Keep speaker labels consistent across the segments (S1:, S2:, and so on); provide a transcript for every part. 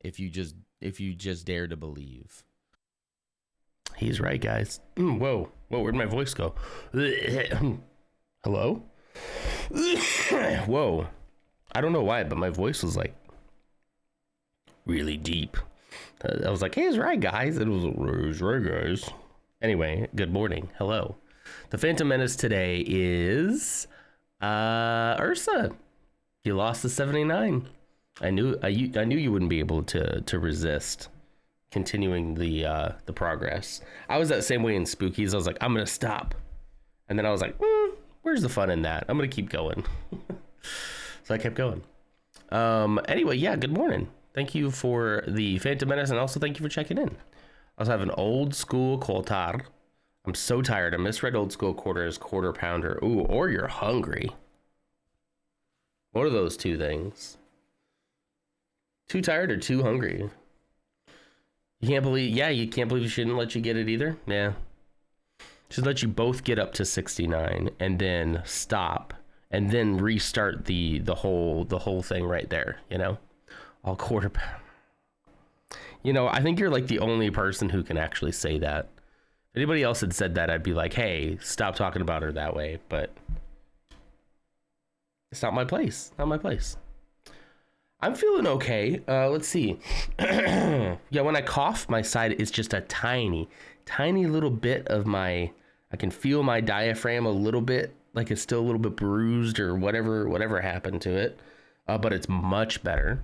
S1: if you just dare to believe.
S2: He's right, guys. Whoa, where'd my voice go? Hello? Whoa. I don't know why, but my voice was like really deep. I was like, hey, it's right, guys. It was right, guys. Anyway, good morning. Hello. The Phantom Menace today is Ursa. You lost the 79. I knew you wouldn't be able to resist continuing the progress. I was that same way in Spookies. I was like, I'm gonna stop, and then I was like, where's the fun in that? I'm gonna keep going. So I kept going. Anyway, yeah, good morning. Thank you for the Phantom Menace, and also thank you for checking in. I also have an old school Coltar. I'm so tired. I misread old school quarter as quarter pounder. Ooh, or you're hungry. What are those two things? Too tired or too hungry? You can't believe, you can't believe you shouldn't let you get it either? Yeah. Should let you both get up to 69 and then stop and then restart the whole thing right there, you know? All quarter pound. You know, I think you're like the only person who can actually say that. If anybody else had said that, I'd be like, hey, stop talking about her that way, but it's not my place. Not my place. I'm feeling okay. Let's see. Yeah, when I cough, my side is just a tiny little bit of I can feel my diaphragm a little bit, like it's still a little bit bruised or whatever happened to it. But it's much better.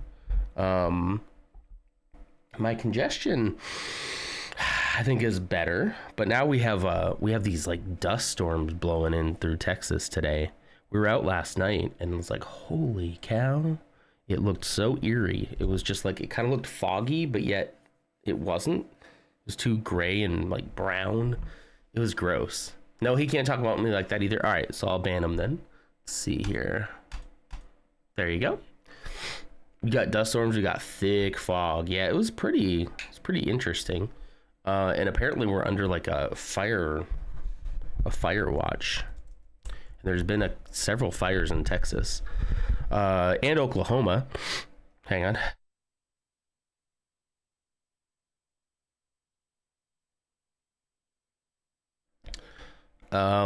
S2: My congestion, I think, is better. But now we have these like dust storms blowing in through Texas today. We were out last night and it was like, holy cow. It looked so eerie. It was just like, it kind of looked foggy, but yet it wasn't. It was too gray and like brown. It was gross. No, he can't talk about me like that either. All right, so I'll ban him then. Let's see here. There you go. We got dust storms. We got thick fog. Yeah, it's pretty interesting. And apparently we're under like a fire watch. And there's been several fires in Texas. And Oklahoma. Hang on.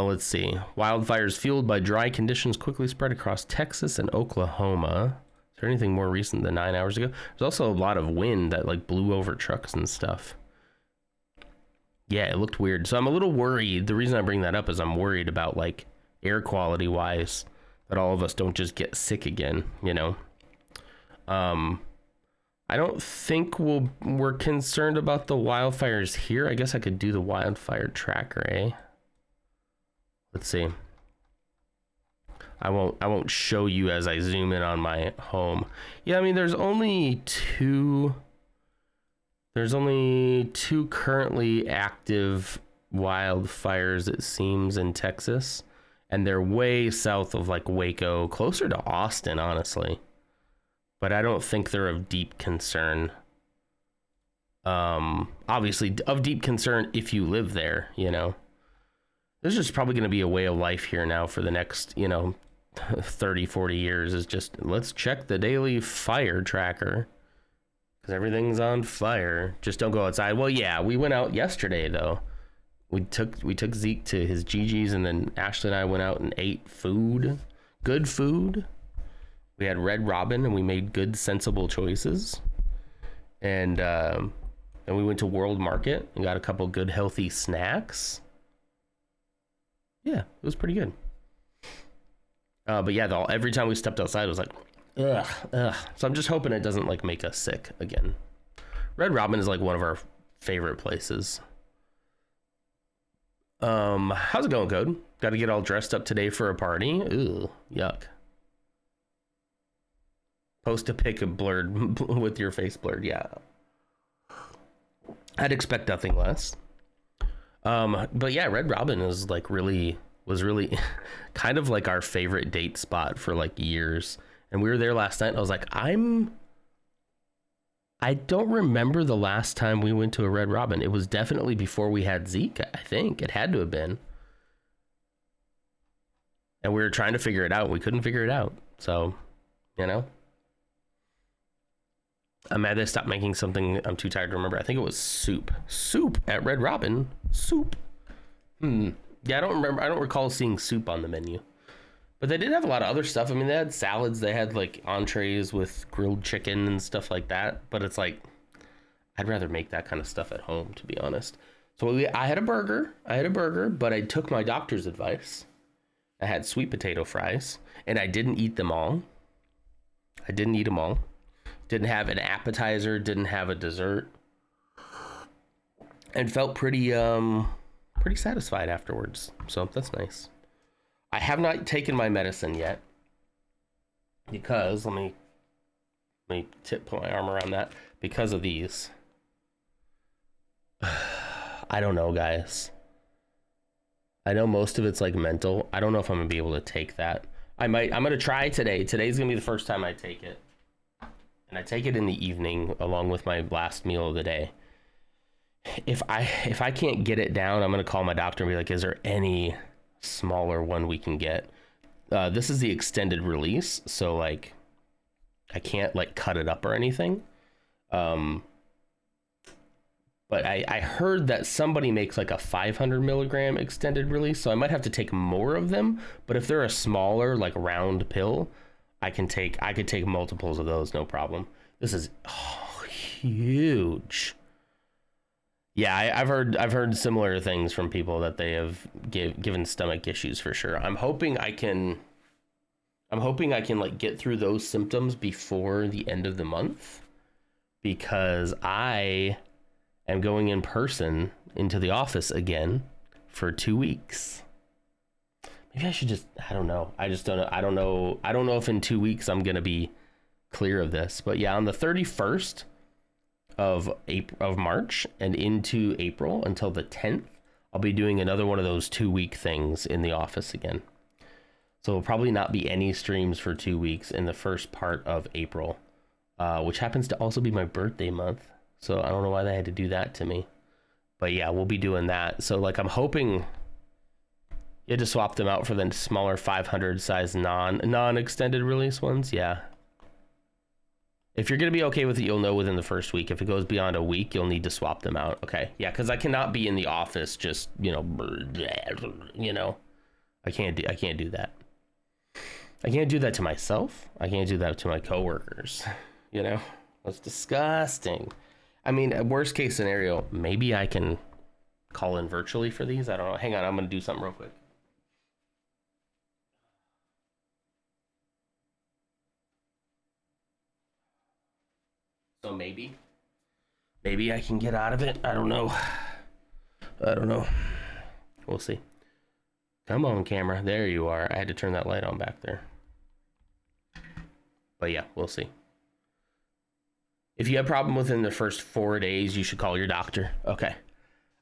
S2: Let's see. Wildfires fueled by dry conditions quickly spread across Texas and Oklahoma. Is there anything more recent than 9 hours ago? There's also a lot of wind that like blew over trucks and stuff. Yeah, it looked weird. So I'm a little worried. The reason I bring that up is I'm worried about like air quality wise, that all of us don't just get sick again, you know? I don't think we're concerned about the wildfires here. I guess I could do the wildfire tracker, eh? Let's see. I won't show you as I zoom in on my home. Yeah, I mean, there's only two currently active wildfires, it seems, in Texas. And they're way south of like Waco, closer to Austin, honestly. But I don't think they're of deep concern. Obviously of deep concern if you live there, you know. There's just probably going to be a way of life here now for the next, 30, 40 years, is just let's check the daily fire tracker because everything's on fire. Just don't go outside. Well, yeah, we went out yesterday though. We took Zeke to his Gigi's, and then Ashley and I went out and ate good food. We had Red Robin, and we made good, sensible choices. And then we went to World Market and got a couple good, healthy snacks. Yeah, it was pretty good. But yeah, every time we stepped outside, it was like, ugh. So I'm just hoping it doesn't like make us sick again. Red Robin is like one of our favorite places. How's it going, Code? Got to get all dressed up today for a party. Ooh, yuck. Post a pic of blurred with your face blurred. Yeah, I'd expect nothing less. But yeah, Red Robin was really kind of like our favorite date spot for like years. And we were there last night and I was like, I don't remember the last time we went to a Red Robin. It was definitely before we had Zeke, I think. It had to have been. And we were trying to figure it out. We couldn't figure it out. So, I'm mad they stopped making something I'm too tired to remember. I think it was soup. Soup at Red Robin. Soup. Yeah, I don't remember. I don't recall seeing soup on the menu. But they did have a lot of other stuff. I mean, they had salads. They had like entrees with grilled chicken and stuff like that. But it's like, I'd rather make that kind of stuff at home, to be honest. So I had a burger. But I took my doctor's advice. I had sweet potato fries, and I didn't eat them all. Didn't have an appetizer, didn't have a dessert, and felt pretty satisfied afterwards. So that's nice. I have not taken my medicine yet because let me put my arm around that because of these. I don't know, guys. I know most of it's like mental. I don't know if I'm gonna be able to take that. I'm gonna try today. Today's gonna be the first time I take it. And I take it in the evening along with my last meal of the day. If I can't get it down, I'm gonna call my doctor and be like, is there any smaller one we can get? This is the extended release, so like I can't like cut it up or anything. But I heard that somebody makes like a 500 milligram extended release, so I might have to take more of them. But if they're a smaller, like round pill, I could take multiples of those, no problem. This is huge. Yeah, I've heard similar things from people that they have given stomach issues for sure. I'm hoping I can like get through those symptoms before the end of the month, because I am going in person into the office again for 2 weeks. Maybe I should I don't know. I just don't know. I don't know if in 2 weeks I'm going to be clear of this. But yeah, on the 31st of March and into April until the 10th, I'll be doing another one of those 2 week things in the office again. So it'll probably not be any streams for 2 weeks in the first part of April, which happens to also be my birthday month. So I don't know why they had to do that to me. But yeah, we'll be doing that. So like I'm hoping you had to swap them out for the smaller 500 size non-extended release ones. Yeah. If you're going to be okay with it, you'll know within the first week. If it goes beyond a week, you'll need to swap them out. Okay. Yeah, because I cannot be in the office just, I can't do that. I can't do that to myself. I can't do that to my coworkers. That's disgusting. I mean, worst case scenario, maybe I can call in virtually for these. I don't know. Hang on, I'm going to do something real quick. So maybe I can get out of it. I don't know. We'll see. Come on, camera. There you are. I had to turn that light on back there. But yeah, we'll see. If you have a problem within the first 4 days, you should call your doctor. Okay,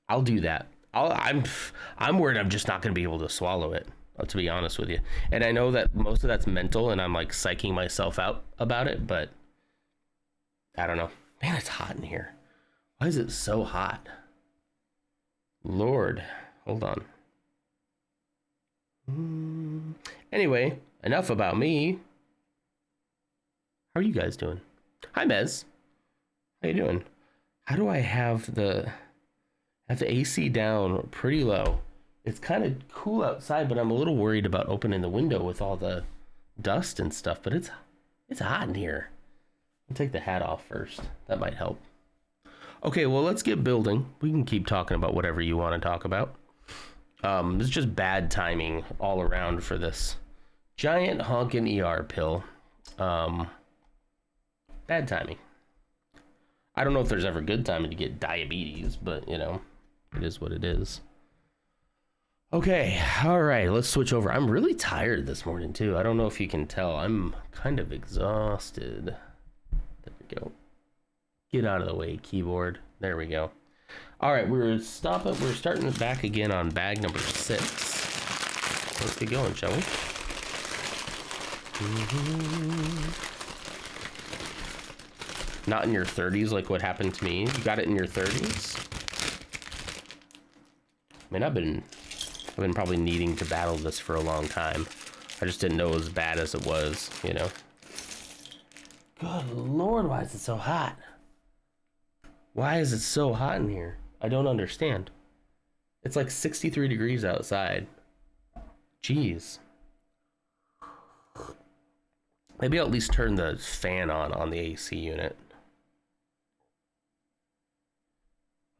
S2: I'll do that. I'm worried I'm just not going to be able to swallow it, to be honest with you. And I know that most of that's mental, and I'm like psyching myself out about it, but I don't know. Man, it's hot in here. Why is it so hot? Lord, hold on. Anyway, enough about me. How are you guys doing? Hi, Mez. How you doing? How do I have the AC down pretty low? It's kind of cool outside, but I'm a little worried about opening the window with all the dust and stuff, but it's hot in here. I'll take the hat off first. That might help. Okay, well, let's get building. We can keep talking about whatever you want to talk about. It's just bad timing all around for this giant honkin' ER pill. Bad timing. I don't know if there's ever good timing to get diabetes, but it is what it is. Okay, all right, let's switch over. I'm really tired this morning too. I don't know if you can tell. I'm kind of exhausted. There we go. Get out of the way, keyboard. There we go. All right, we're starting back again on bag number 6. Let's get going, shall we? Not in your 30s like what happened to me. You got it in your 30s? I mean, I've been probably needing to battle this for a long time. I just didn't know it was as bad as it was, Good Lord, why is it so hot? Why is it so hot in here? I don't understand. It's like 63 degrees outside. Jeez. Maybe I'll at least turn the fan on the AC unit.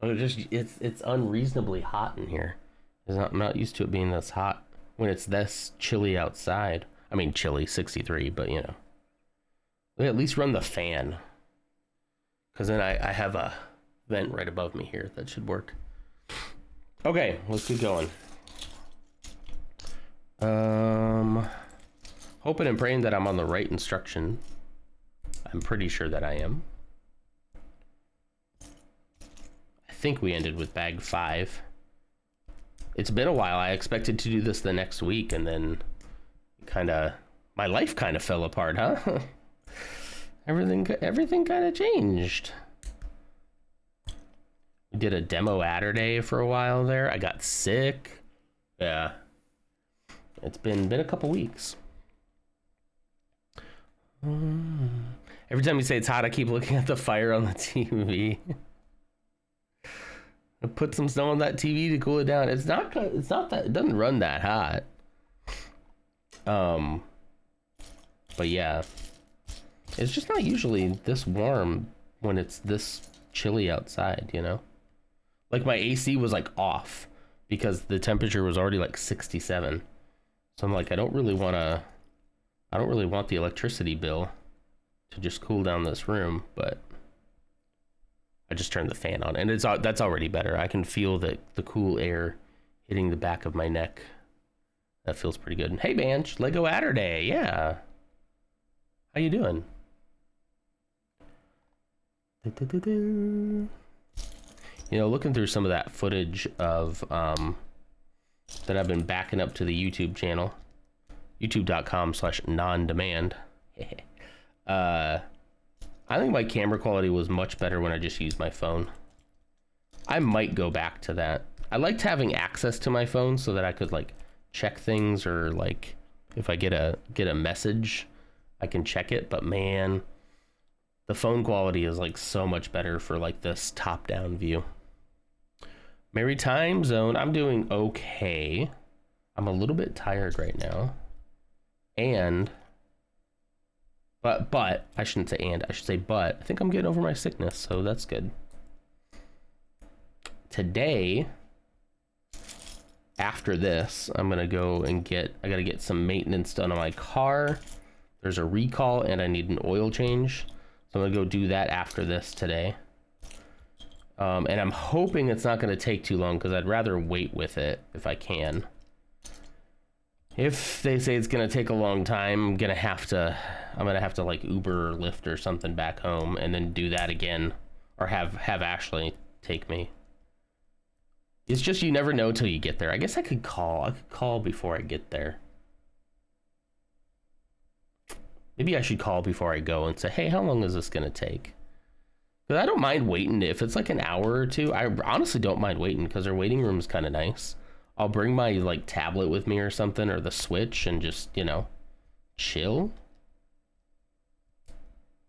S2: It's unreasonably hot in here. I'm not used to it being this hot when it's this chilly outside. I mean, chilly, 63, but you know. We at least run the fan. Because then I have a vent right above me here. That should work. Okay, let's keep going. Hoping and praying that I'm on the right instruction. I'm pretty sure that I am. I think we ended with bag 5. It's been a while. I expected to do this the next week, and then my life kind of fell apart, huh? Everything kind of changed. We did a demo adder day for a while there. I got sick. Yeah. It's been a couple weeks. Every time you say it's hot, I keep looking at the fire on the TV. I put some snow on that TV to cool it down. It's not that, it doesn't run that hot. But yeah. It's just not usually this warm when it's this chilly outside, you know? Like my AC was like off because the temperature was already like 67. So I'm like, I don't really want the electricity bill to just cool down this room, but I just turned the fan on and that's already better. I can feel the cool air hitting the back of my neck. That feels pretty good. Hey, Banch, Lego Adder Day. Yeah. How you doing? You know, looking through some of that footage of that I've been backing up to the YouTube channel, youtube.com/non-demand. I think my camera quality was much better when I just used my phone. I might go back to that. I liked having access to my phone so that I could like check things, or like if I get a message, I can check it. But man, the phone quality is like so much better for like this top-down view. Merry Time Zone. I'm doing okay. I'm a little bit tired right now. But I shouldn't say and, I should say but. I think I'm getting over my sickness, so that's good. Today, after this, I'm gonna go and I gotta get some maintenance done on my car. There's a recall and I need an oil change. So I'm gonna go do that after this today. And I'm hoping it's not gonna take too long because I'd rather wait with it if I can. If they say it's gonna take a long time, I'm gonna have to like Uber or Lyft or something back home and then do that again, or have Ashley take me. It's just, you never know till you get there. I guess I could call before I get there. Maybe I should call before I go and say, hey, how long is this gonna take? Because I don't mind waiting. If it's like an hour or two, I honestly don't mind waiting because their waiting room is kind of nice. I'll bring my like tablet with me or something, or the Switch, and just, you know, chill.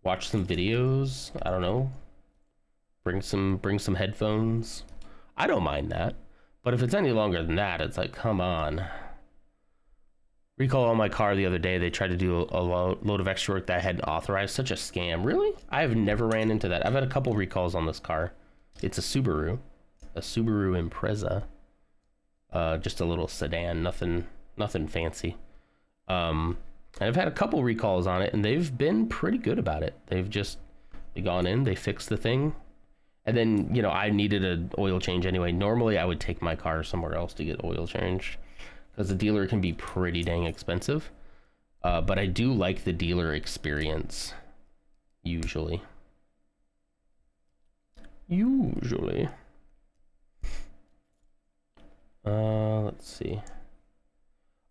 S2: Watch some videos. I don't know. Bring some headphones. I don't mind that. But if it's any longer than that, it's like, come on. Recall on my car the other day. They tried to do a load of extra work that I hadn't authorized. Such a scam. Really? I have never ran into that. I've had a couple recalls on this car. It's a Subaru Impreza. Just a little sedan, nothing fancy. And I've had a couple recalls on it, and they've been pretty good about it. They've gone in, they fixed the thing, and then, you know, I needed an oil change anyway. Normally, I would take my car somewhere else to get oil changed, because the dealer can be pretty dang expensive. But I do like the dealer experience, usually. Let's see.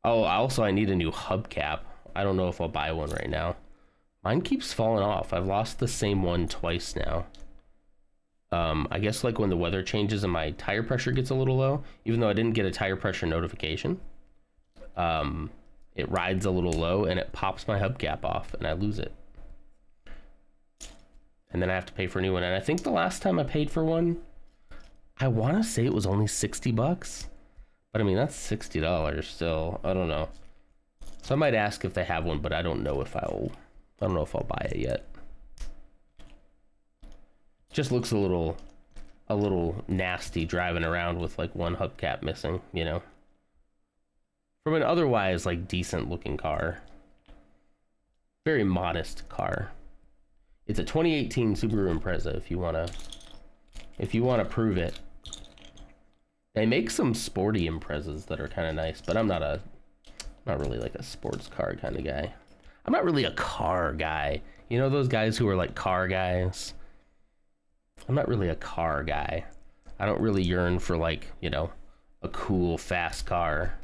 S2: Oh, also I need a new hubcap. I don't know if I'll buy one right now. Mine keeps falling off. I've lost the same one twice now. I guess like when the weather changes and my tire pressure gets a little low, even though I didn't get a tire pressure notification, it rides a little low and it pops my hubcap off and I lose it. and then I have to pay for a new one. And I think the last time I paid for one, I want to say it was only $60, but I mean, that's $60 still. I don't know. So I might ask if they have one, but I don't know if I'll buy it yet. Just looks a little nasty driving around with like one hubcap missing, you know, from an otherwise like decent looking car. Very modest car. It's a 2018 Subaru Impreza if you want to prove it. They make some sporty Imprezas that are kind of nice, but I'm not really like a sports car kind of guy. I'm not really a car guy. You know those guys who are like car guys? I'm not really a car guy. I don't really yearn for like, you know, a cool, fast car.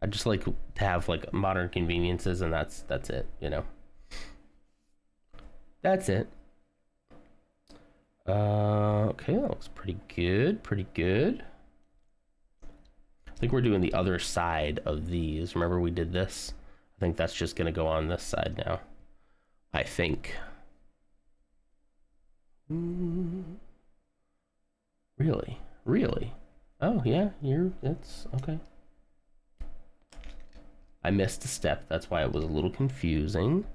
S2: I just like to have like modern conveniences, and that's it, you know. That's it. Okay, that looks pretty good, pretty good. I think we're doing the other side of these. Remember we did this? I think that's just gonna go on this side now. I think. Really? Really? Oh yeah, it's okay. I missed a step, that's why it was a little confusing.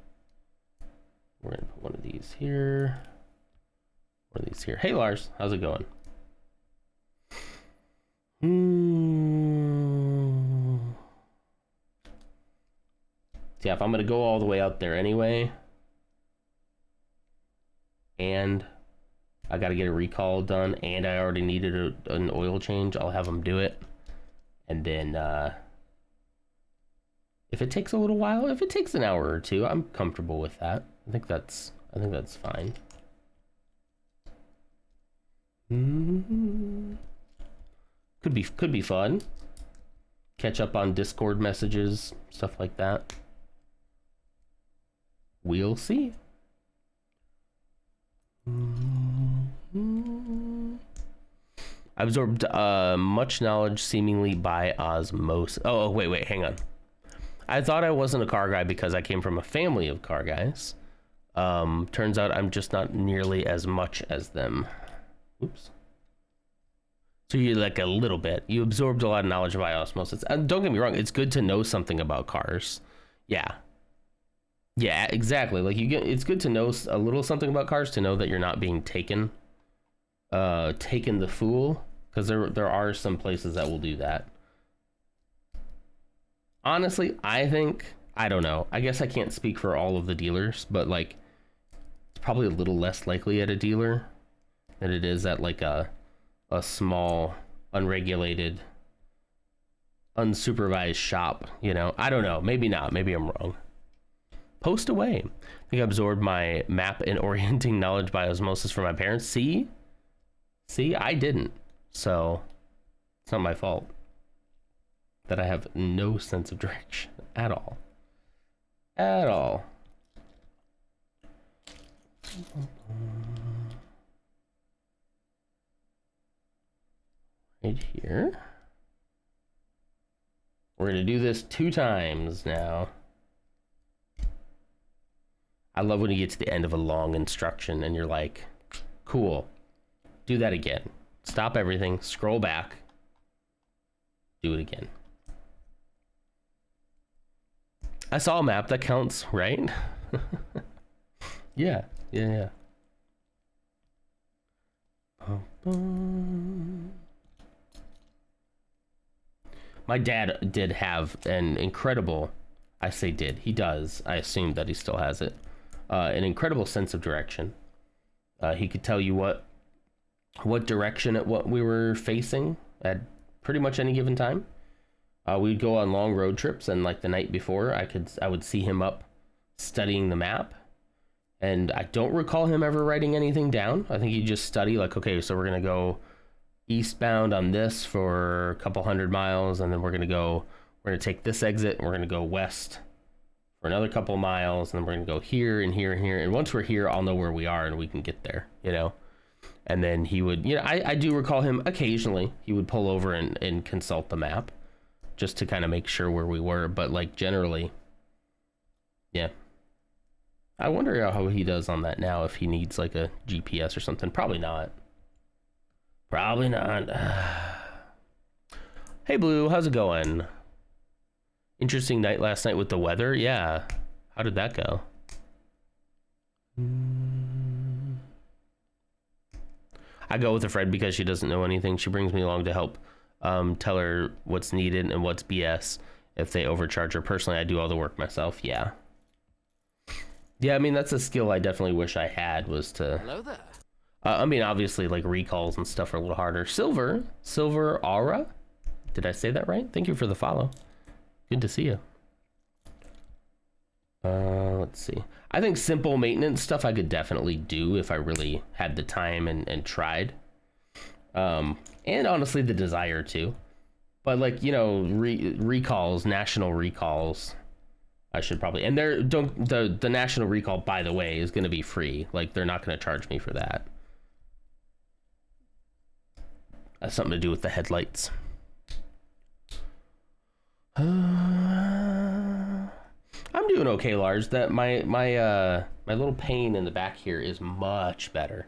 S2: We're gonna put one of these here. One of these here. Hey Lars, how's it going? Yeah, if I'm gonna go all the way out there anyway, and I gotta get a recall done, and I already needed an oil change, I'll have them do it. And then if it takes a little while, if it takes an hour or two, I'm comfortable with that. I think that's fine. Could be fun. Catch up on Discord messages, stuff like that. We'll see. I absorbed much knowledge seemingly by osmosis. Oh, wait, hang on. I thought I wasn't a car guy because I came from a family of car guys. Turns out I'm just not nearly as much as them. Oops. So you're like a little bit. You absorbed a lot of knowledge by osmosis. And don't get me wrong, it's good to know something about cars. Yeah. Yeah, exactly. Like it's good to know a little something about cars to know that you're not being taken the fool, because there are some places that will do that. Honestly, I don't know. I guess I can't speak for all of the dealers, but like it's probably a little less likely at a dealer than it is at like a small, unregulated, unsupervised shop, you know. I don't know. Maybe not. Maybe I'm wrong. Post away. I think I absorbed my map and orienting knowledge by osmosis from my parents. See, I didn't. So it's not my fault that I have no sense of direction at all. At all. Right here. We're gonna do this 2 times now. I love when you get to the end of a long instruction and you're like, cool, do that again. Stop everything, scroll back, do it again. I saw a map that counts, right? Yeah. My dad did have an incredible, I say did, he does, I assume that he still has it, an incredible sense of direction. He could tell you what direction what we were facing at pretty much any given time. We'd go on long road trips, and like the night before, I would see him up studying the map, and I don't recall him ever writing anything down. I think he'd just study, like, okay, so we're gonna go eastbound on this for a couple 100 miles, and then we're gonna take this exit, and we're gonna go west for another couple miles, and then we're gonna go here and here and here, and once we're here, I'll know where we are and we can get there, you know. And then he would, you know, I do recall him occasionally, he would pull over and consult the map just to kind of make sure where we were, but like generally, yeah. I wonder how he does on that now, if he needs like a GPS or something. Probably not. Probably not. Hey, Blue, how's it going? Interesting night last night with the weather. Yeah. How did that go? I go with a friend because she doesn't know anything. She brings me along to help tell her what's needed and what's BS if they overcharge her. Personally, I do all the work myself. Yeah. Yeah, I mean, that's a skill I definitely wish I had, was to...
S1: Hello there.
S2: I mean, obviously, like, recalls and stuff are a little harder. Silver Aura? Did I say that right? Thank you for the follow. Good to see you. Let's see. I think simple maintenance stuff I could definitely do if I really had the time and tried. And honestly, the desire to. But, like, you know, recalls, national recalls... I should probably, and the national recall, by the way, is going to be free. Like, they're not going to charge me for that. That's something to do with the headlights. I'm doing okay, Lars. That my little pain in the back here is much better.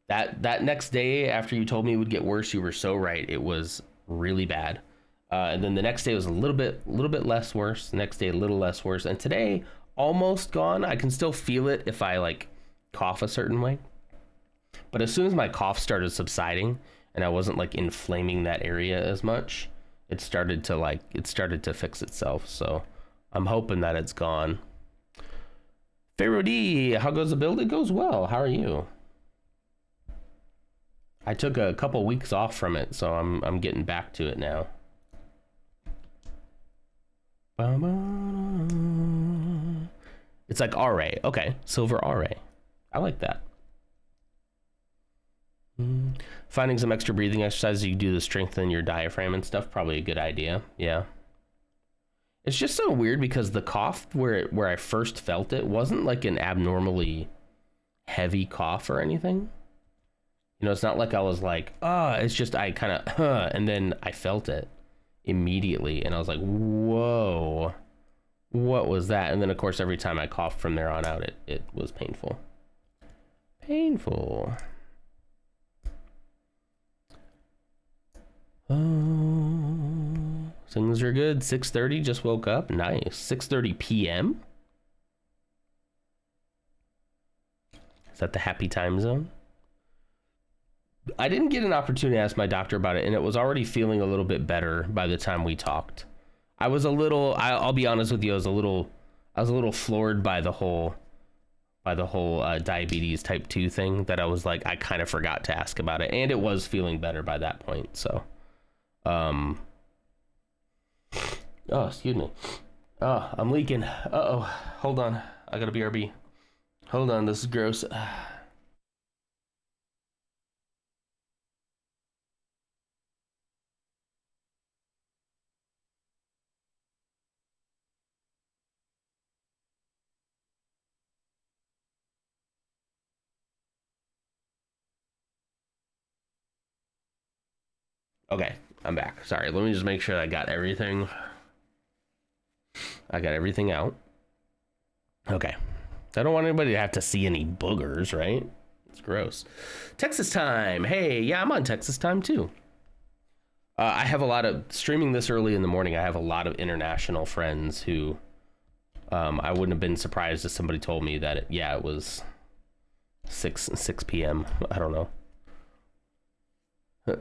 S2: That next day after you told me it would get worse, you were so right. It was really bad. And then the next day was a little bit less worse. The next day, a little less worse. And today, almost gone. I can still feel it if I like cough a certain way. But as soon as my cough started subsiding and I wasn't like inflaming that area as much, it started to fix itself. So I'm hoping that it's gone. Pharaoh D, how goes the build? It goes well. How are you? I took a couple weeks off from it, so I'm getting back to it now. It's like RA. Okay, silver RA. I like that. Finding some extra breathing exercises you can do to strengthen your diaphragm and stuff, probably a good idea. Yeah. It's just so weird because the cough where I first felt it wasn't like an abnormally heavy cough or anything. You know, it's not like I was like, it's just I kind of, and then I felt it immediately and I was like, whoa, what was that? And then of course every time I coughed from there on out, it was painful. Oh, things are good. 6:30, just woke up. Nice. 6:30 p.m. Is that the happy time zone? I didn't get an opportunity to ask my doctor about it, and it was already feeling a little bit better by the time we talked. I was a little, I'll be honest with you, I was a little floored by the whole diabetes type 2 thing, that I was like, I kind of forgot to ask about it, and it was feeling better by that point. So, oh, excuse me. Oh, I'm leaking. Uh-oh, hold on. I gotta BRB. Hold on, this is gross. Okay, I'm back. Sorry, let me just make sure I got everything. I got everything out. Okay. I don't want anybody to have to see any boogers, right? It's gross. Texas time. Hey, yeah, I'm on Texas time too. I have a lot of, streaming this early in the morning, I have a lot of international friends who I wouldn't have been surprised if somebody told me that, it was 6 p.m. I don't know.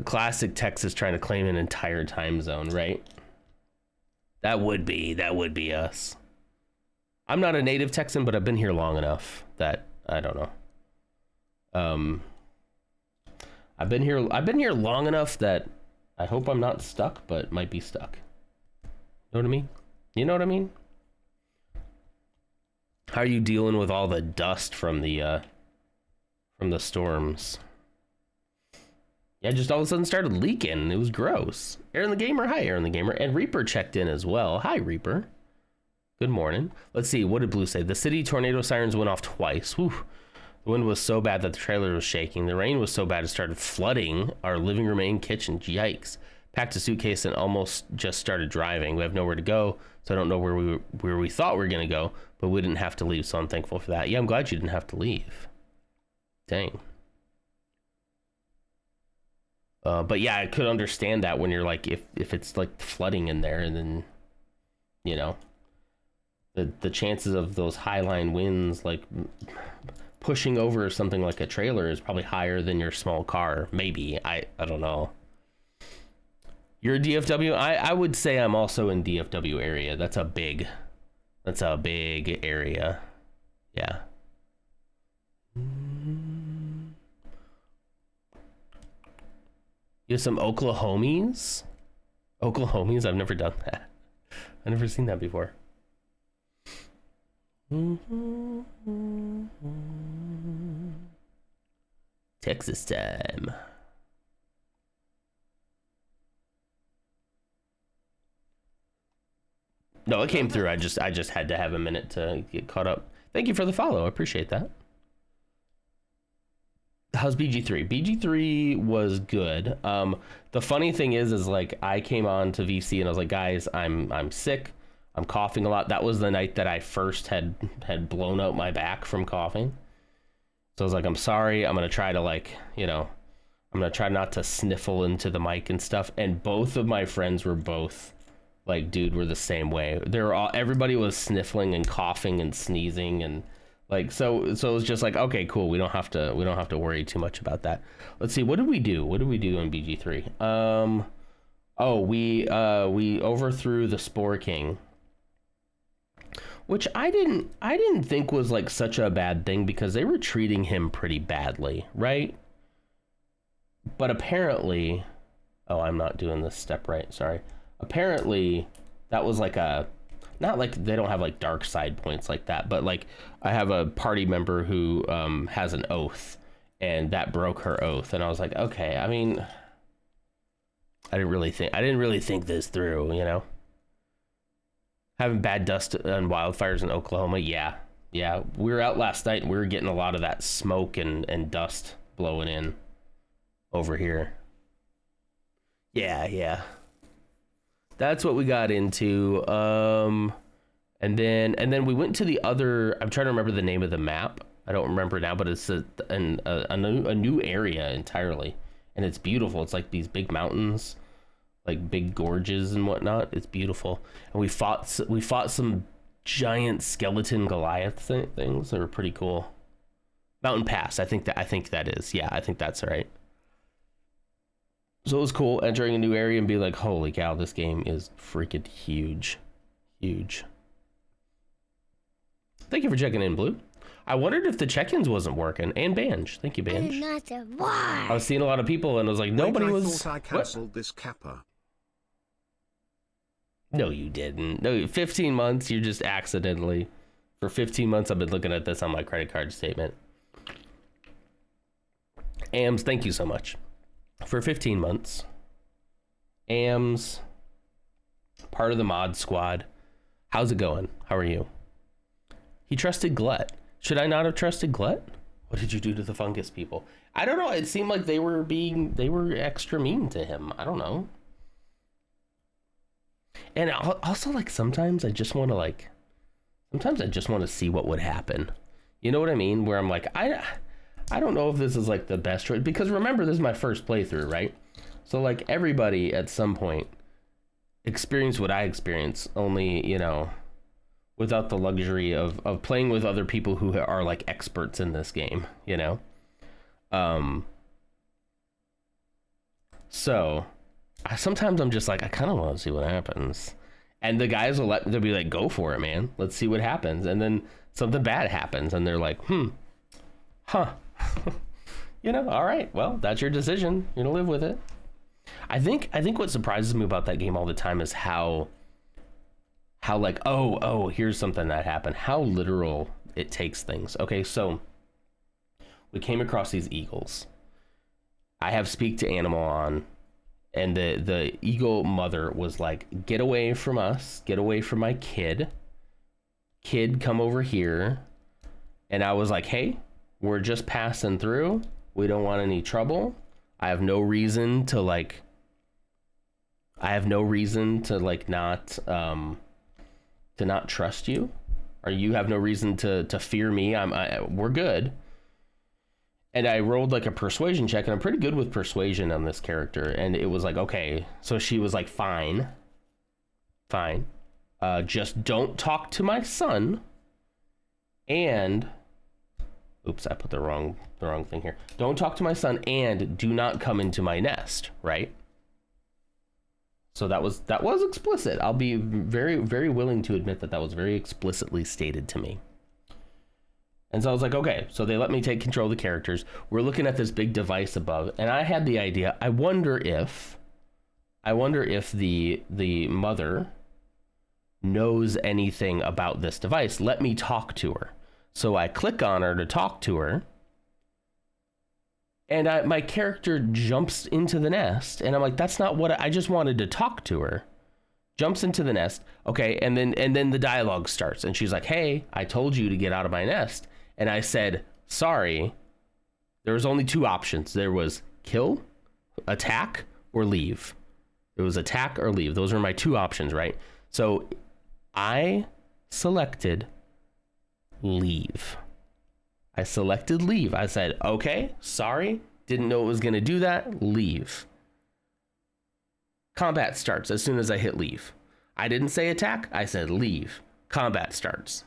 S2: Classic Texas trying to claim an entire time zone, right? That would be us. I'm not a native Texan, but I've been here long enough that I don't know. I've been here long enough that I hope I'm not stuck, but might be stuck. Know what I mean? You know what I mean? How are you dealing with all the dust from the storms? Yeah, just all of a sudden started leaking. It was gross. Aaron the Gamer, hi Aaron the Gamer. And Reaper checked in as well. Hi Reaper. Good morning. Let's see, what did Blue say? The city tornado sirens went off twice. Whew. The wind was so bad that the trailer was shaking. The rain was so bad it started flooding our living room and kitchen. Yikes. packed a suitcase and almost just started driving. We have nowhere to go, so I don't know where we thought we were gonna go, but we didn't have to leave, so I'm thankful for that. Yeah, I'm glad you didn't have to leave. Dang. But yeah, I could understand that when you're like, if it's like flooding in there, and then, you know, the chances of those highline winds like pushing over something like a trailer is probably higher than your small car. Maybe. I don't know. You're a DFW? I would say I'm also in DFW area. That's a big area. Yeah. You have some Oklahomies? Oklahomies? I've never done that. I've never seen that before. Texas time. No, it came through. I just had to have a minute to get caught up. Thank you for the follow. I appreciate that. How's BG3? BG3 was good. The funny thing is like I came on to VC and I was like, guys, I'm sick. I'm coughing a lot. That was the night that I first had blown out my back from coughing. So I was like, I'm sorry. I'm going to try to I'm going to try not to sniffle into the mic and stuff. And both of my friends were both like, dude, we're the same way. Everybody was sniffling and coughing and sneezing and like, so it was just like, okay, cool. We don't have to worry too much about that. Let's see. What did we do? What did we do in BG3? We overthrew the Spore King, which I didn't think was like such a bad thing because they were treating him pretty badly, right? But apparently, I'm not doing this step right. Sorry. Apparently, that was like not like they don't have like dark side points like that, but like I have a party member who has an oath, and that broke her oath, and I was like, okay, I mean, I didn't really think this through, you know. Having bad dust and wildfires in Oklahoma, yeah. We were out last night and we were getting a lot of that smoke and dust blowing in over here. Yeah. That's what we got into. And then we went to the other. I'm trying to remember the name of the map. I don't remember now, but it's a new area entirely, and it's beautiful. It's like these big mountains, like big gorges and whatnot. It's beautiful, and we fought some giant skeleton Goliath things that were pretty cool. Mountain Pass, I think that is. Yeah, I think that's right. So it was cool entering a new area and be like, holy cow, this game is freaking huge. Thank you for checking in, Blue. I wondered if the check-ins wasn't working. And Banj. Thank you, Banj. I was seeing a lot of people and I was like, nobody was...
S1: I thought I cancelled this kappa.
S2: No, you didn't. No, 15 months, you just accidentally... For 15 months, I've been looking at this on my credit card statement. AMS, thank you so much. For 15 months. AMS, part of the mod squad. How's it going? How are you? He trusted Glut. Should I not have trusted Glut? What did you do to the fungus people? I don't know. It seemed like they were extra mean to him. I don't know. And also, like, sometimes I just want to see what would happen. You know what I mean? Where I'm like, I don't know if this is like the best choice, because remember, this is my first playthrough, right? So like everybody at some point experienced what I experienced, only, you know, without the luxury of playing with other people who are like experts in this game, you know? So sometimes I'm just like, I kind of want to see what happens. And the guys they'll be like, go for it, man. Let's see what happens. And then something bad happens and they're like, huh. You know, all right, well, that's your decision. You're gonna live with it. I think what surprises me about that game all the time is how like, oh, here's something that happened. How literal it takes things. Okay, so we came across these eagles. I have Speak to Animal on, and the eagle mother was like, get away from us, get away from my kid, come over here. And I was like, hey, we're just passing through. We don't want any trouble. I have no reason to like I have no reason to like not trust you, or you have no reason to fear me. We're good. And I rolled like a persuasion check, and I'm pretty good with persuasion on this character. And it was like, okay, so she was like, fine. Just don't talk to my son. And oops, I put the wrong thing here. Don't talk to my son, and do not come into my nest, right? So that was explicit. I'll be very, very willing to admit that was very explicitly stated to me. And so I was like, okay, so they let me take control of the characters. We're looking at this big device above, and I had the idea, I wonder if the mother knows anything about this device. Let me talk to her. So I click on her to talk to her, and my character jumps into the nest, and I'm like, that's not what I just wanted to talk to her. Jumps into the nest, okay, and then the dialogue starts, and she's like, hey, I told you to get out of my nest. And I said, sorry. There was only two options. There was kill, attack, or leave. It was attack or leave. Those were my two options, right? So I selected leave. I selected leave. I said, okay, sorry. Didn't know it was going to do that. Leave. Combat starts as soon as I hit leave. I didn't say attack. I said leave. Combat starts.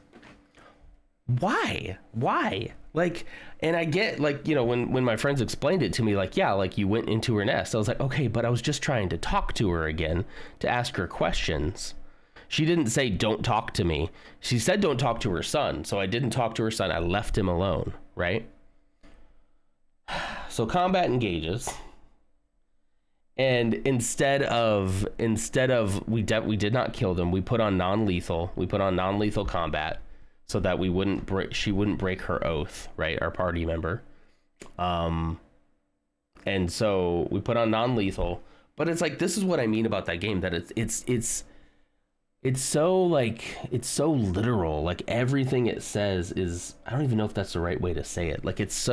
S2: Why? Like, and I get, like, you know, when my friends explained it to me, like, yeah, like you went into her nest. I was like, okay, but I was just trying to talk to her again, to ask her questions. She didn't say, don't talk to me. She said, don't talk to her son. So I didn't talk to her son. I left him alone, right? So combat engages. And instead of we did not kill them, we put on non-lethal. We put on non-lethal combat so that she wouldn't break her oath, right? Our party member. And so we put on non-lethal. But it's like, this is what I mean about that game, that it's so like, it's so literal. Like everything it says is, I don't even know if that's the right way to say it. Like it's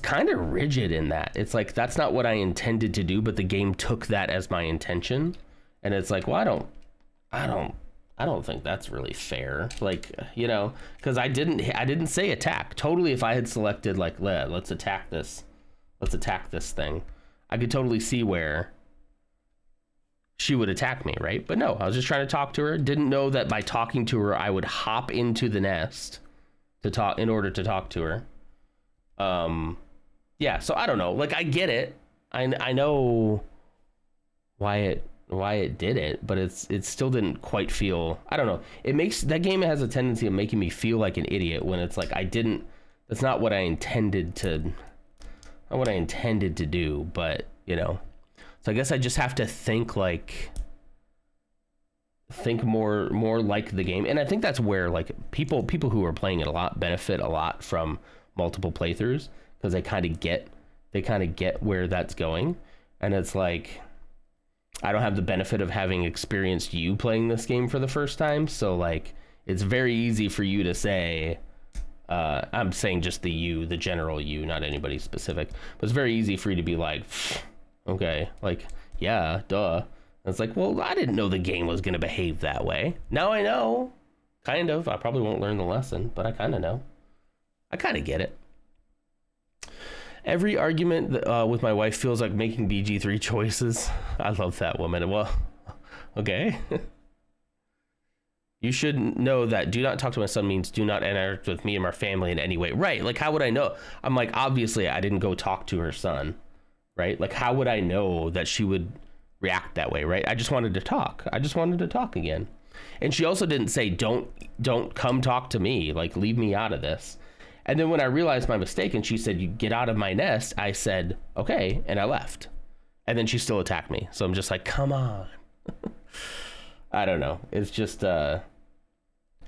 S2: kind of rigid in that. It's like, that's not what I intended to do, but the game took that as my intention. And it's like, well, I don't think that's really fair. Like, you know, because I didn't say attack. Totally, if I had selected like, let's attack this thing, I could totally see where she would attack me, right? But no, I was just trying to talk to her. Didn't know that by talking to her, I would hop into the nest in order to talk to her. Yeah, so I don't know. Like, I get it. I know why it did it, but it still didn't quite feel, I don't know. That game has a tendency of making me feel like an idiot when it's like, that's not what I intended to do, but you know. So I guess I just have to think more like the game. And I think that's where like people who are playing it a lot benefit a lot from multiple playthroughs, because they kind of get where that's going. And it's like, I don't have the benefit of having experienced you playing this game for the first time. So like, it's very easy for you to say, I'm saying just the general you, not anybody specific, but it's very easy for you to be like, okay, like, yeah, duh. And it's like, well, I didn't know the game was going to behave that way. Now I know, kind of. I probably won't learn the lesson, but I kind of know. I kind of get it. Every argument with my wife feels like making BG3 choices. I love that woman. Well, okay. You should know that do not talk to my son means do not interact with me and my family in any way. Right. Like, how would I know? I'm like, obviously, I didn't go talk to her son. Right. Like, how would I know that she would react that way? Right. I just wanted to talk. Again. And she also didn't say, don't come talk to me. Like, leave me out of this. And then when I realized my mistake and she said, you get out of my nest, I said, okay. And I left. And then she still attacked me. So I'm just like, come on. I don't know. It's just,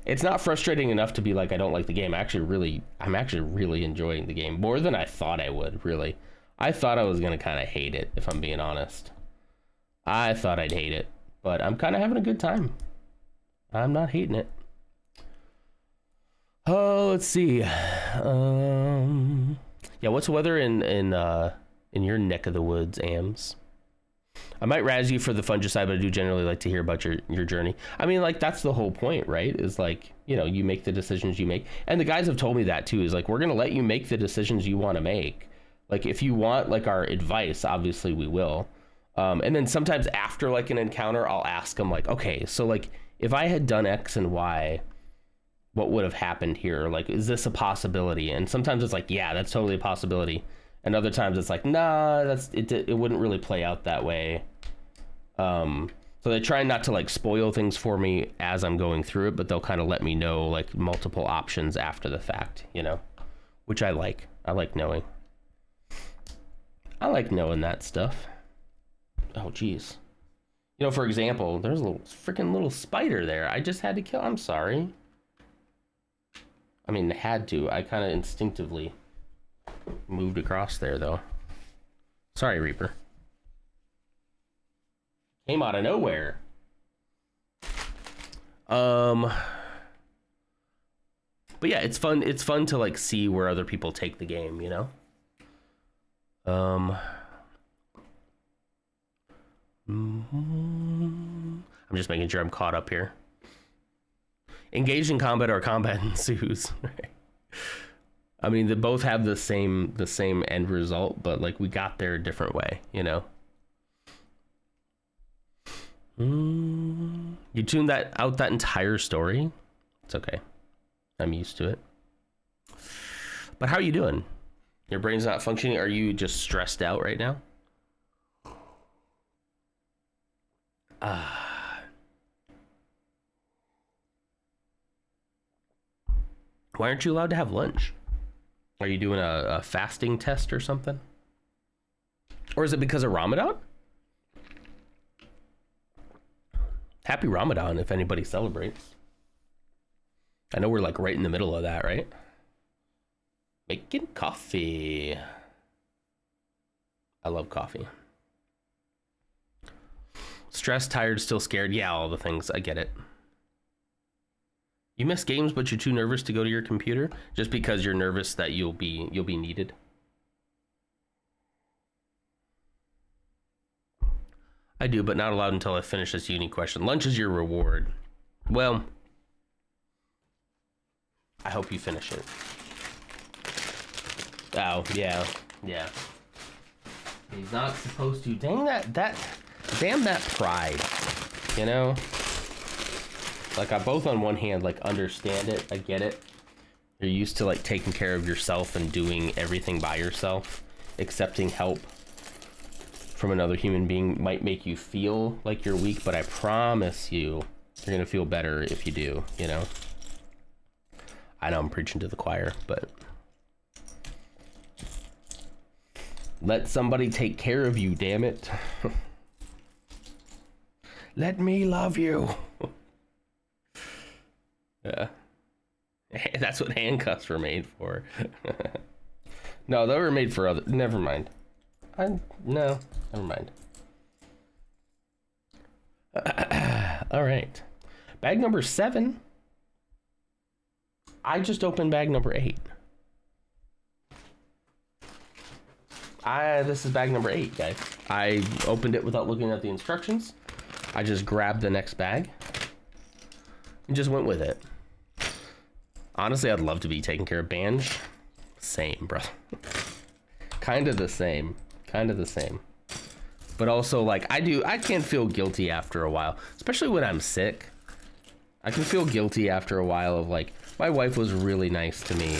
S2: it's not frustrating enough to be like, I don't like the game. I'm actually really enjoying the game more than I thought I would, really. I thought I was going to kind of hate it, if I'm being honest. I thought I'd hate it, but I'm kind of having a good time. I'm not hating it. Oh, let's see. Yeah, what's the weather in your neck of the woods, Ams? I might razz you for the fungicide, but I do generally like to hear about your journey. I mean, like, that's the whole point, right? Is like, you know, you make the decisions you make. And the guys have told me that too, is like, we're going to let you make the decisions you want to make. Like, if you want like our advice, obviously we will. And then sometimes after like an encounter, I'll ask them like, okay, so like if I had done X and Y, what would have happened here? Like, is this a possibility? And sometimes it's like, yeah, that's totally a possibility. And other times it's like, nah, it wouldn't really play out that way. So they try not to like spoil things for me as I'm going through it, but they'll kind of let me know like multiple options after the fact, you know, which I like. I like knowing. I like knowing that stuff. Oh, geez. You know, for example, there's a little spider there. I just had to kill. I'm sorry. I mean, had to. I kind of instinctively moved across there, though. Sorry, Reaper. Came out of nowhere. But yeah, it's fun. It's fun to like see where other people take the game, you know? I'm just making sure I'm caught up here. Engaged in combat or combat ensues. I mean, they both have the same end result, but like we got there a different way, you know? You tuned out that entire story? It's okay. I'm used to it. But how are you doing? Your brain's not functioning? Are you just stressed out right now? Why aren't you allowed to have lunch? Are you doing a fasting test or something? Or is it because of Ramadan? Happy Ramadan if anybody celebrates. I know we're like right in the middle of that, right? Making coffee. I love coffee. Stressed, tired, still scared. Yeah, all the things. I get it. You miss games, but you're too nervous to go to your computer just because you're nervous that you'll be needed. I do, but not allowed until I finish this uni question. Lunch is your reward. Well, I hope you finish it. Oh, yeah. He's not supposed to. Dang damn that pride, you know? Like, I both on one hand, like, understand it. I get it. You're used to, like, taking care of yourself and doing everything by yourself. Accepting help from another human being might make you feel like you're weak, but I promise you, you're gonna feel better if you do, you know? I know I'm preaching to the choir, but let somebody take care of you, damn it. Let me love you. Yeah. That's what handcuffs were made for. No, they were made for other. Never mind. No, never mind. All right. Bag number 7. I just opened bag number 8. This is bag number 8, guys. I opened it without looking at the instructions. I just grabbed the next bag and just went with it. Honestly, I'd love to be taking care of Banj. Same, bro. Kind of the same. But also, like, I can feel guilty after a while, especially when I'm sick. I can feel guilty after a while of, like, my wife was really nice to me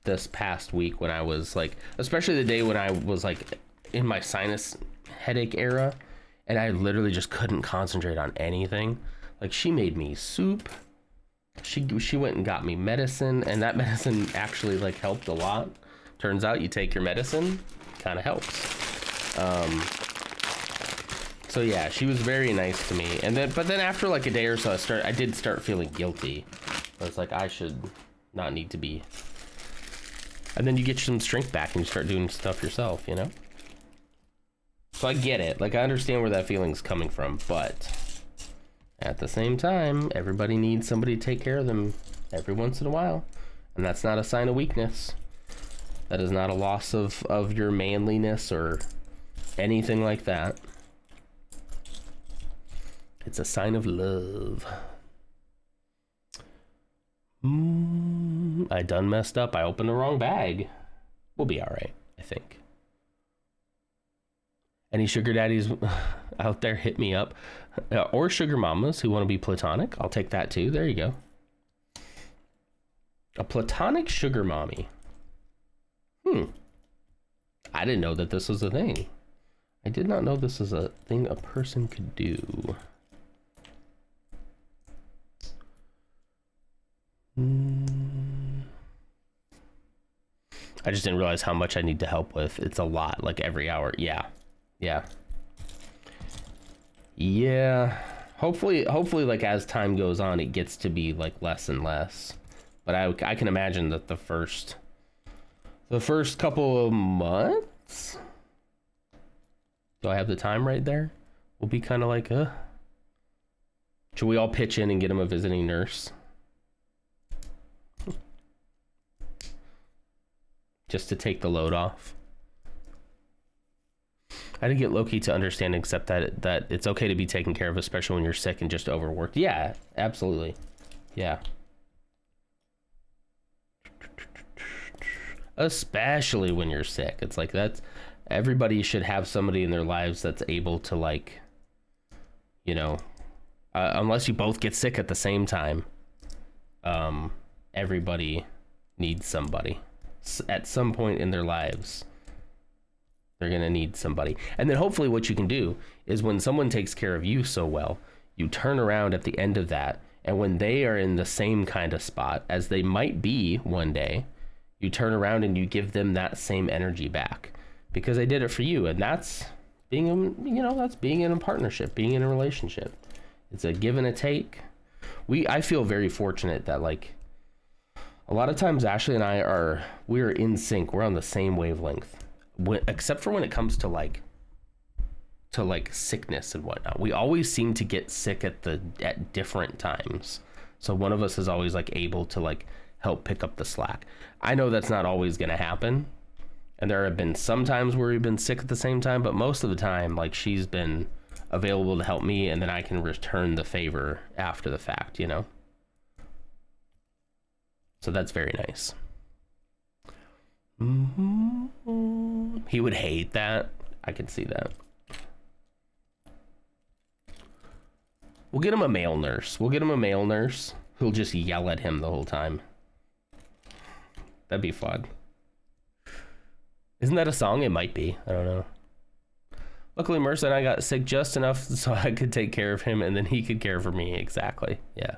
S2: this past week when I was, like, especially the day when I was, like, in my sinus headache era, and I literally just couldn't concentrate on anything. Like, she made me soup. She went and got me medicine, and that medicine actually, like, helped a lot. Turns out you take your medicine, kind of helps. So yeah, she was very nice to me. But then after like a day or so, I did start feeling guilty. I was like, I should not need to be. And then you get some strength back and you start doing stuff yourself, you know? So I get it. Like, I understand where that feeling's coming from, but at the same time, everybody needs somebody to take care of them every once in a while. And that's not a sign of weakness. That is not a loss of your manliness or anything like that. It's a sign of love. I done messed up. I opened the wrong bag. We'll be all right, I think. Any sugar daddies out there, hit me up. Or sugar mamas who want to be platonic. I'll take that too. There you go. A platonic sugar mommy. I didn't know that this was a thing. I did not know this was a thing a person could do. I just didn't realize how much I need to help with. It's a lot, like every hour. Yeah. Hopefully like as time goes on, it gets to be like less and less. But I can imagine that the first couple of months, do I have the time right there? Will be kind of like, should we all pitch in and get him a visiting nurse? Just to take the load off. I didn't get Loki to understand except that it's okay to be taken care of, especially when you're sick and just overworked. Yeah, absolutely. Yeah. Especially when you're sick. It's like everybody should have somebody in their lives that's able to, like, you know, unless you both get sick at the same time, everybody needs somebody. At some point in their lives, they're going to need somebody. And then hopefully what you can do is when someone takes care of you so well, you turn around at the end of that, and when they are in the same kind of spot as they might be one day, you turn around and you give them that same energy back because they did it for you. And that's being, that's being in a partnership, being in a relationship. It's a give and a take. I feel very fortunate that, like, a lot of times Ashley and I we're in sync. We're on the same wavelength, except for when it comes to like sickness and whatnot. We always seem to get sick at different times. So one of us is always like able to like help pick up the slack. I know that's not always going to happen. And there have been some times where we've been sick at the same time, but most of the time, like, she's been available to help me, and then I can return the favor after the fact, you know? So that's very nice. He would hate that. I can see that. We'll get him a male nurse. Who'll just yell at him the whole time. That'd be fun. Isn't that a song? It might be. I don't know. Luckily, Mercer and I got sick just enough so I could take care of him, and then he could care for me. Exactly. Yeah.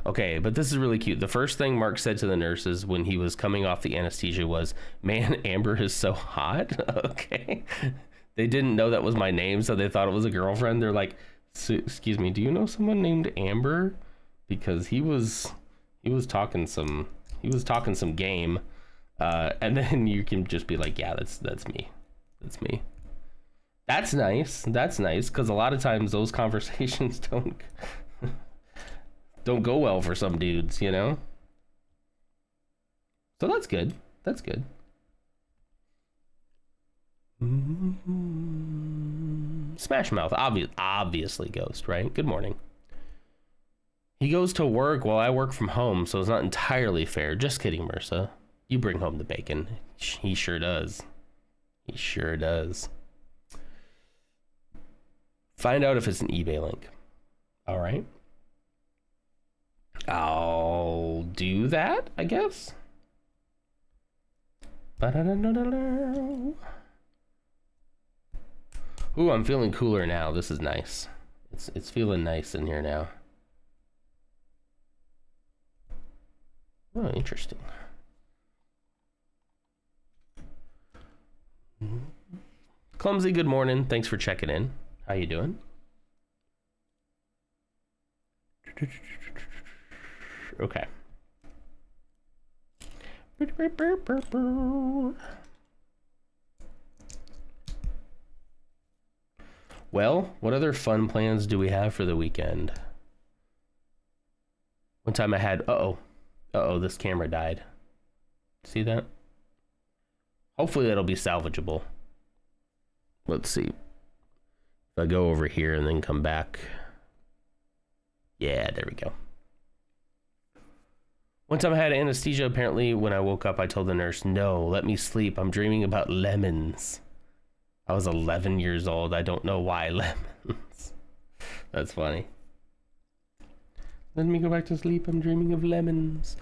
S2: Okay, but this is really cute. The first thing Mark said to the nurses when he was coming off the anesthesia was, "Man, Amber is so hot." Okay. They didn't know that was my name, so they thought it was a girlfriend. They're like, "Excuse me, do you know someone named Amber?" Because he was talking some game. And then you can just be like, "Yeah, that's me. That's me." That's nice. That's nice, because a lot of times those conversations don't go well for some dudes, you know? So that's good. That's good. Smash Mouth, obviously Ghost, right? Good morning. He goes to work while I work from home, so it's not entirely fair. Just kidding, Mersa. You bring home the bacon. He sure does. He sure does. Find out if it's an eBay link. All right. I'll do that, I guess. Ooh, I'm feeling cooler now. This is nice. It's feeling nice in here now. Oh, interesting. Clumsy, good morning. Thanks for checking in. How you doing? Okay. Well, what other fun plans do we have for the weekend? One time I had, uh-oh, this camera died. See that? Hopefully that'll be salvageable. Let's see. If I go over here and then come back. Yeah, there we go. One time I had anesthesia. Apparently, when I woke up, I told the nurse, no, let me sleep. I'm dreaming about lemons. I was 11 years old. I don't know why lemons. That's funny. Let me go back to sleep. I'm dreaming of lemons.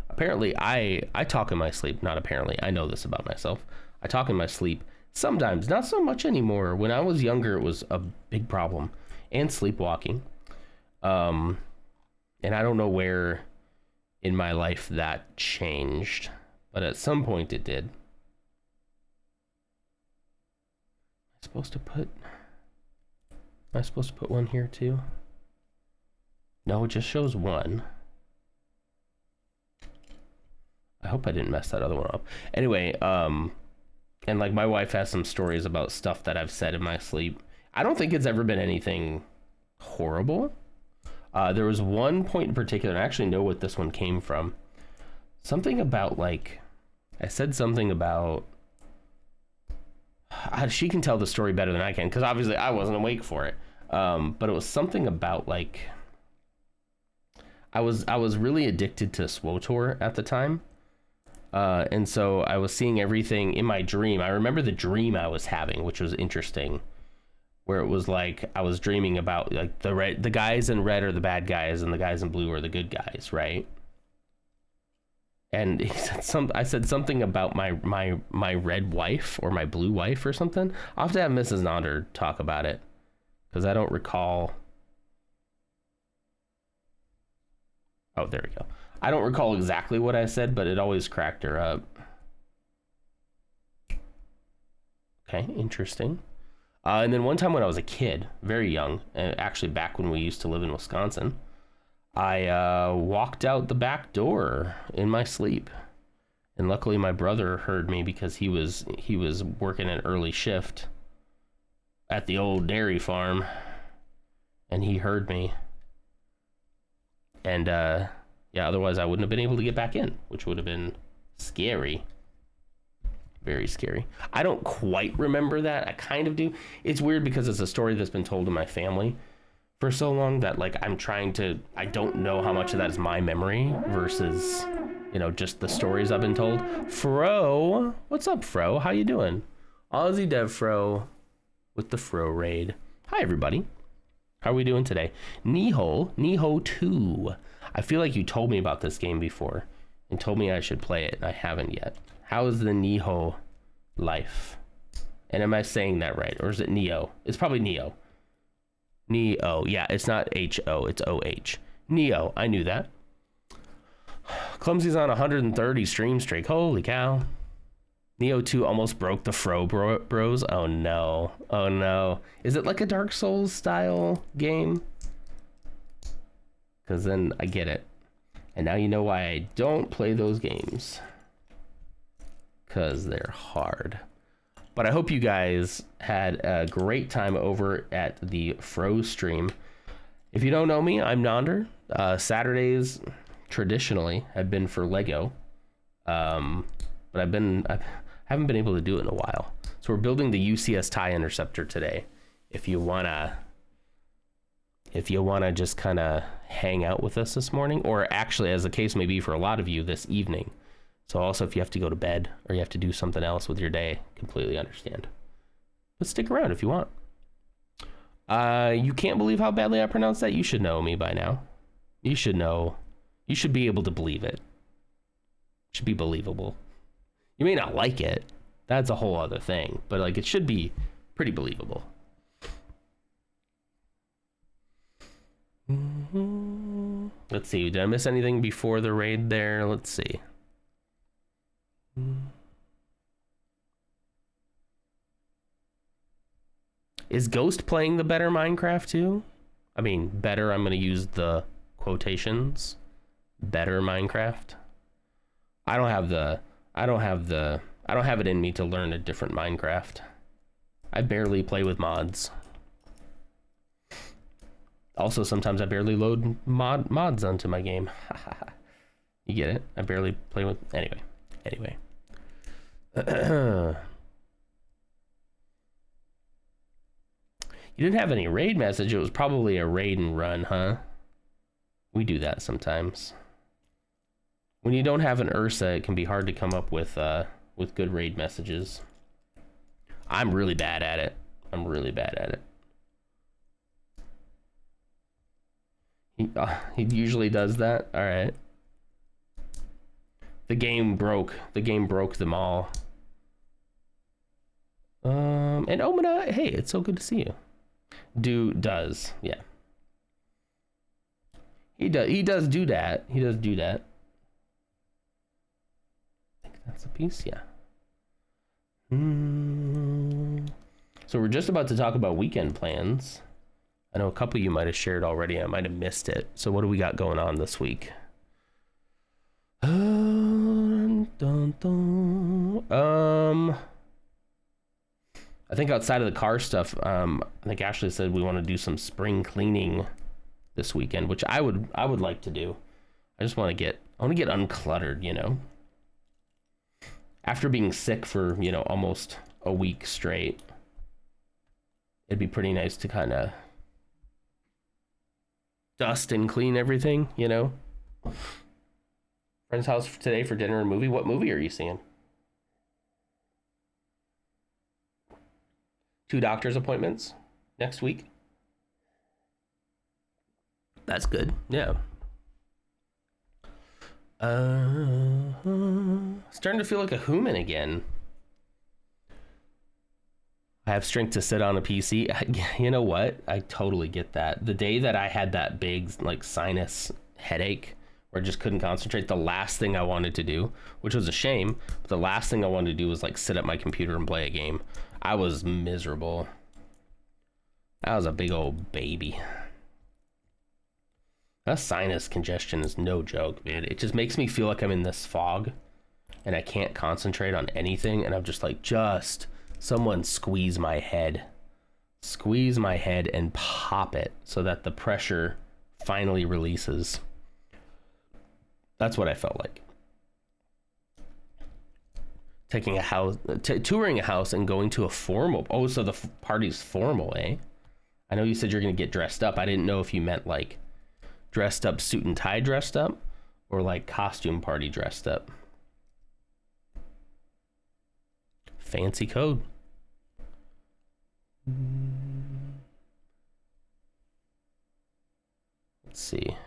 S2: Apparently, I talk in my sleep. Not apparently. I know this about myself. I talk in my sleep. Sometimes, not so much anymore. When I was younger, it was a big problem. And sleepwalking. And I don't know where in my life that changed. But at some point it did. Am I supposed to put one here too? No, it just shows one. I hope I didn't mess that other one up. Anyway, and like my wife has some stories about stuff that I've said in my sleep. I don't think it's ever been anything horrible. There was one point in particular, and I actually know what this one came from. Something about like, I said something about, she can tell the story better than I can, because obviously I wasn't awake for it. But it was something about like, I was really addicted to SWTOR at the time. And so I was seeing everything in my dream. I remember the dream I was having, which was interesting, where it was like I was dreaming about like the guys in red are the bad guys and the guys in blue are the good guys, right? And he said I said something about my red wife or my blue wife or something. I'll have to have Mrs. Nonder talk about it, because I don't recall. Oh, there we go. I don't recall exactly what I said, but it always cracked her up. Okay, interesting. And then one time when I was a kid, very young, and actually back when we used to live in Wisconsin, I walked out the back door in my sleep. And luckily my brother heard me, because he was working an early shift at the old dairy farm, and he heard me. And yeah, otherwise I wouldn't have been able to get back in, which would have been scary. Very scary. I don't quite remember that. I kind of do. It's weird because it's a story that's been told in my family for so long that like I don't know how much of that is my memory versus, you know, just the stories I've been told. Fro, what's up, Fro? How you doing? Aussie Dev Fro with the Fro raid. Hi everybody. How are we doing today? Niho 2. I feel like you told me about this game before and told me I should play it, and I haven't yet. How is the Niho life? And am I saying that right? Or is it Neo? It's probably Neo. Neo. Yeah, it's not H-O, it's O-H. Neo, I knew that. Clumsy's on 130 stream streak. Holy cow. Neo 2 almost broke the Fro bros. Oh no. Oh no. Is it like a Dark Souls style game? Because then I get it. And now you know why I don't play those games. Because they're hard. But I hope you guys had a great time over at the Fro stream. If you don't know me, I'm Nonder. Saturdays traditionally have been for Lego. But I haven't been able to do it in a while. So we're building the UCS TIE Interceptor today. If you wanna just kind of hang out with us this morning, or actually, as the case may be for a lot of you, this evening. So also, if you have to go to bed or you have to do something else with your day, completely understand. But stick around if you want. You can't believe how badly I pronounced that? You should know me by now. You should know. You should be able to believe it. It should be believable. You may not like it. That's a whole other thing. But like, it should be pretty believable. Let's see. Did I miss anything before the raid there? Let's see. Is Ghost playing the better Minecraft too? I mean, better, I'm going to use the quotations. Better Minecraft. I don't have it in me to learn a different Minecraft. I barely play with mods. Also, sometimes I barely load mods onto my game. You get it? I barely play with... Anyway. You didn't have any raid message. It was probably a raid and run, huh? We do that sometimes. When you don't have an Ursa, it can be hard to come up with good raid messages. I'm really bad at it. I'm really bad at it. He usually does that. All right. The game broke them all. And Omina, hey, it's so good to see you. Does, yeah. He does do that. He does do that. I think that's a piece, yeah. So we're just about to talk about weekend plans. I know a couple of you might have shared already. I might have missed it. So what do we got going on this week? I think outside of the car stuff, I think Ashley said we want to do some spring cleaning this weekend, which I would like to do. I just want to get uncluttered, you know. After being sick for, you know, almost a week straight, it'd be pretty nice to kind of dust and clean everything, you know. Friend's house today for dinner and movie. What movie are you seeing? 2 doctor's appointments next week. That's good. Yeah. Starting to feel like a human again. I have strength to sit on a PC. You know what? I totally get that. The day that I had that big like sinus headache where I just couldn't concentrate, the last thing I wanted to do, which was a shame, but the last thing I wanted to do was like sit at my computer and play a game. I was miserable. That was a big old baby. That sinus congestion is no joke, man. It just makes me feel like I'm in this fog and I can't concentrate on anything. And I'm just like, someone squeeze my head and pop it so that the pressure finally releases. That's what I felt like. Taking a house, touring a house and going to a formal. Oh, so the party's formal, eh? I know you said you're going to get dressed up. I didn't know if you meant like dressed up, suit and tie dressed up, or like costume party dressed up. Fancy code. Let's see.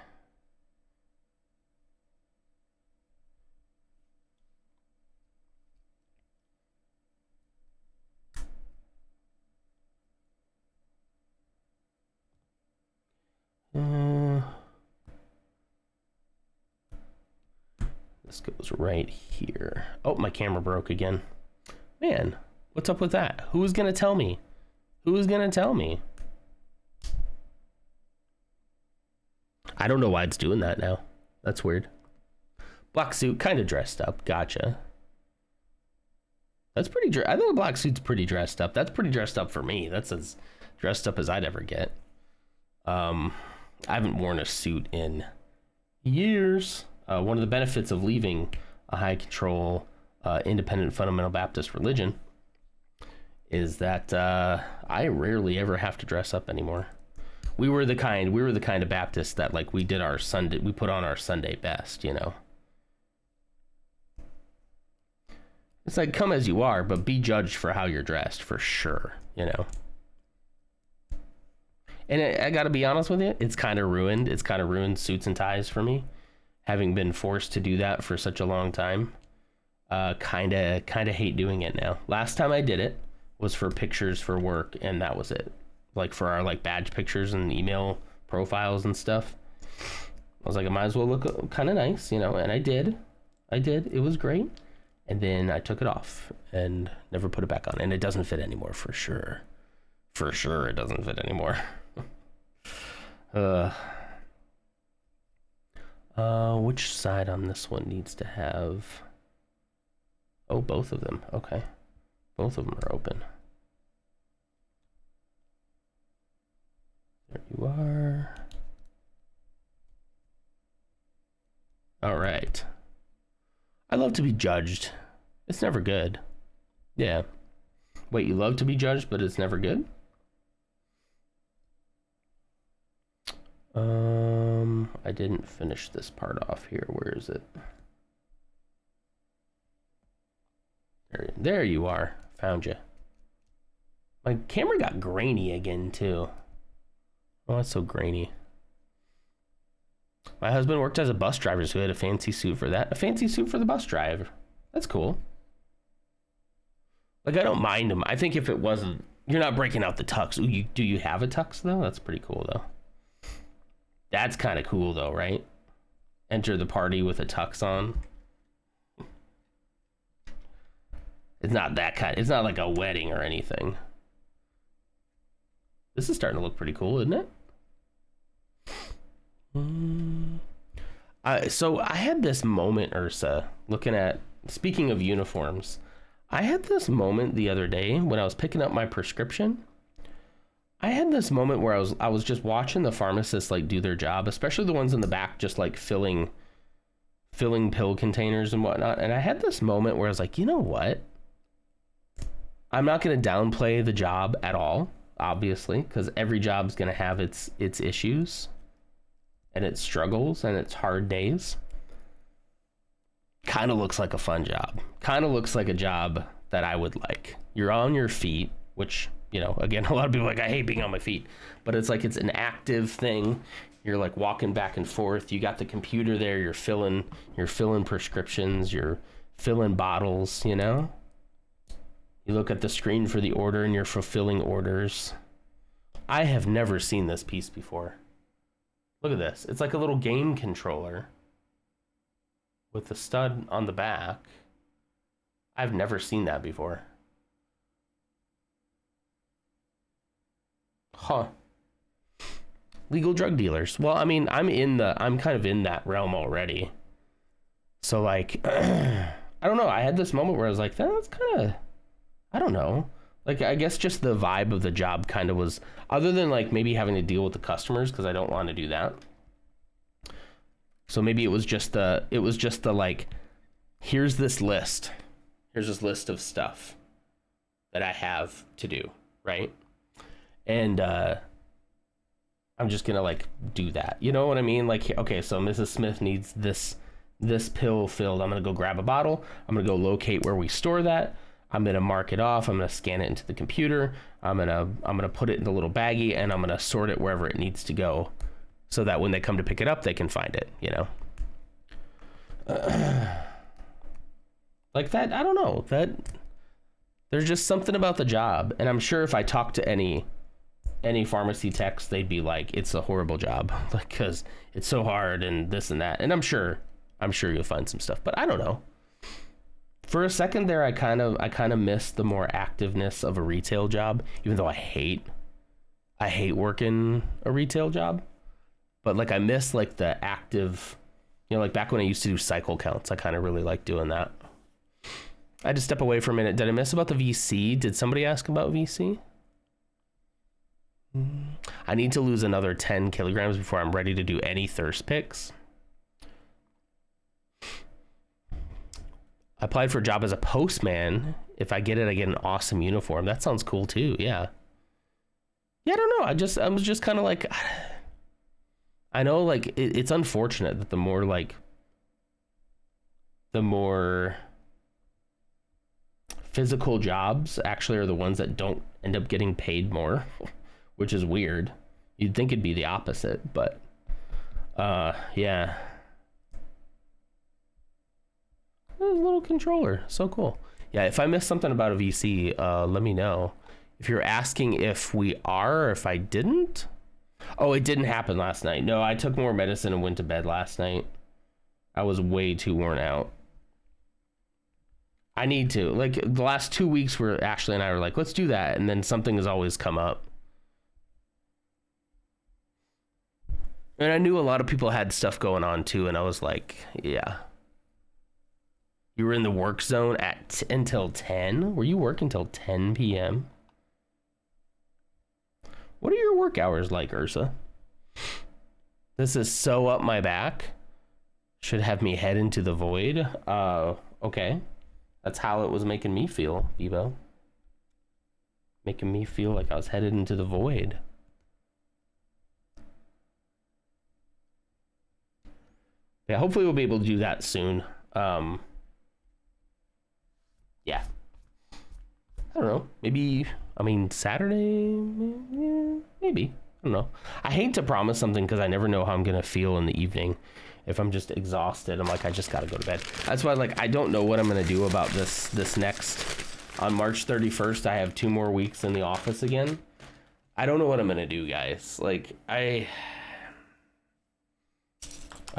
S2: This goes right here. Oh, my camera broke again. Man, what's up with that? Who's gonna tell me? Who's gonna tell me? I don't know why it's doing that now. That's weird. Black suit, kind of dressed up. Gotcha. That's pretty. I think a black suit's pretty dressed up. That's pretty dressed up for me. That's as dressed up as I'd ever get. I haven't worn a suit in years. One of the benefits of leaving a high control, independent fundamental Baptist religion is that I rarely ever have to dress up anymore. We were the kind of Baptists that like we put on our Sunday best, you know. It's like come as you are, but be judged for how you're dressed for sure, you know. And I gotta be honest with you, it's kind of ruined suits and ties for me, having been forced to do that for such a long time. Kind of hate doing it now. Last time I did it was for pictures for work, and that was it. Like for our like badge pictures and email profiles and stuff. I was like, I might as well look kind of nice, you know, and I did. It was great. And then I took it off and never put it back on, and it doesn't fit anymore for sure. For sure, it doesn't fit anymore. Which side on this one needs to have? Oh, both of them. Okay. Both of them are open. There you are. All right. I love to be judged. It's never good. Yeah. Wait, you love to be judged, but it's never good? I didn't finish this part off here. Where is it? There you are. Found you. My camera got grainy again too. Oh, that's so grainy. My husband worked as a bus driver, so he had a fancy suit for that. A fancy suit for the bus driver. That's cool. Like, I don't mind him. I think if it wasn't, you're not breaking out the tux. Ooh, do you have a tux though? That's pretty cool though. That's kind of cool though, right? Enter the party with a tux on. It's not that kind. It's not like a wedding or anything. This is starting to look pretty cool, isn't it? So I had this moment, Ursa, looking at, speaking of uniforms, I had this moment the other day when I was picking up my prescription. I had this moment where I was just watching the pharmacists like do their job, especially the ones in the back, just like filling pill containers and whatnot. And I had this moment where I was like, you know what? I'm not going to downplay the job at all, obviously, because every job's going to have its issues and its struggles and its hard days. Kind of looks like a fun job. Kind of looks like a job that I would like. You're on your feet, which, you know, again, a lot of people are like, I hate being on my feet, but it's like, it's an active thing. You're like walking back and forth. You got the computer there. You're filling prescriptions. You're filling bottles, you know? You look at the screen for the order and you're fulfilling orders. I have never seen this piece before. Look at this. It's like a little game controller with the stud on the back. I've never seen that before. Huh. Legal drug dealers. Well, I mean, I'm kind of in that realm already. So like, I don't know. I had this moment where I was like, that's kind of, I don't know. Like, I guess just the vibe of the job kind of was, other than like maybe having to deal with the customers, because I don't want to do that. So maybe it was just the like, here's this list of stuff that I have to do, right? And I'm just gonna like do that. You know what I mean? Like, okay, so Mrs. Smith needs this pill filled. I'm gonna go grab a bottle. I'm gonna go locate where we store that. I'm gonna mark it off. I'm gonna scan it into the computer. I'm gonna put it in the little baggie, and I'm gonna sort it wherever it needs to go, so that when they come to pick it up, they can find it. You know, like that. I don't know, that there's just something about the job, and I'm sure if I talk to any pharmacy techs, they'd be like, it's a horrible job, like, because it's so hard and this and that. And I'm sure you'll find some stuff, but I don't know. For a second there, I kind of missed the more activeness of a retail job, even though I hate working a retail job. But like, I miss like the active, you know, like back when I used to do cycle counts, I kind of really liked doing that. I had to step away for a minute. Did I miss about the VC? Did somebody ask about VC? I need to lose another 10 kilograms before I'm ready to do any thirst picks. I applied for a job as a postman. If I get it, I get an awesome uniform. That sounds cool too. Yeah. Yeah, I don't know. I was just kind of like, I know, like, it's unfortunate that the more physical jobs actually are the ones that don't end up getting paid more, which is weird. You'd think it'd be the opposite, but yeah. A little controller, so cool. Yeah, if I missed something about a VC, let me know. If you're asking if we are, or if I didn't. Oh, it didn't happen last night. No, I took more medicine and went to bed last night. I was way too worn out. I need to, like, the last 2 weeks where Ashley and I were like, let's do that, and then something has always come up. And I knew a lot of people had stuff going on too, and I was like, yeah. You were in the work zone until 10? Were you working until 10 p.m.? What are your work hours like, Ursa? This is so up my back. Should have me head into the void. Okay. That's how it was making me feel, Bebo. Making me feel like I was headed into the void. Yeah, hopefully we'll be able to do that soon. Yeah. I don't know. Maybe, I mean, Saturday? Maybe. I don't know. I hate to promise something because I never know how I'm going to feel in the evening. If I'm just exhausted, I'm like, I just got to go to bed. That's why, like, I don't know what I'm going to do about this next. On March 31st, I have 2 more weeks in the office again. I don't know what I'm going to do, guys. Like, I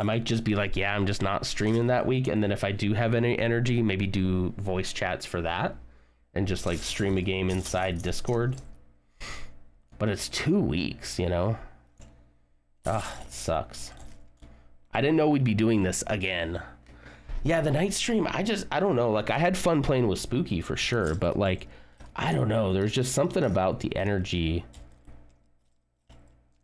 S2: might just be like, yeah, I'm just not streaming that week. And then if I do have any energy, maybe do voice chats for that. And just like stream a game inside Discord. But it's 2 weeks, you know? Ah, it sucks. I didn't know we'd be doing this again. Yeah, the night stream, I don't know. Like, I had fun playing with Spooky for sure. But like, I don't know. There's just something about the energy.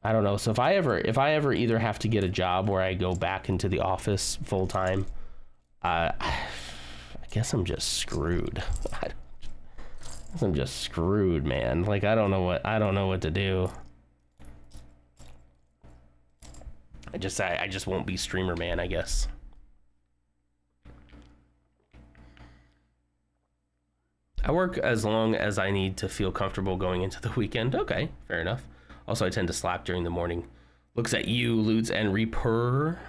S2: I don't know. So if I ever either have to get a job where I go back into the office full time, I guess I'm just screwed. I'm just screwed, man. Like, I don't know what to do. I just won't be streamer man, I guess. I work as long as I need to feel comfortable going into the weekend. Okay, fair enough. Also, I tend to slack during the morning. Looks at you, Lutz and Reaper.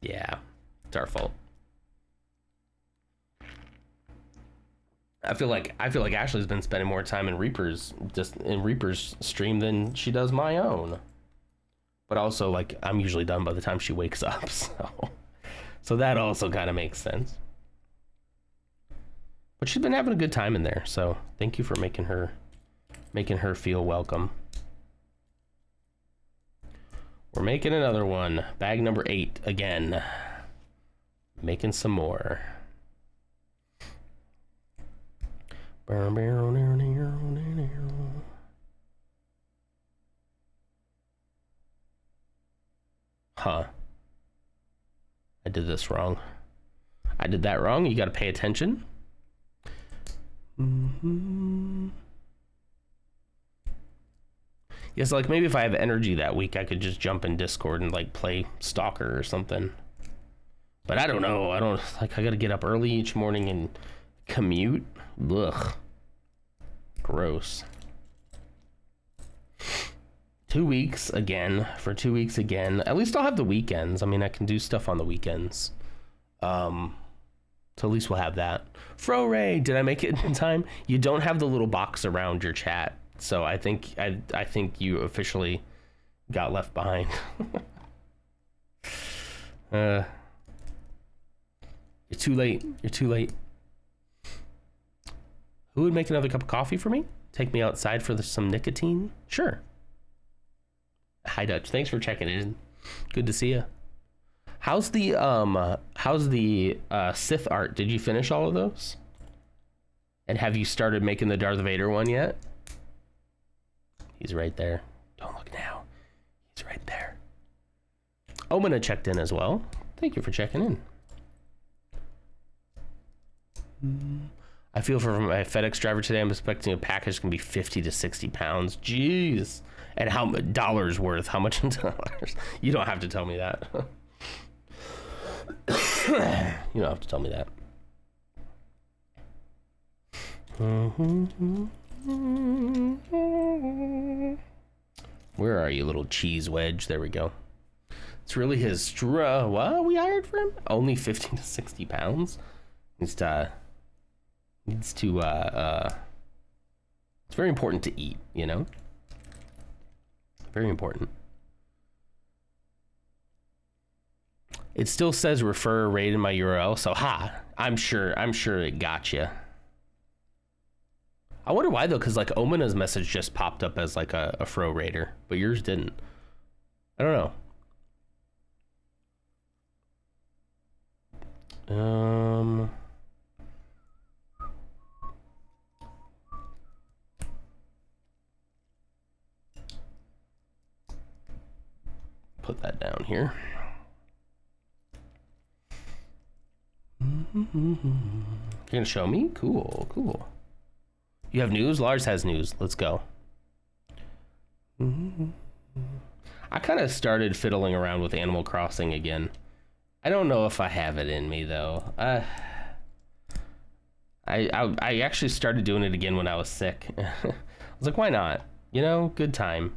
S2: Yeah, it's our fault. I feel like Ashley's been spending more time in Reaper's stream than she does my own. But also, like, I'm usually done by the time she wakes up, so that also kind of makes sense. But she's been having a good time in there, so thank you for making her feel welcome. We're making another one. Bag number 8 again. Making some more. Huh. I did this wrong. I did that wrong. You got to pay attention. Yes, like maybe if I have energy that week, I could just jump in Discord and like play Stalker or something. But I don't know. I got to get up early each morning and commute. Ugh. Gross. 2 weeks again. For 2 weeks again. At least I'll have the weekends. I mean, I can do stuff on the weekends. So at least we'll have that. Fro Ray, did I make it in time? You don't have the little box around your chat, so I think you officially got left behind. You're too late. You're too late. Who would make another cup of coffee for me? Take me outside for some nicotine? Sure. Hi Dutch, thanks for checking in. Good to see you. How's the Sith art? Did you finish all of those? And have you started making the Darth Vader one yet? He's right there. Don't look now. He's right there. Omina checked in as well. Thank you for checking in. I feel for my FedEx driver today. I'm expecting a package can be 50 to 60 pounds. Jeez. And how much dollars worth? How much in dollars? You don't have to tell me that. You don't have to tell me that. Where are you, little cheese wedge? There we go. It's really his straw. What we hired for him? Only 15 to 60 pounds. Needs to it's very important to eat, you know? Very important. It still says refer rate in my URL, so I'm sure it got you. I wonder why though, because like Omina's message just popped up as like a Fro Raider, but yours didn't. I don't know. Put that down here. You're gonna show me? Cool. You have news? Lars has news. Let's go. I kind of started fiddling around with Animal Crossing again. I don't know if I have it in me though. I actually started doing it again when I was sick. I was like, why not? You know, good timing.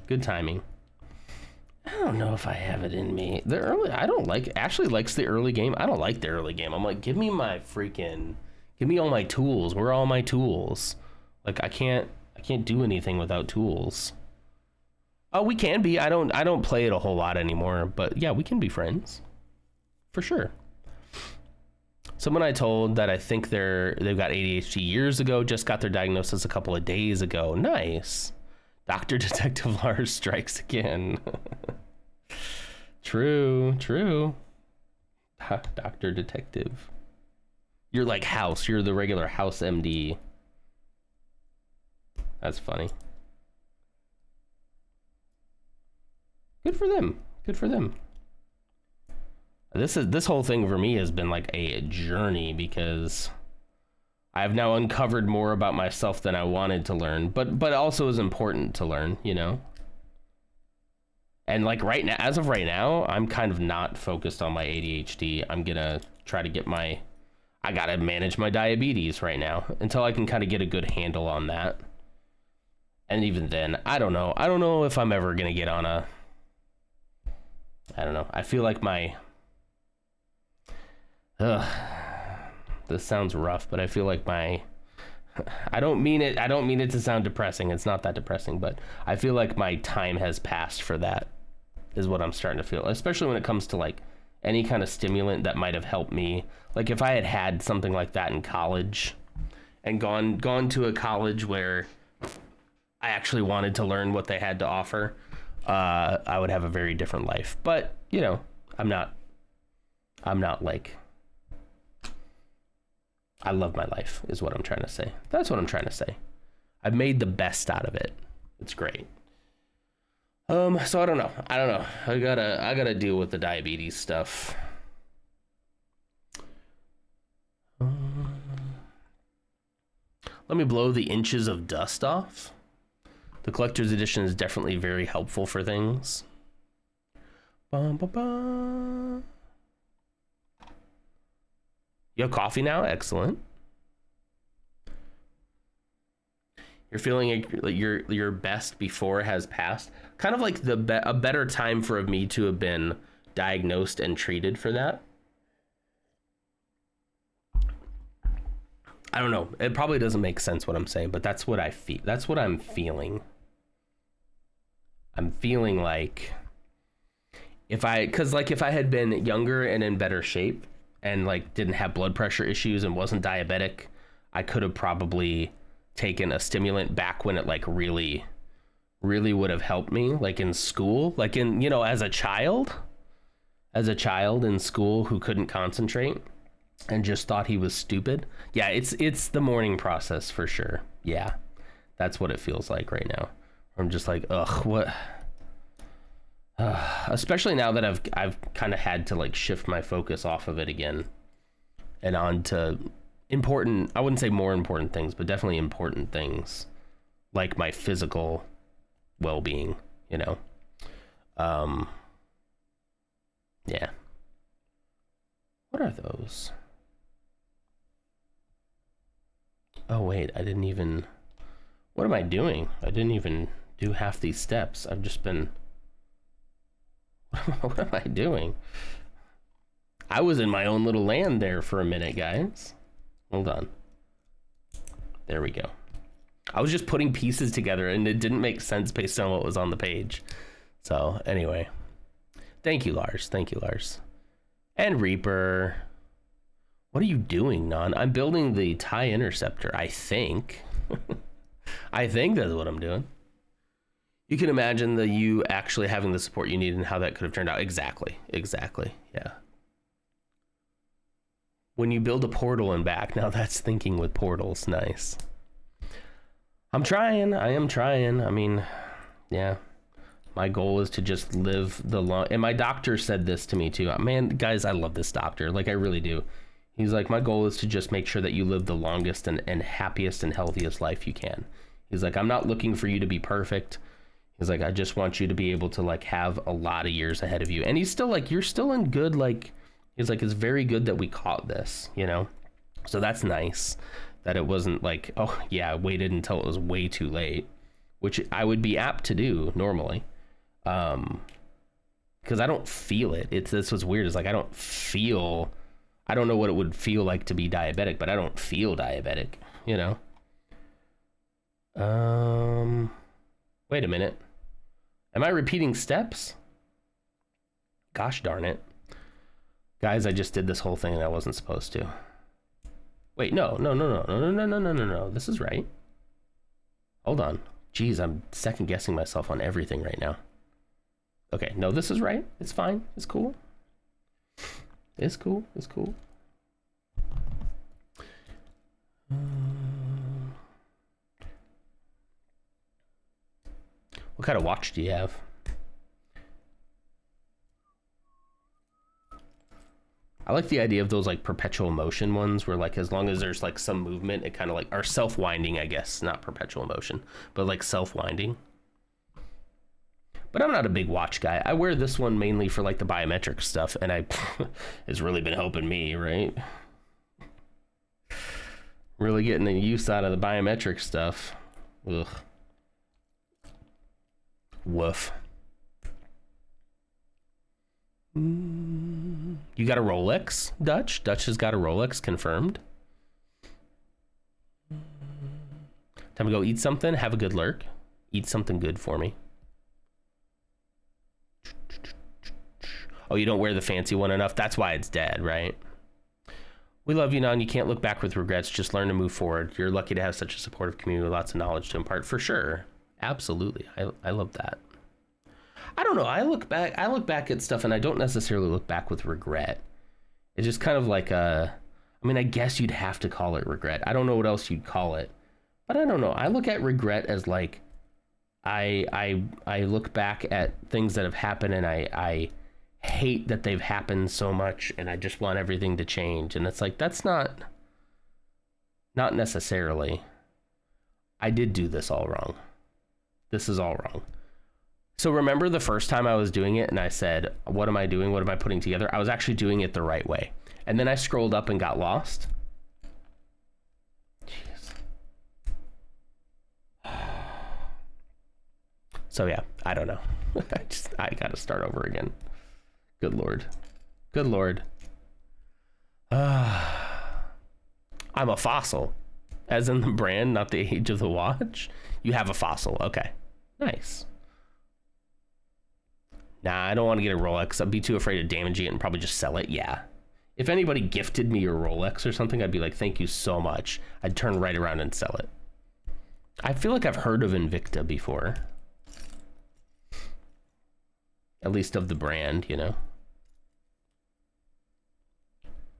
S2: I don't know if I have it in me. The early, I don't like. Ashley likes the early game. I don't like the early game. I'm like, give me all my tools. Where are all my tools? Like, I can't do anything without tools. Oh, we can be. I don't play it a whole lot anymore, but yeah, we can be friends. For sure. Someone I told that I think they've got ADHD years ago just got their diagnosis a couple of days ago. Nice. Dr. Detective Lars strikes again. True. Dr. Detective. You're like House. You're the regular House MD. That's funny. Good for them. This whole thing for me has been like a journey because I've now uncovered more about myself than I wanted to learn, but also is important to learn, you know? And like right now, as of right now, I'm kind of not focused on my ADHD. I'm gonna try to I gotta manage my diabetes right now until I can kind of get a good handle on that. And even then, I don't know if I'm ever gonna get on I don't know. I feel like this sounds rough, but I feel like I don't mean it to sound depressing. It's not that depressing, but I feel like my time has passed for that, is what I'm starting to feel, especially when it comes to like any kind of stimulant that might have helped me. Like if I had something like that in college and gone to a college where I actually wanted to learn what they had to offer, I would have a very different life. But, you know, I'm not like, I love my life is what I'm trying to say. That's what I'm trying to say. I've made the best out of it. It's great. So I don't know. I gotta deal with the diabetes stuff. Let me blow the inches of dust off. The collector's edition is definitely very helpful for things. You have coffee now? Excellent. You're feeling your best before has passed. Kind of like a better time for me to have been diagnosed and treated for that. I don't know. It probably doesn't make sense what I'm saying, but that's what I feel. That's what I'm feeling. I'm feeling like if I had been younger and in better shape and like didn't have blood pressure issues and wasn't diabetic, I could have probably taken a stimulant back when it like really would have helped me, like in school, like in, you know, as a child in school who couldn't concentrate and just thought he was stupid. Yeah, it's the mourning process for sure. Yeah, that's what it feels like right now. I'm just like, ugh, what? Especially now that I've kind of had to like shift my focus off of it again and on to important, I wouldn't say more important things, but definitely important things like my physical well-being, you know? Yeah. What are those? Oh, wait, what am I doing? I didn't even do half these steps. I've just been, what am I doing? I was in my own little land there for a minute, guys. Hold on. There we go. I was just putting pieces together and it didn't make sense based on what was on the page. So anyway, thank you, Lars. And Reaper. What are you doing, Non? I'm building the TIE Interceptor, I think. I think that's what I'm doing. You can imagine you actually having the support you need and how that could have turned out. Exactly. Yeah. When you build a portal and back, now that's thinking with portals. Nice. I am trying. I mean, yeah. My goal is to just live and my doctor said this to me too. Man, guys, I love this doctor. Like, I really do. He's like, my goal is to just make sure that you live the longest and happiest and healthiest life you can. He's like, I'm not looking for you to be perfect. He's like, I just want you to be able to like have a lot of years ahead of you. And he's still like, you're still in good, like, He's like, it's very good that we caught this, you know? So that's nice that it wasn't like, oh, yeah, I waited until it was way too late, which I would be apt to do normally. Because I don't feel it. This was weird. It's like, I don't know what it would feel like to be diabetic, but I don't feel diabetic, you know? Wait a minute. Am I repeating steps? Gosh darn it. Guys, I just did this whole thing and I wasn't supposed to. Wait, no. This is right. Hold on. Jeez, I'm second guessing myself on everything right now. Okay, no, this is right. It's fine. It's cool. It's cool. It's cool. What kind of watch do you have? I like the idea of those like perpetual motion ones where like as long as there's like some movement, it kind of like, or self-winding, I guess, not perpetual motion, but like self-winding. But I'm not a big watch guy. I wear this one mainly for like the biometric stuff, and it's really been helping me, right? Really getting the use out of the biometric stuff. Ugh. Woof. You got a Rolex, Dutch? Dutch has got a Rolex confirmed. Time to go eat something. Have a good lurk. Eat something good for me. Oh, you don't wear the fancy one enough? That's why it's dead, right? We love you, Nan. You can't look back with regrets. Just learn to move forward. You're lucky to have such a supportive community with lots of knowledge to impart. For sure. Absolutely. I love that. I don't know. I look back at stuff and I don't necessarily look back with regret. It's just kind of like I mean, I guess you'd have to call it regret. I don't know what else you'd call it, but I don't know. I look at regret as like, I look back at things that have happened and I hate that they've happened so much and I just want everything to change. And it's like, that's not necessarily. I did do this all wrong. This is all wrong. So remember the first time I was doing it and I said, what am I doing? What am I putting together? I was actually doing it the right way. And then I scrolled up and got lost. Jeez. So yeah, I don't know. I got to start over again. Good Lord. Good Lord. I'm a fossil. As in the brand, not the age of the watch. You have a fossil. Okay. Nice. Nah, I don't want to get a Rolex. I'd be too afraid of damaging it and probably just sell it. Yeah. If anybody gifted me a Rolex or something, I'd be like, thank you so much. I'd turn right around and sell it. I feel like I've heard of Invicta before. At least of the brand, you know.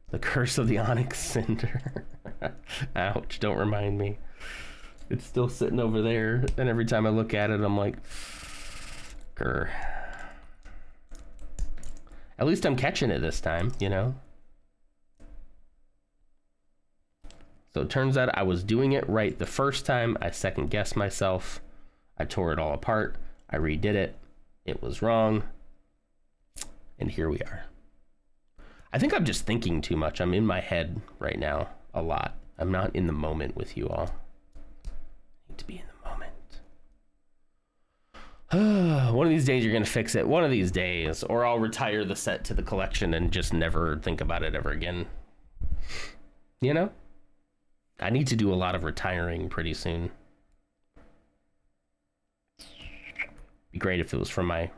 S2: The curse of the onyx cinder. Ouch, don't remind me. It's still sitting over there, and every time I look at it, I'm like, grr. At least I'm catching it this time, you know? So it turns out I was doing it right the first time. I second guessed myself. I tore it all apart. I redid it. It was wrong. And here we are. I think I'm just thinking too much. I'm in my head right now a lot. I'm not in the moment with you all. I need to be in the moment. One of these days you're going to fix it. One of these days. Or I'll retire the set to the collection and just never think about it ever again. You know? I need to do a lot of retiring pretty soon. Be great if it was from my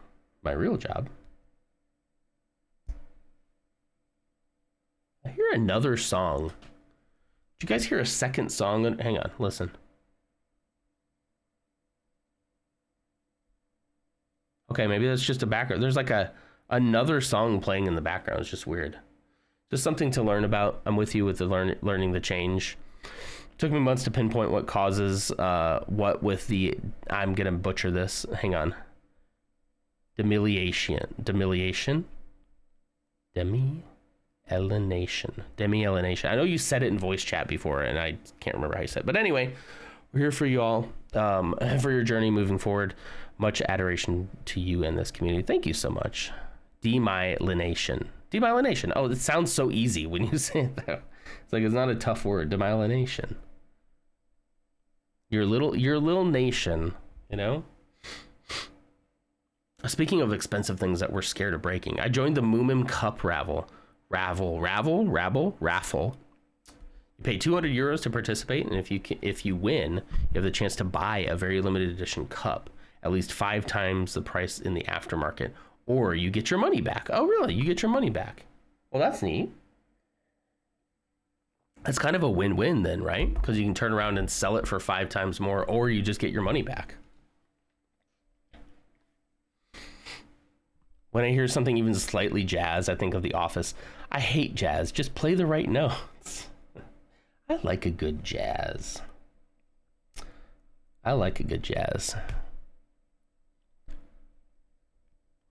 S2: real job. I hear another song. Did you guys hear a second song? Hang on, listen. Okay, maybe that's just a background. There's like another song playing in the background. It's just weird. Just something to learn about. I'm with you with the learning the change. Took me months to pinpoint what causes what with the, I'm gonna butcher this. Hang on. Demyelination. I know you said it in voice chat before, and I can't remember how you said it. But anyway, we're here for you all, for your journey moving forward. Much adoration to you and this community. Thank you so much. Demyelination. Demyelination. Oh, it sounds so easy when you say it though. It's like it's not a tough word. Demyelination. Your little nation, you know? Speaking of expensive things that we're scared of breaking, I joined the Moomin Cup raffle. You pay 200 euros to participate, and if you win, you have the chance to buy a very limited edition cup, at least 5 times the price in the aftermarket, or you get your money back. Oh, really? You get your money back? Well, that's neat. That's kind of a win-win then, right? Because you can turn around and sell it for 5 times more, or you just get your money back. When I hear something even slightly jazz, I think of The Office. I hate jazz. Just play the right notes. I like a good jazz.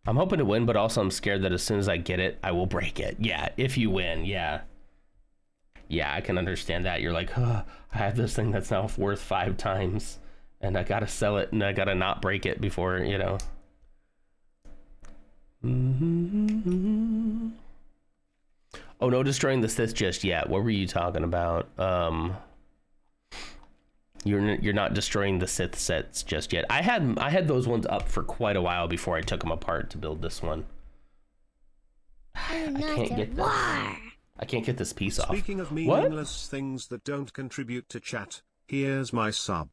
S2: I'm hoping to win, but also I'm scared that as soon as I get it, I will break it. Yeah, if you win, yeah. Yeah, I can understand that. You're like, oh, I have this thing that's now worth 5 times, and I gotta sell it, and I gotta not break it before, you know. Mm-hmm. Oh, no destroying the Sith just yet. What were you talking about? You're not destroying the Sith sets just yet. I had those ones up for quite a while before I took them apart to build this one. I can't get this piece off.
S1: Speaking of meaningless things that don't contribute to chat, here's my sub.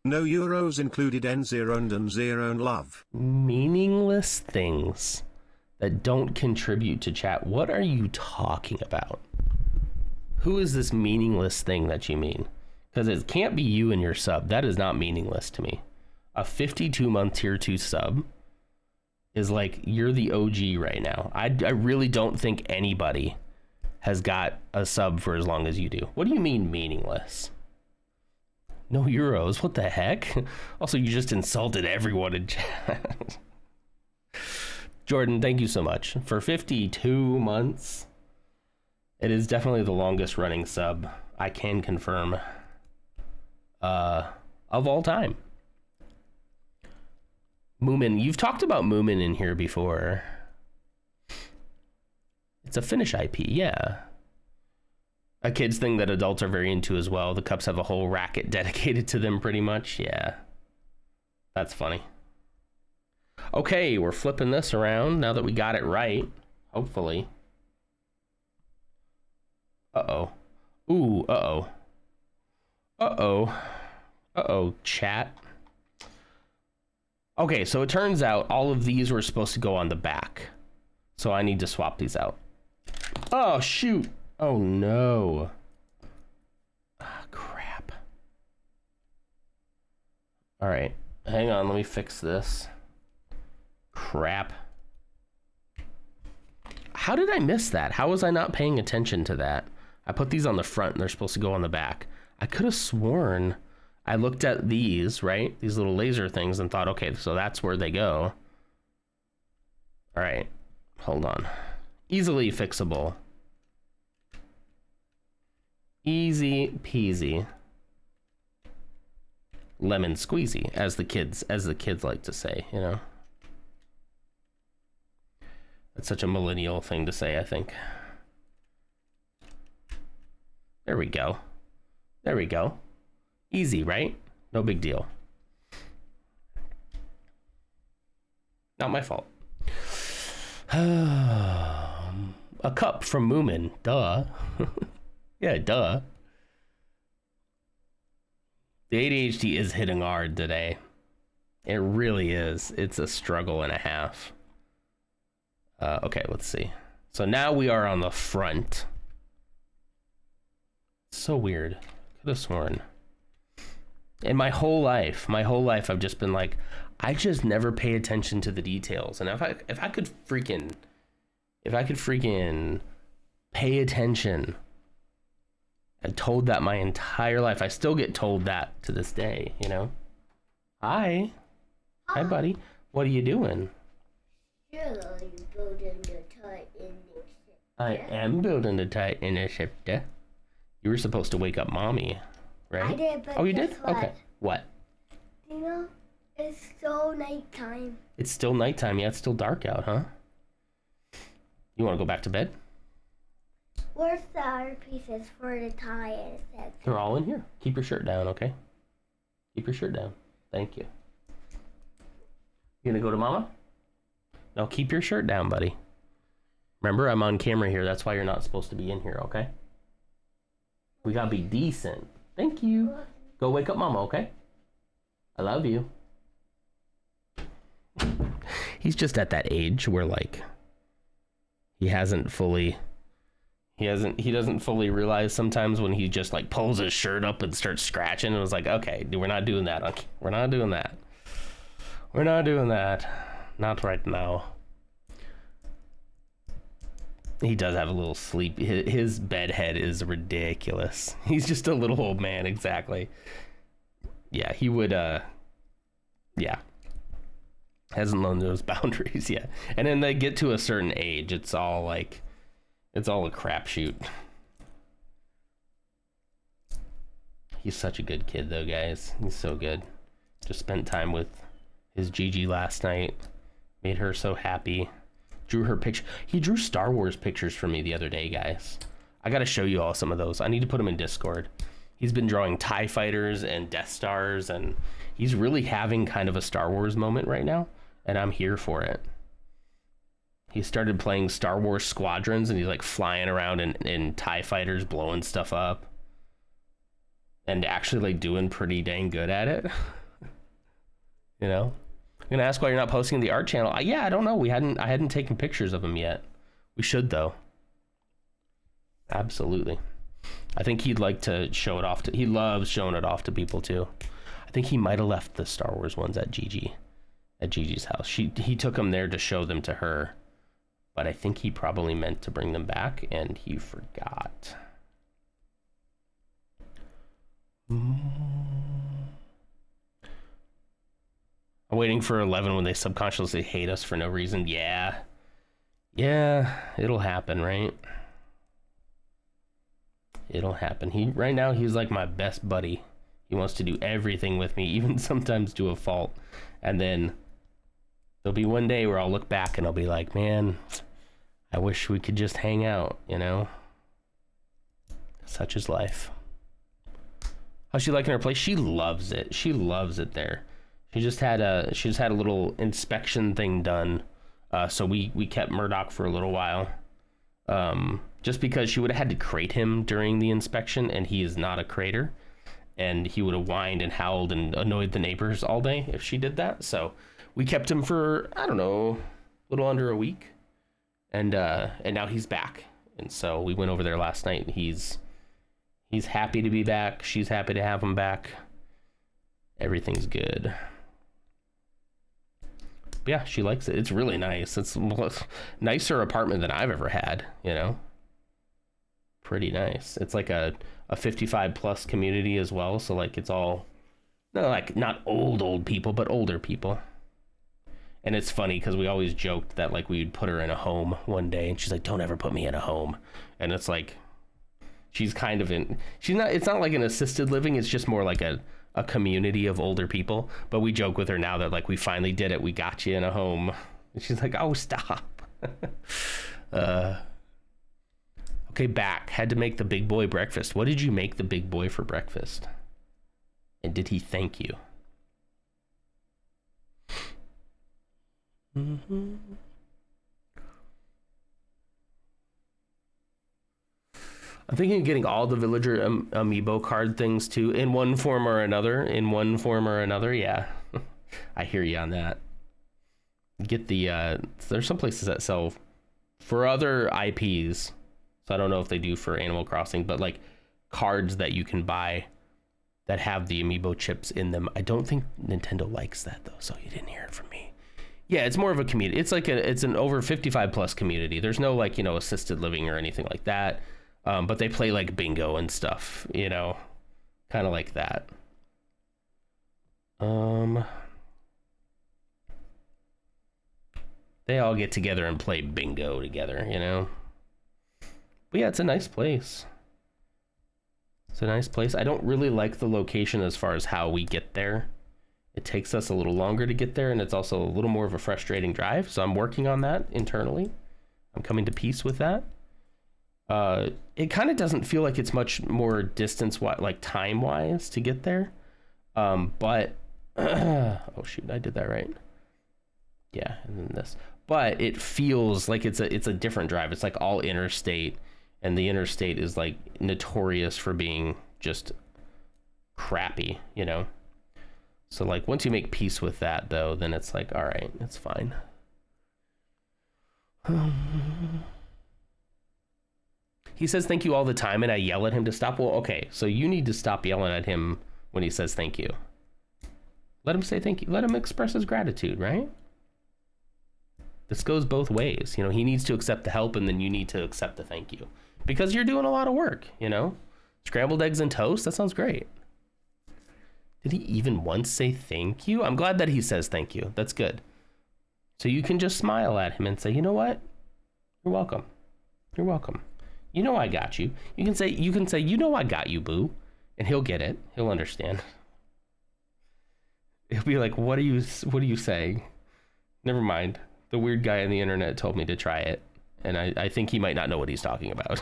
S1: No euros included, N0 and N0 love.
S2: Meaningless things that don't contribute to chat. What are you talking about? Who is this meaningless thing that you mean? Because it can't be you and your sub. That is not meaningless to me. A 52-month tier 2 sub is like, you're the OG right now. I really don't think anybody has got a sub for as long as you do. What do you mean meaningless? No euros, what the heck? Also, you just insulted everyone in chat. Jordan, thank you so much. For 52 months, it is definitely the longest running sub, I can confirm, of all time. Moomin, you've talked about Moomin in here before. It's a Finnish IP, yeah. A kids thing that adults are very into as well. The cups have a whole racket dedicated to them pretty much. Yeah. That's funny. Okay, we're flipping this around now that we got it right. Hopefully. Uh-oh. Ooh, uh-oh. Uh-oh. Uh-oh, chat. Okay, so it turns out all of these were supposed to go on the back. So I need to swap these out. Oh, shoot. Oh, no. Ah, crap. All right. Hang on. Let me fix this. Crap. How did I miss that? How was I not paying attention to that? I put these on the front and they're supposed to go on the back. I could have sworn I looked at these, right? These little laser things and thought, okay, so that's where they go. All right. Hold on. Easily fixable. Easy peasy. Lemon squeezy, as the kids like to say, you know. That's such a millennial thing to say, I think. There we go. There we go. Easy, right? No big deal. Not my fault. A cup from Moomin. Duh. Yeah, duh. The ADHD is hitting hard today. It really is. It's a struggle and a half. Okay, let's see. So now we are on the front. So weird. Could have sworn. In my whole life, I've just been like, I just never pay attention to the details. And if I could freaking pay attention, I told that my entire life. I still get told that to this day, you know? Hi, buddy. What are you doing? I am building the tight Interceptor. You were supposed to wake up mommy, right?
S3: I did, but
S2: oh, you did?
S3: What?
S2: Okay. What?
S3: You know, it's still nighttime.
S2: It's still nighttime. Yeah, it's still dark out, huh? You want to go back to bed?
S3: Where's the other pieces for the tie and stuff?
S2: They're all in here. Keep your shirt down, okay? Keep your shirt down. Thank you. You gonna go to Mama? No, keep your shirt down, buddy. Remember, I'm on camera here. That's why you're not supposed to be in here, okay? We gotta be decent. Thank you. Go wake up Mama, okay? I love you. He's just at that age where, like, he doesn't fully realize sometimes when he just, like, pulls his shirt up and starts scratching. And was like, okay, we're not doing that. We're not doing that. We're not doing that. Not right now. He does have a little sleep. His bed head is ridiculous. He's just a little old man, exactly. Yeah, he would, yeah. Hasn't learned those boundaries yet. And then they get to a certain age, it's all a crapshoot. He's such a good kid, though, guys. He's so good. Just spent time with his Gigi last night. Made her so happy. Drew her picture. He drew Star Wars pictures for me the other day, guys. I gotta show you all some of those. I need to put them in Discord. He's been drawing TIE fighters and Death Stars, and he's really having kind of a Star Wars moment right now, and I'm here for it. He started playing Star Wars Squadrons, and he's like flying around in TIE fighters, blowing stuff up, and actually like doing pretty dang good at it. You know? I'm gonna ask why you're not posting the art channel. Yeah, I don't know. I hadn't taken pictures of him yet. We should, though. Absolutely. I think he'd like to show it off he loves showing it off to people too. I think he might have left the Star Wars ones at Gigi's house. He took them there to show them to her, but I think he probably meant to bring them back and he forgot. I'm waiting for 11 when they subconsciously hate us for no reason. Yeah, it'll happen, right? It'll happen. Right now, he's like my best buddy. He wants to do everything with me, even sometimes to a fault. And then there'll be one day where I'll look back and I'll be like, man, I wish we could just hang out, you know? Such is life. How's she liking her place? She loves it. She loves it there. She just had a little inspection thing done, so we kept Murdoch for a little while, just because she would have had to crate him during the inspection, and he is not a crater, and he would have whined and howled and annoyed the neighbors all day if she did that. So we kept him for, I don't know, a little under a week, and now he's back, and so we went over there last night, and he's happy to be back. She's happy to have him back. Everything's good. Yeah, she likes it. It's really nice. It's a nicer apartment than I've ever had, you know? Pretty nice. It's like a 55 plus community as well. So like it's all, like not old people, but older people. And it's funny because we always joked that like we'd put her in a home one day and she's like, don't ever put me in a home. And it's like, it's not like an assisted living. It's just more like a community of older people, but we joke with her now that like we finally did it, we got you in a home, and she's like, oh, stop. Okay, back. Had to make the big boy breakfast. What did you make the big boy for breakfast, and did he thank you? I'm thinking of getting all the villager amiibo card things too, in one form or another. Yeah. I hear you on that. Get the, there's some places that sell for other IPs. So I don't know if they do for Animal Crossing, but like cards that you can buy that have the amiibo chips in them. I don't think Nintendo likes that though, so you didn't hear it from me. Yeah, it's more of a community. It's like it's an over 55 plus community. There's no like, assisted living or anything like that. But they play like bingo and stuff, kind of like that. They all get together and play bingo together, But yeah, it's a nice place. It's a nice place. I don't really like the location as far as how we get there. It takes us a little longer to get there, and it's also a little more of a frustrating drive. So I'm working on that internally. I'm coming to peace with that. It kind of doesn't feel like it's much more distance, like time wise to get there. But oh shoot, I did that right. Yeah, and then this. But it feels like it's a different drive. It's like all interstate, and the interstate is like notorious for being just crappy, you know? So like once you make peace with that though, then it's like, all right, it's fine. He says thank you all the time and I yell at him to stop. Well, okay, so you need to stop yelling at him when he says thank you. Let him say thank you. Let him express his gratitude, right? This goes both ways. You know, he needs to accept the help and then you need to accept the thank you. Because you're doing a lot of work, you know? Scrambled eggs and toast, that sounds great. Did he even once say thank you? I'm glad that he says thank you. That's good. So you can just smile at him and say, you know what? You're welcome. You're welcome. You know I got you. You can say, you know I got you, boo. And he'll get it. He'll understand. He'll be like, what are you saying? Never mind. The weird guy on the internet told me to try it. And I think he might not know what he's talking about.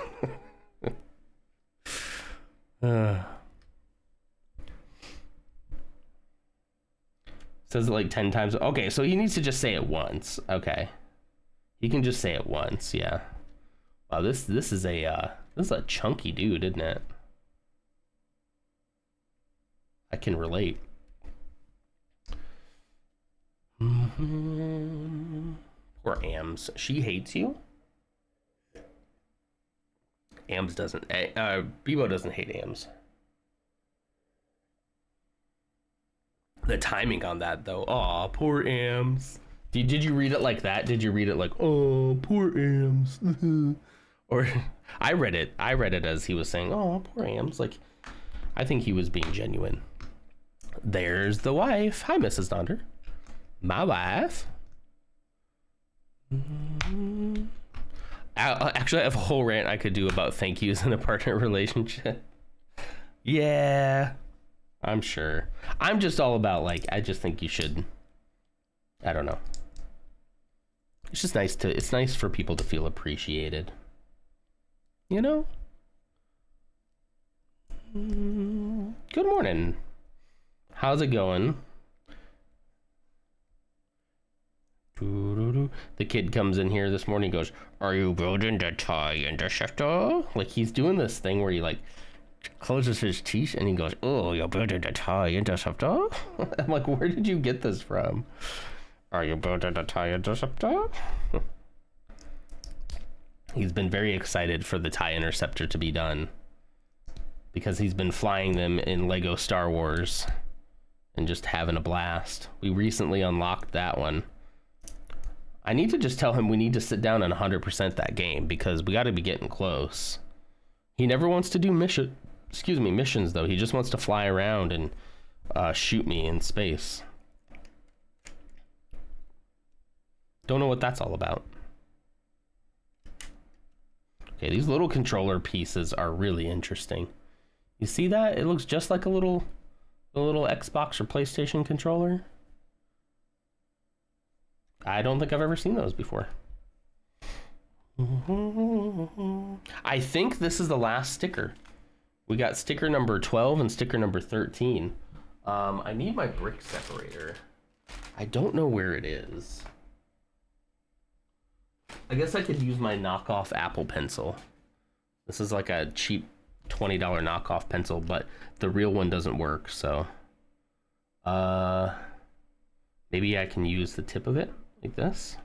S2: Says it like 10 times. Okay, so he needs to just say it once. Okay. He can just say it once, yeah. Wow, this is a chunky dude, isn't it? I can relate. Poor Ams. She hates you? Ams doesn't. Bebo doesn't hate Ams. The timing on that, though. Aw, poor Ams. Did you read it like that? Did you read it like, oh, poor Ams? Or I read it as he was saying, oh, poor Ams. Like, I think he was being genuine. There's the wife. Hi, Mrs. Donder. My wife. Actually, I have a whole rant I could do about thank yous in a partner relationship. Yeah, I'm sure. I'm just all about, like, I just think you should, I don't know. It's just nice it's nice for people to feel appreciated. You know? Good morning. How's it going? The kid comes in here this morning and goes, are you building the TIE Interceptor? Like, he's doing this thing where he, like, closes his teeth and he goes, oh, you're building the TIE Interceptor? I'm like, where did you get this from? Are you building the TIE Interceptor? He's been very excited for the TIE Interceptor to be done because he's been flying them in Lego Star Wars and just having a blast. We recently unlocked that one. I need to just tell him we need to sit down and 100% that game because we got to be getting close. He never wants to do missions though. He just wants to fly around and shoot me in space. Don't know what that's all about. Okay, these little controller pieces are really interesting. You see that? It looks just like a little Xbox or PlayStation controller. I don't think I've ever seen those before. I think this is the last sticker. We got sticker number 12 and sticker number 13. I need my brick separator. I don't know where it is. I guess I could use my knockoff Apple pencil. This is like a cheap $20 knockoff pencil, but the real one doesn't work, so maybe I can use the tip of it like this.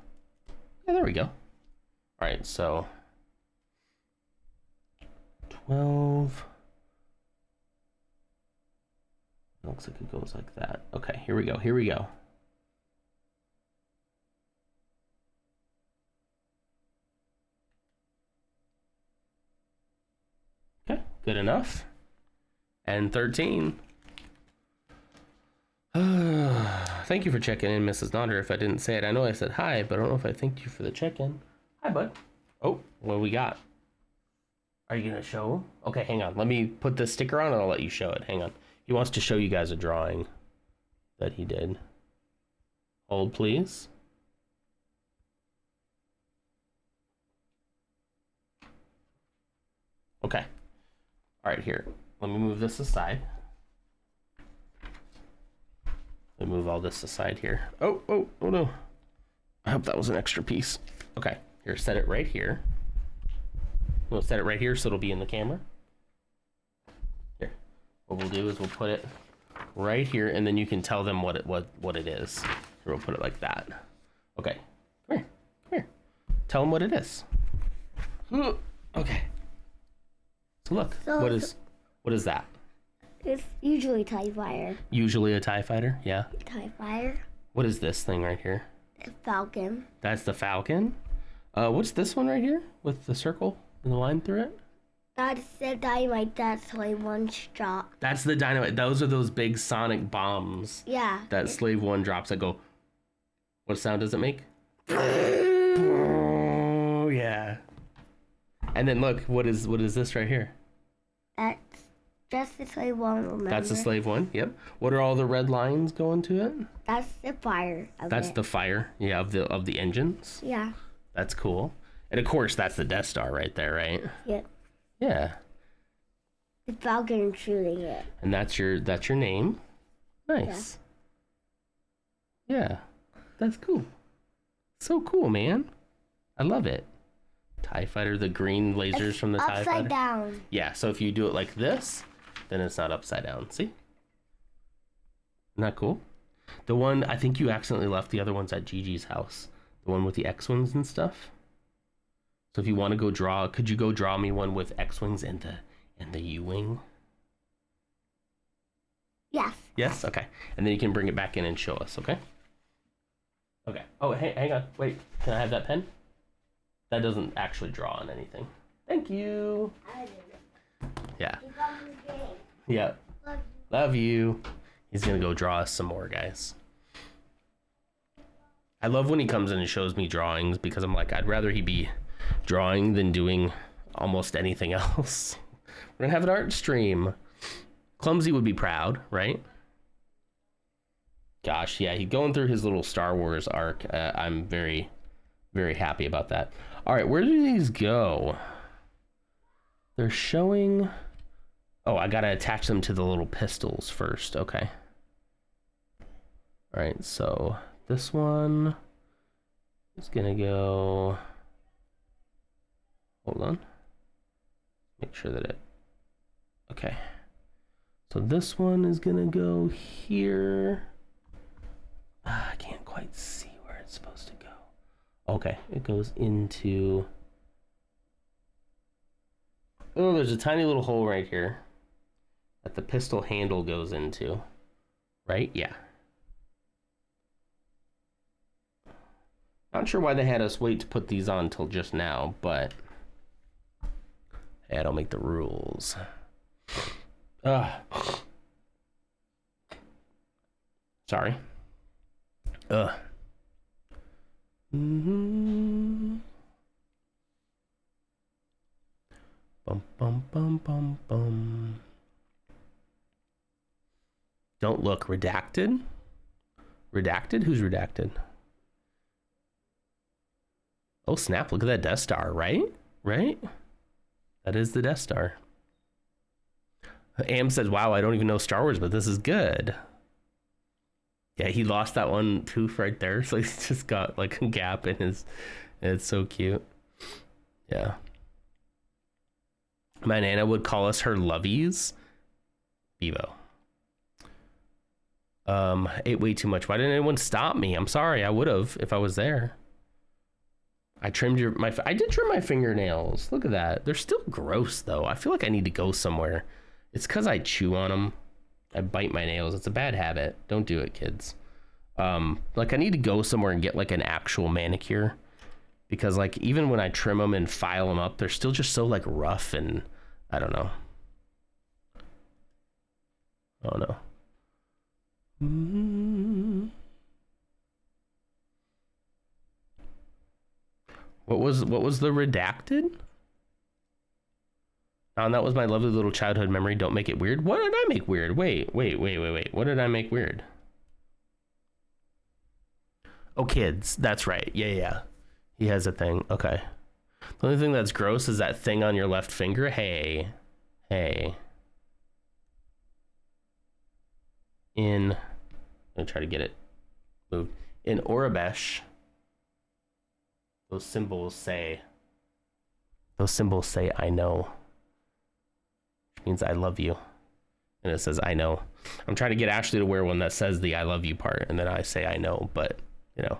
S2: Yeah, there we go. All right, so 12. It looks like it goes like that. Okay, here we go. Here we go. Okay, good enough. And 13. Thank you for checking in, Mrs. Nonder. If I didn't say it, I know I said hi, but I don't know if I thanked you for the check-in. Hi, bud. Oh, what do we got? Are you gonna show? Okay, hang on. Let me put this sticker on and I'll let you show it. Hang on. He wants to show you guys a drawing that he did. Hold, please. All right, here. Let me move this aside. Let me move all this aside here. Oh no. I hope that was an extra piece. Okay, here, set it right here. We'll set it right here so it'll be in the camera. Here. What we'll do is we'll put it right here, and then you can tell them what it is. Here, we'll put it like that. Okay. Come here. Come here. Tell them what it is. Okay. So look, what is that?
S3: It's usually TIE Fighter.
S2: Usually a TIE Fighter, yeah.
S3: TIE Fighter.
S2: What is this thing right here?
S3: A Falcon.
S2: That's the Falcon. What's this one right here with the circle and the line through it?
S3: That's the dynamite that Slave One dropped.
S2: That's the dynamite. Those are those big sonic bombs.
S3: Yeah.
S2: That Slave One drops that go. What sound does it make? Oh yeah. And then look, what is this right here?
S3: That's just the Slave One. Remember?
S2: That's the Slave One. Yep. What are all the red lines going to it?
S3: That's the fire.
S2: That's the fire. Yeah, of the engines.
S3: Yeah.
S2: That's cool. And of course, that's the Death Star right there, right?
S3: Yep.
S2: Yeah.
S3: The Falcon shooting it.
S2: And that's your name. Nice. Yeah. That's cool. So cool, man. I love it. TIE Fighter, the green lasers from the TIE Fighter.
S3: Upside down.
S2: Yeah, so if you do it like this, then it's not upside down. See? Isn't that cool? The one, I think you accidentally left the other ones at Gigi's house. The one with the X-Wings and stuff. So if you want to go draw, could you go draw me one with X-Wings and the U-Wing?
S3: Yes.
S2: Yes? Okay. And then you can bring it back in and show us, okay? Okay. Oh, hey, hang on. Wait. Can I have that pen? That doesn't actually draw on anything. Thank you. Yeah. Yeah. Love you. He's going to go draw us some more, guys. I love when he comes in and shows me drawings because I'm like, I'd rather he be drawing than doing almost anything else. We're going to have an art stream. Clumsy would be proud, right? Gosh, yeah, he's going through his little Star Wars arc. I'm very, very happy about that. All right, where do these go? They're showing... Oh, I got to attach them to the little pistols first. Okay. All right, so this one is going to go... Hold on. Make sure that it... Okay. So this one is going to go here. I can't quite see where it's supposed to go. Okay, it goes into... Oh, there's a tiny little hole right here that the pistol handle goes into. Right? Yeah. Not sure why they had us wait to put these on till just now, but... Hey, I don't make the rules. Sorry. Bum bum bum bum bum. Don't look. Redacted? Redacted? Who's redacted? Oh snap, look at that Death Star, right? Right? That is the Death Star. Am says, wow, I don't even know Star Wars, but this is good. Yeah, he lost that one tooth right there, so he's just got like a gap in his... It's so cute. Yeah. My Nana would call us her lovies. Bevo. Ate way too much. Why didn't anyone stop me? I'm sorry, I would have if I was there. I trimmed I did trim my fingernails. Look at that. They're still gross though. I feel like I need to go somewhere. It's because I chew on them. I bite my nails. It's a bad habit. Don't do it, kids. Like I need to go somewhere and get like an actual manicure, because like even when I trim them and file them up, they're still just so like rough and I don't know. Oh no. What was the redacted? Oh, and that was my lovely little childhood memory. Don't make it weird. What did I make weird? Wait. What did I make weird? Oh, kids. That's right. Yeah. He has a thing. Okay. The only thing that's gross is that thing on your left finger. Hey. hey, I'm gonna try to get it moved. In Orabesh, those symbols say I know, which means I love you. And it says I know. I'm trying to get Ashley to wear one that says the I love you part, and then I say I know, but you know.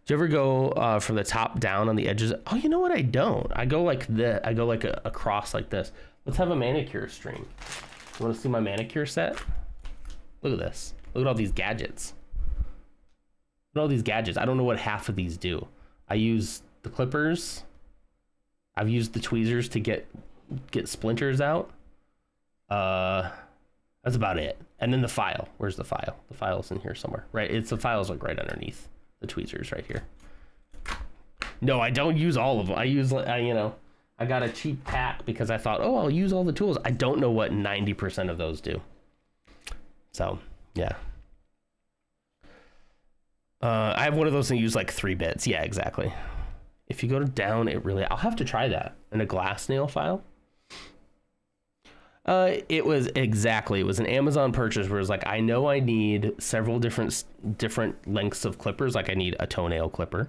S2: Do you ever go from the top down on the edges? Oh, you know what? I don't. I go like this. I go like across like this. Let's have a manicure stream. You want to see my manicure set? Look at this. Look at all these gadgets. Look at all these gadgets. I don't know what half of these do. I use the clippers. I've used the tweezers to get splinters out. That's about it. And then the file. Where's the file? The file's in here somewhere, right? The file's like right underneath the tweezers right here. No, I don't use all of them. I use, I got a cheap pack because I thought, oh, I'll use all the tools. I don't know what 90% of those do. So, yeah. I have one of those that use like 3 bits. Yeah, exactly. If you go down, I'll have to try that in a glass nail file. It was an Amazon purchase where it's like, I know I need several different lengths of clippers. Like I need a toenail clipper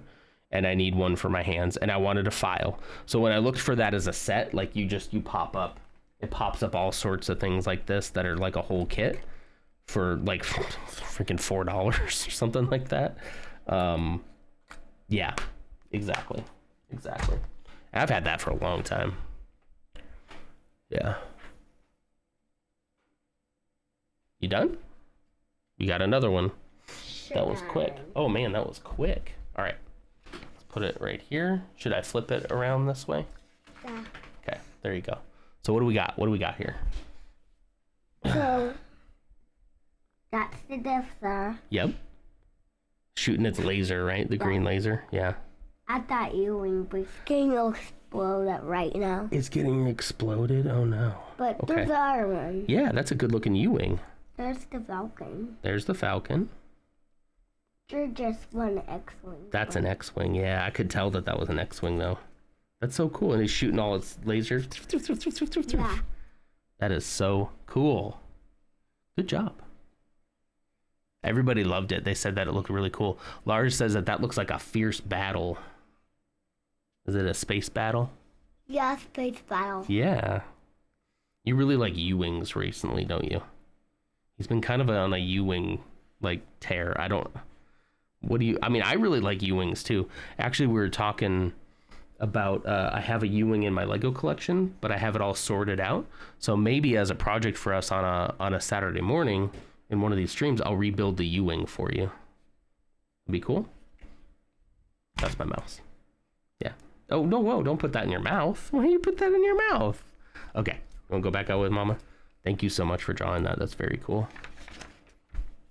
S2: and I need one for my hands, and I wanted a file. So when I looked for that as a set, like you pop up, it pops up all sorts of things like this that are like a whole kit for like freaking $4 or something like that. Yeah, exactly. I've had that for a long time. Yeah. You done? You got another one. Sure. That was quick. Oh man, that was quick. All right, let's put it right here. Should I flip it around this way?
S3: Yeah.
S2: Okay, there you go. So what do we got? What do we got here?
S3: So that's the Death Star.
S2: Yep. Shooting its laser, right? The green laser. Yeah.
S3: I thought Ewing was getting exploded right now.
S2: It's getting exploded? Oh no.
S3: But okay. There's the other one.
S2: Yeah, that's a good looking U-Wing.
S3: There's the Falcon.
S2: There's the Falcon.
S3: You're just one X-Wing.
S2: That's an X-Wing, yeah. I could tell that was an X-Wing, though. That's so cool. And he's shooting all its lasers. Yeah. That is so cool. Good job. Everybody loved it. They said that it looked really cool. Lars says that looks like a fierce battle. Is it a space battle?
S3: Yeah, space battle.
S2: Yeah. You really like U-Wings recently, don't you? He's been kind of on a U-Wing like tear. I really like U-Wings too. Actually, we were talking about I have a U-Wing in my Lego collection, but I have it all sorted out. So maybe as a project for us on a Saturday morning in one of these streams, I'll rebuild the U-Wing for you. It'd be cool. That's my mouse. Yeah. Oh no, whoa, don't put that in your mouth. Why do you put that in your mouth? Okay. You wanna go back out with Mama? Thank you so much for drawing that. That's very cool.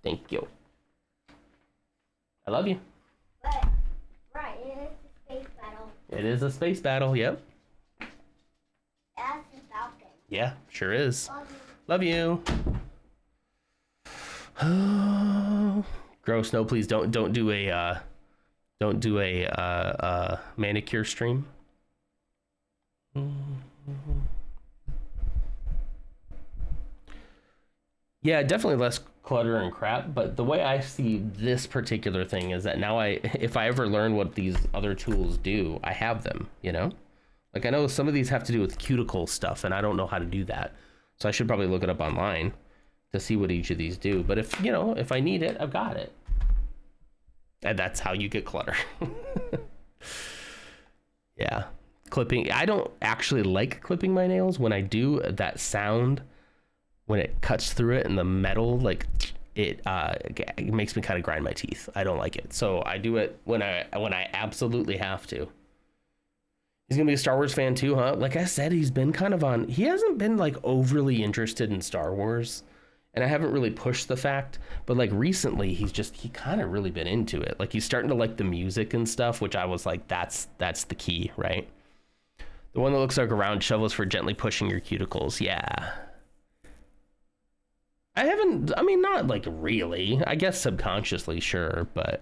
S2: Thank you. I love you.
S3: But, right, it is a space battle.
S2: It is a space battle, yep.
S3: That's the Falcon.
S2: Yeah, sure is. Love you. Gross, no, please don't do a manicure stream. Yeah, definitely less clutter and crap, but the way I see this particular thing is that now if I ever learn what these other tools do, I have them, you know? Like I know some of these have to do with cuticle stuff, and I don't know how to do that. So I should probably look it up online to see what each of these do. But if I need it, I've got it. And that's how you get clutter. Yeah. Clipping. I don't actually like clipping my nails. When I do, that sound when it cuts through it and the metal, like it makes me kind of grind my teeth. I don't like it. So I do it when I absolutely have to. He's gonna be a Star Wars fan too, huh? Like I said, he hasn't been like overly interested in Star Wars, and I haven't really pushed the fact, but like recently he kind of really been into it. Like he's starting to like the music and stuff, which I was like, that's the key, right? The one that looks like a round shovel is for gently pushing your cuticles. Yeah. Not like really. I guess subconsciously, sure, but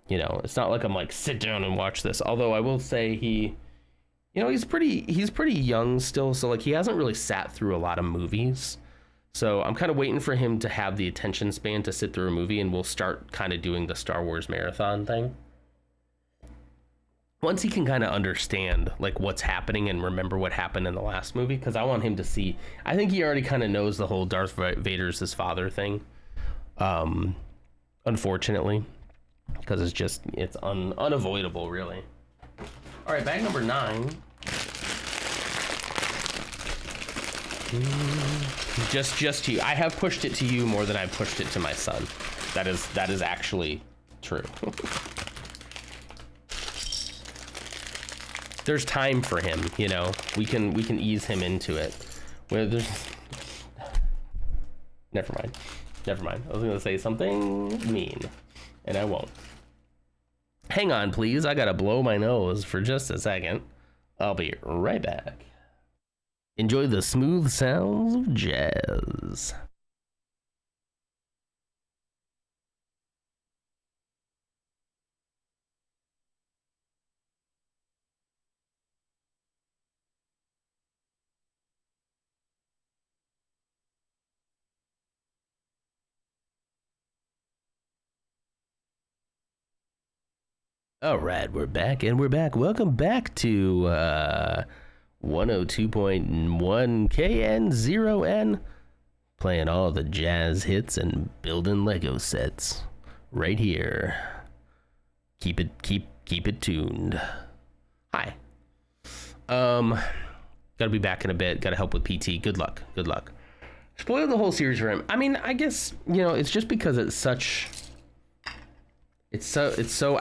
S2: it's not like I'm like, sit down and watch this. Although I will say he You know, he's pretty young still, so like he hasn't really sat through a lot of movies. So I'm kind of waiting for him to have the attention span to sit through a movie, and we'll start kind of doing the Star Wars marathon thing. Once he can kind of understand like what's happening and remember what happened in the last movie, because I want him to see. I think he already kind of knows the whole Darth Vader's his father thing. Unfortunately, because it's unavoidable, really. All right, bag number 9. Just to you. I have pushed it to you more than I've pushed it to my son. That is actually true. There's time for him, you know. We can ease him into it. Where there's Never mind. I was gonna say something mean, and I won't. Hang on, please. I gotta blow my nose for just a second. I'll be right back. Enjoy the smooth sounds of jazz. All right, we're back. Welcome back to 102.1 KN0N, playing all the jazz hits and building Lego sets right here. Keep it tuned. Hi. Gotta be back in a bit. Gotta help with PT. Good luck. Spoiled the whole series for him. I mean, I guess, you know, it's just because it's so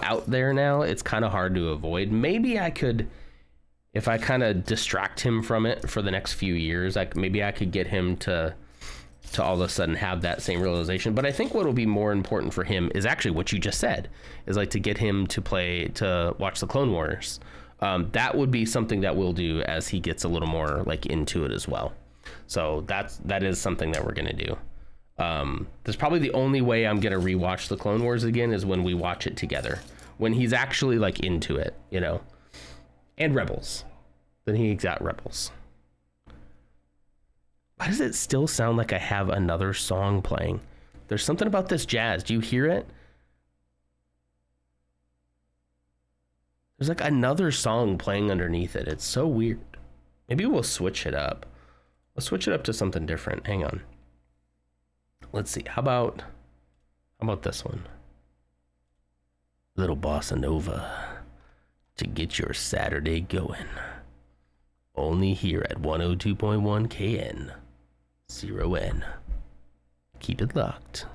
S2: out there now, it's kind of hard to avoid. Maybe I could, if I kind of distract him from it for the next few years, maybe I could get him to all of a sudden have that same realization. But I think what will be more important for him is actually what you just said, is like to get him to watch the Clone Wars. That would be something that we'll do as he gets a little more like into it as well. So that is something that we're gonna do. That's probably the only way I'm gonna rewatch the Clone Wars again, is when we watch it together, when he's actually like into it, you know. And Rebels. Then he got Rebels. Why does it still sound like I have another song playing? There's something about this jazz. Do you hear it? There's like another song playing underneath it. It's so weird. Maybe we'll switch it up. Let's switch it up to something different. Hang on. Let's see. How about this one? Little bossa nova to get your Saturday going. Only here at 102.1 KN0N. Keep it locked.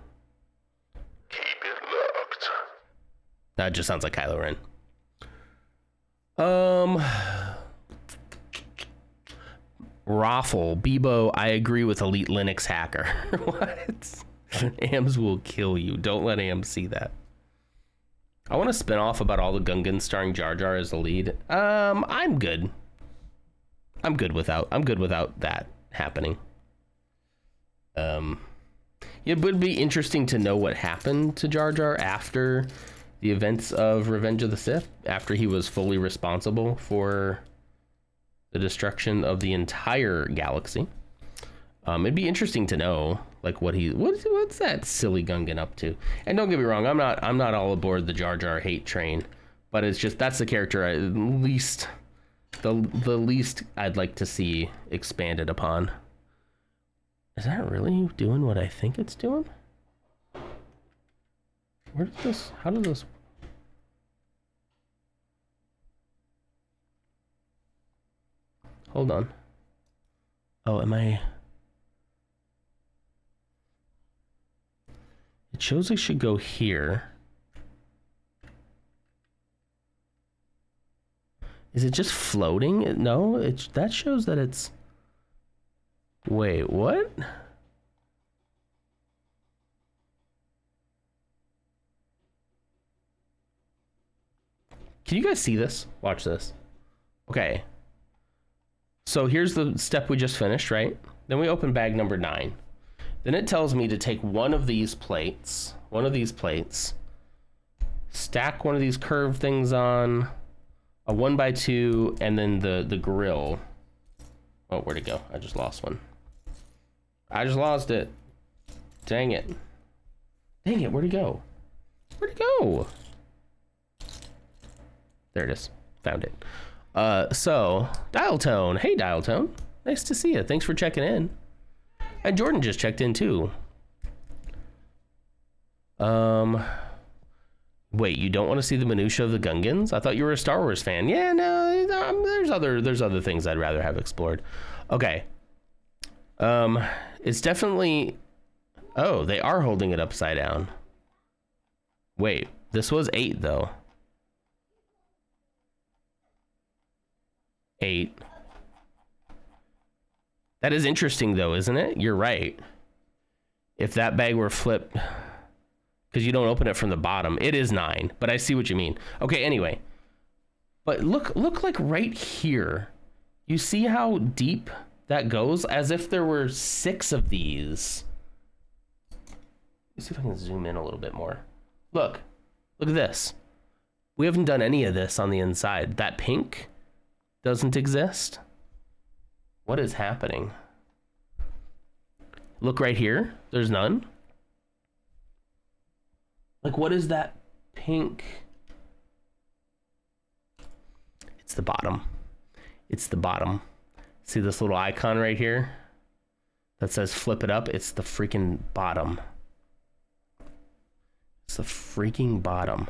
S2: That just sounds like Kylo Ren. Raffle, Bebo, I agree with Elite Linux Hacker. What? AMS will kill you. Don't let AMS see that. I want to spin off about all the Gungans starring Jar Jar as the lead. I'm good. I'm good without that happening. It would be interesting to know what happened to Jar Jar after the events of Revenge of the Sith, after he was fully responsible for the destruction of the entire galaxy. It'd be interesting to know, like, what's that silly Gungan up to? And don't get me wrong, I'm not all aboard the Jar Jar hate train, but it's just that's the character the least I'd like to see expanded upon. Is that really doing what I think it's doing? How does this? Hold on. Oh, am I? It shows I should go here. Is it just floating? No, that shows that it's... Wait, what? Can you guys see this? Watch this. Okay. So here's the step we just finished, right? Then we open bag number 9. Then it tells me to take one of these plates, stack one of these curved things on a 1x2, and then the grill. Oh, where'd it go? I just lost one. I just lost it. Dang it. Dang it, where'd it go? Where'd it go? There it is. Found it. So, Dial Tone. Hey, Dial Tone. Nice to see you. Thanks for checking in. And Jordan just checked in, too. Wait, you don't want to see the minutia of the Gungans? I thought you were a Star Wars fan. Yeah, no, there's other things I'd rather have explored. Okay. It's definitely... Oh, they are holding it upside down. Wait, this was 8, though. 8. That is interesting, though, isn't it? You're right. If that bag were flipped... Because you don't open it from the bottom. It is 9, but I see what you mean. Okay, anyway. But look like right here. You see how deep that goes? As if there were 6 of these. Let's see if I can zoom in a little bit more. Look at this. We haven't done any of this on the inside. That pink doesn't exist. What is happening? Look right here. There's none. Like, what is that pink? It's the bottom. It's the bottom. See this little icon right here that says flip it up? It's the freaking bottom. It's the freaking bottom.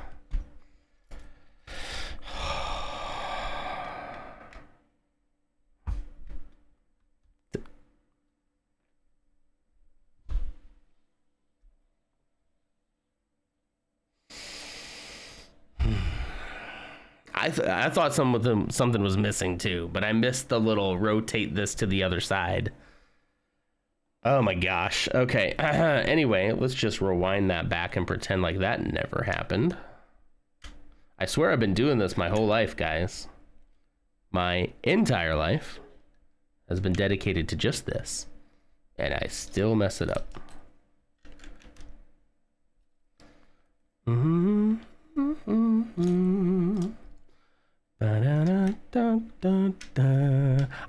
S2: I thought something was missing too, but I missed the little rotate this to the other side. Oh my gosh. Okay. Anyway, let's just rewind that back and pretend like that never happened. I swear I've been doing this my whole life, guys. My entire life has been dedicated to just this, and I still mess it up.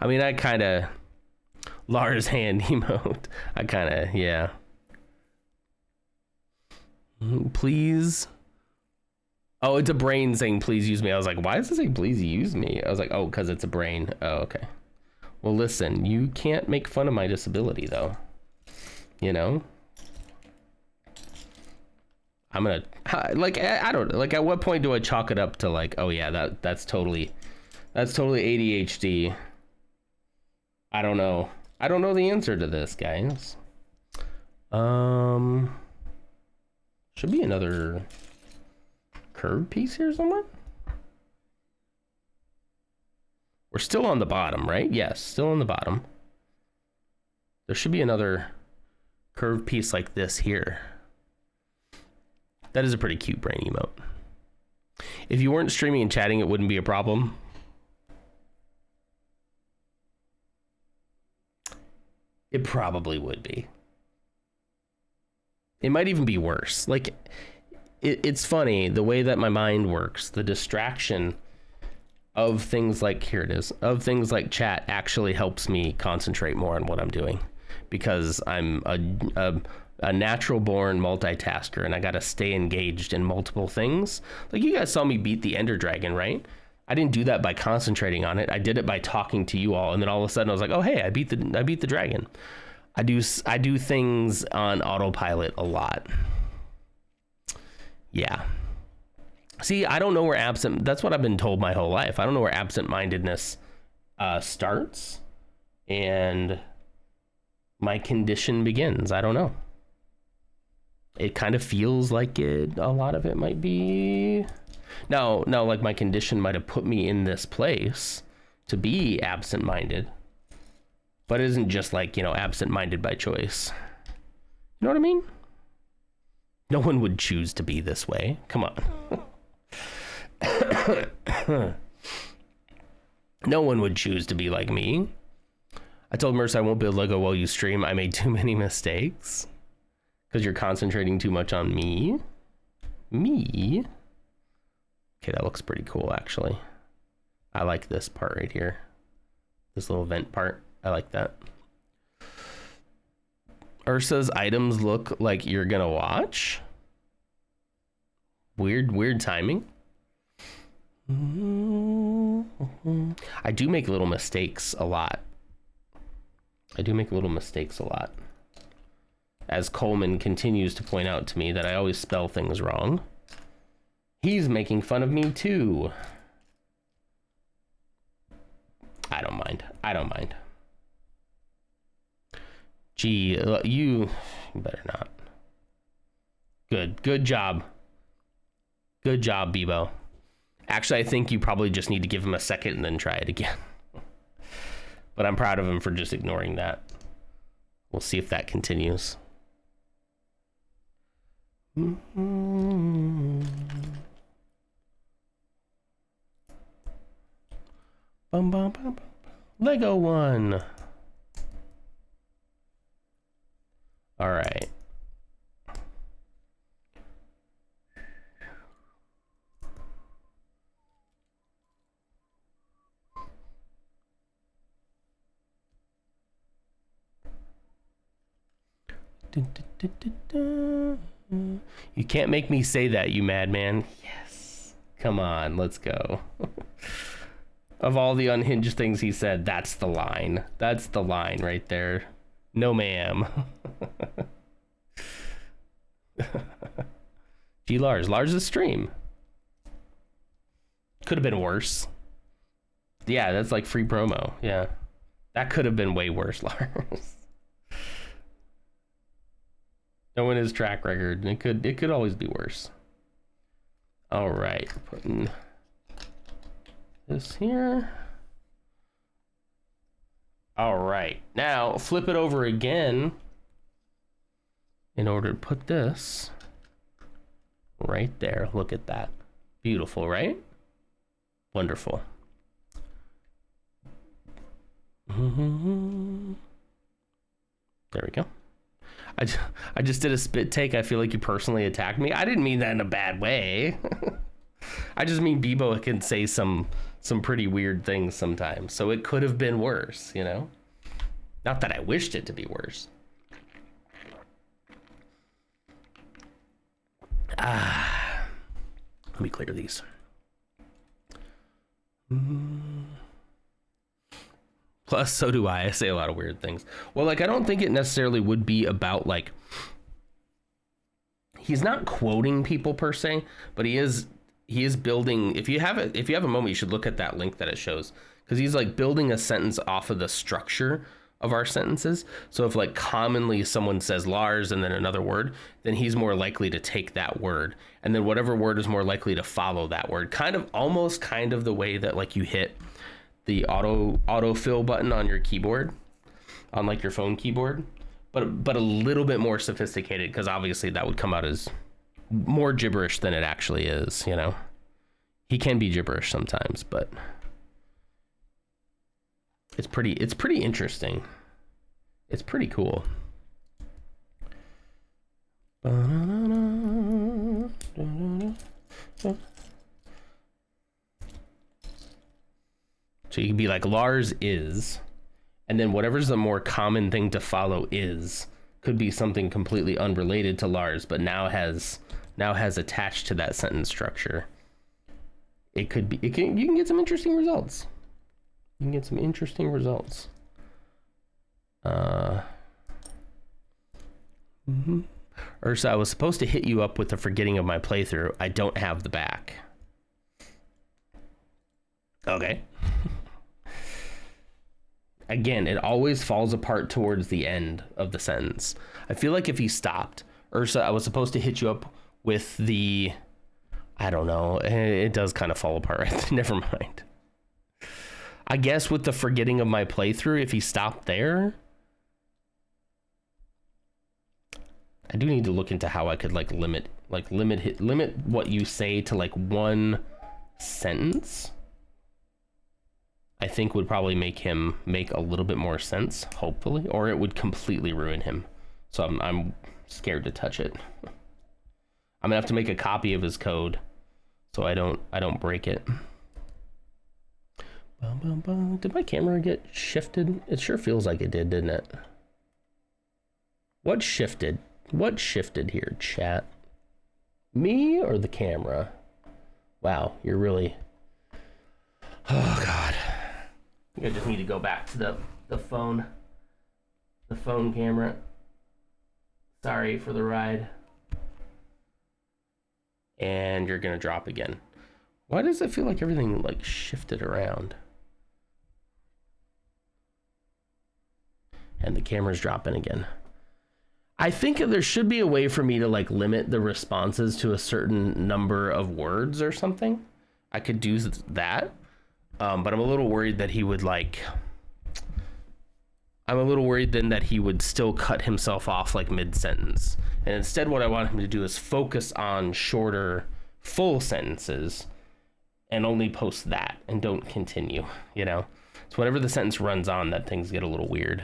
S2: I mean, I kind of Lars hand emote. I kind of, yeah. Please. Oh, it's a brain saying please use me. I was like, why does it say please use me? I was like, oh, because it's a brain. Oh, okay. Well, listen, you can't make fun of my disability, though. You know? I'm gonna, like, I don't, like, at what point do I chalk it up to, like, oh yeah, that's totally ADHD. I don't know the answer to this, guys. Should be another curved piece here somewhere. We're still on the bottom, right? Yes, still on the bottom. There should be another curved piece like this here. That is a pretty cute brain emote. If you weren't streaming and chatting, it wouldn't be a problem. It probably would be. It might even be worse. Like, it's funny, the way that my mind works, the distraction of things like, here it is, of things like chat actually helps me concentrate more on what I'm doing. Because I'm a natural born multitasker and I got to stay engaged in multiple things. Like, you guys saw me beat the Ender Dragon, right? I didn't do that by concentrating on it. I did it by talking to you all. And then all of a sudden I was like, oh, hey, I beat the dragon. I do things on autopilot a lot. Yeah. See, I don't know where that's what I've been told my whole life. I don't know where absent-mindedness starts and my condition begins. I don't know. It kind of feels like a lot of it might be... No, like my condition might have put me in this place to be absent-minded. But it isn't just like, absent-minded by choice. You know what I mean? No one would choose to be this way. Come on. No one would choose to be like me. I told Merce I won't build Lego while you stream. I made too many mistakes. Because you're concentrating too much on me. Me? Okay, that looks pretty cool, actually. I like this part right here. This little vent part. I like that. Ursa's items look like you're gonna watch. Weird timing. I do make little mistakes a lot. As Coleman continues to point out to me that I always spell things wrong. He's making fun of me too. I don't mind. Gee, you better not. Good job. Good job, Bebo. Actually, I think you probably just need to give him a second and then try it again. But I'm proud of him for just ignoring that. We'll see if that continues. Bum, bum, bum, bum. Lego one. All right. You can't make me say that, you madman. Yes. Come on, let's go. Of all the unhinged things he said, that's the line. That's the line right there. No, ma'am. Gee, Lars' stream. Could have been worse. Yeah, that's like free promo. Yeah. That could have been way worse, Lars. Knowing his track record, it could always be worse. All right, putting this here. All right, now flip it over again in order to put this right there. Look at that. Beautiful, right? Wonderful. There we go. I just did a spit take. I feel like you personally attacked me. I didn't mean that in a bad way. I just mean Bebo can say some pretty weird things sometimes. So it could have been worse, you know? Not that I wished it to be worse. Let me clear these. Plus, so do I. I say a lot of weird things. Well, like, I don't think it necessarily would be about, like, he's not quoting people per se, but he is building. If you have a moment, you should look at that link that it shows, because he's like building a sentence off of the structure of our sentences. So if like commonly someone says Lars and then another word, then he's more likely to take that word, and then whatever word is more likely to follow that word. Almost kind of the way that like you hit the autofill button on your keyboard, on like your phone keyboard, but a little bit more sophisticated, because obviously that would come out as more gibberish than it actually is, you know. He can be gibberish sometimes, but it's pretty interesting. It's pretty cool. So you can be like, Lars is, and then whatever's the more common thing to follow is, could be something completely unrelated to Lars, but now has attached to that sentence structure. You can get some interesting results. Ursa, I was supposed to hit you up with the forgetting of my playthrough. I don't have the back. Okay. Again, it always falls apart towards the end of the sentence. I feel like if he stopped, Ursa, I was supposed to hit you up with the, I don't know, it does kind of fall apart right there. Never mind. I guess with the forgetting of my playthrough, if he stopped there, I do need to look into how I could like limit what you say to like one sentence. I think would probably make him make a little bit more sense, hopefully, or it would completely ruin him. So I'm scared to touch it. I'm gonna have to make a copy of his code so I don't break it. Bum, bum, bum. Did my camera get shifted? It sure feels like it did, didn't it? What shifted? What shifted here, chat? Me or the camera? Wow, you're really... Oh, God. I think I just need to go back to the phone. The phone camera. Sorry for the ride. And you're going to drop again. Why does it feel like everything, like, shifted around? And the camera's dropping again. I think there should be a way for me to like limit the responses to a certain number of words or something. I could do that. But I'm a little worried that he would like, I'm a little worried then that he would still cut himself off like mid-sentence. And instead what I want him to do is focus on shorter full sentences and only post that and don't continue, you know? So whenever the sentence runs on, that things get a little weird.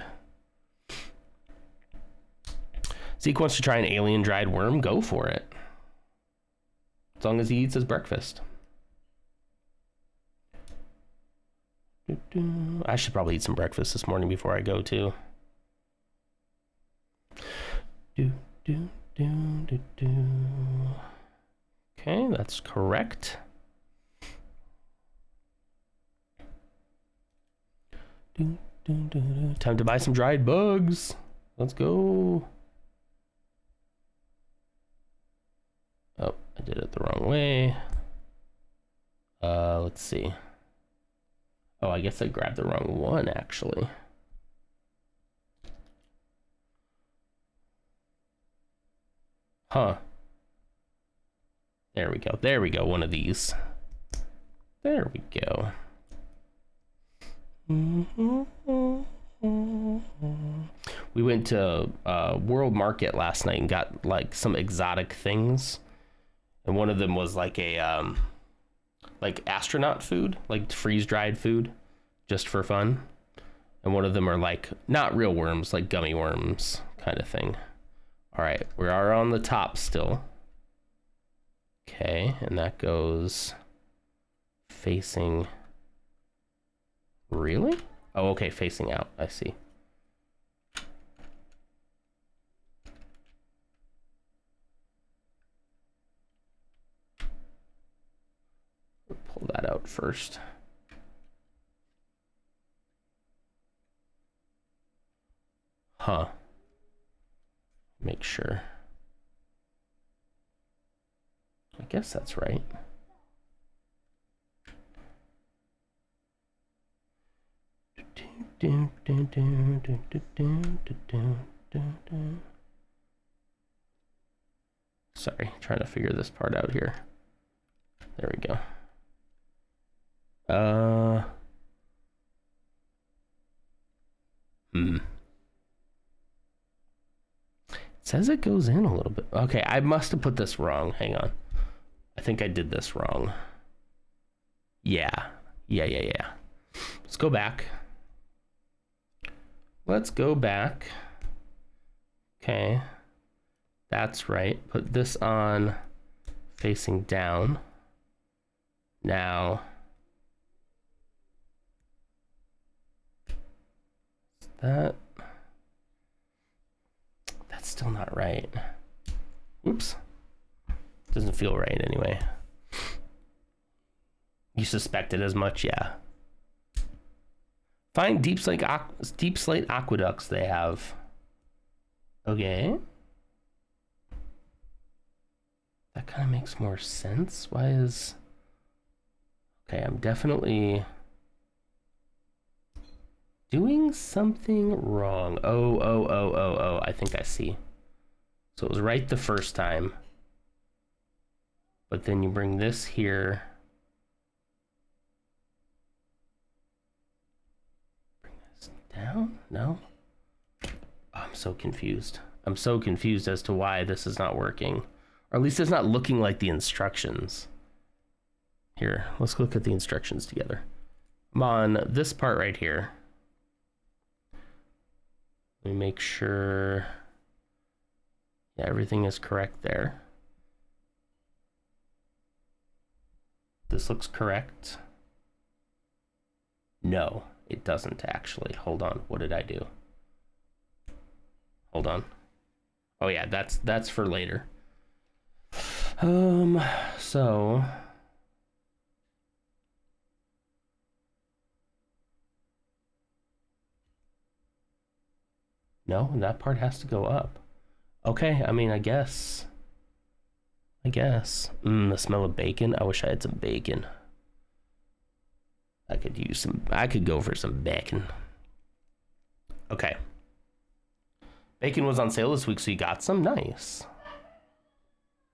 S2: Zeke wants to try an alien dried worm, go for it. As long as he eats his breakfast. I should probably eat some breakfast this morning before I go too. Okay, that's correct. Time to buy some dried bugs. Let's go. Oh, I did it the wrong way. Let's see. Oh, I guess I grabbed the wrong one, actually. Huh. There we go. There we go. One of these. There we go. We went to World Market last night and got like some exotic things. And one of them was like a like astronaut food, like freeze-dried food, just for fun. And one of them are like not real worms, like gummy worms kind of thing. All right, we are on the top still. Okay, and that goes facing. Really? Oh, okay, facing out. I see. Pull that out first. Huh. Make sure. I guess that's right. Sorry, trying to figure this part out here. There we go. It says it goes in a little bit. Okay, I must have put this wrong. Hang on. I think I did this wrong. Yeah. Let's go back. Let's go back. Okay. That's right. Put this on facing down. Now. That's still not right. Oops. Doesn't feel right anyway. You suspected as much, yeah. Find deep slate aqueducts they have. Okay. That kind of makes more sense. Why is... Okay, I'm definitely doing something wrong. Oh. I think I see. So it was right the first time. But then you bring this here. Bring this down? No? Oh, I'm so confused. I'm so confused as to why this is not working. Or at least it's not looking like the instructions. Here, let's look at the instructions together. I'm on this part right here. Let me make sure, yeah, everything is correct there. This looks correct. No, it doesn't actually. Hold on. What did I do? Hold on. Oh yeah, that's for later. So no, that part has to go up. Okay, I mean, I guess. The smell of bacon. I wish I had some bacon. I could go for some bacon. Okay. Bacon was on sale this week, so you got some? Nice.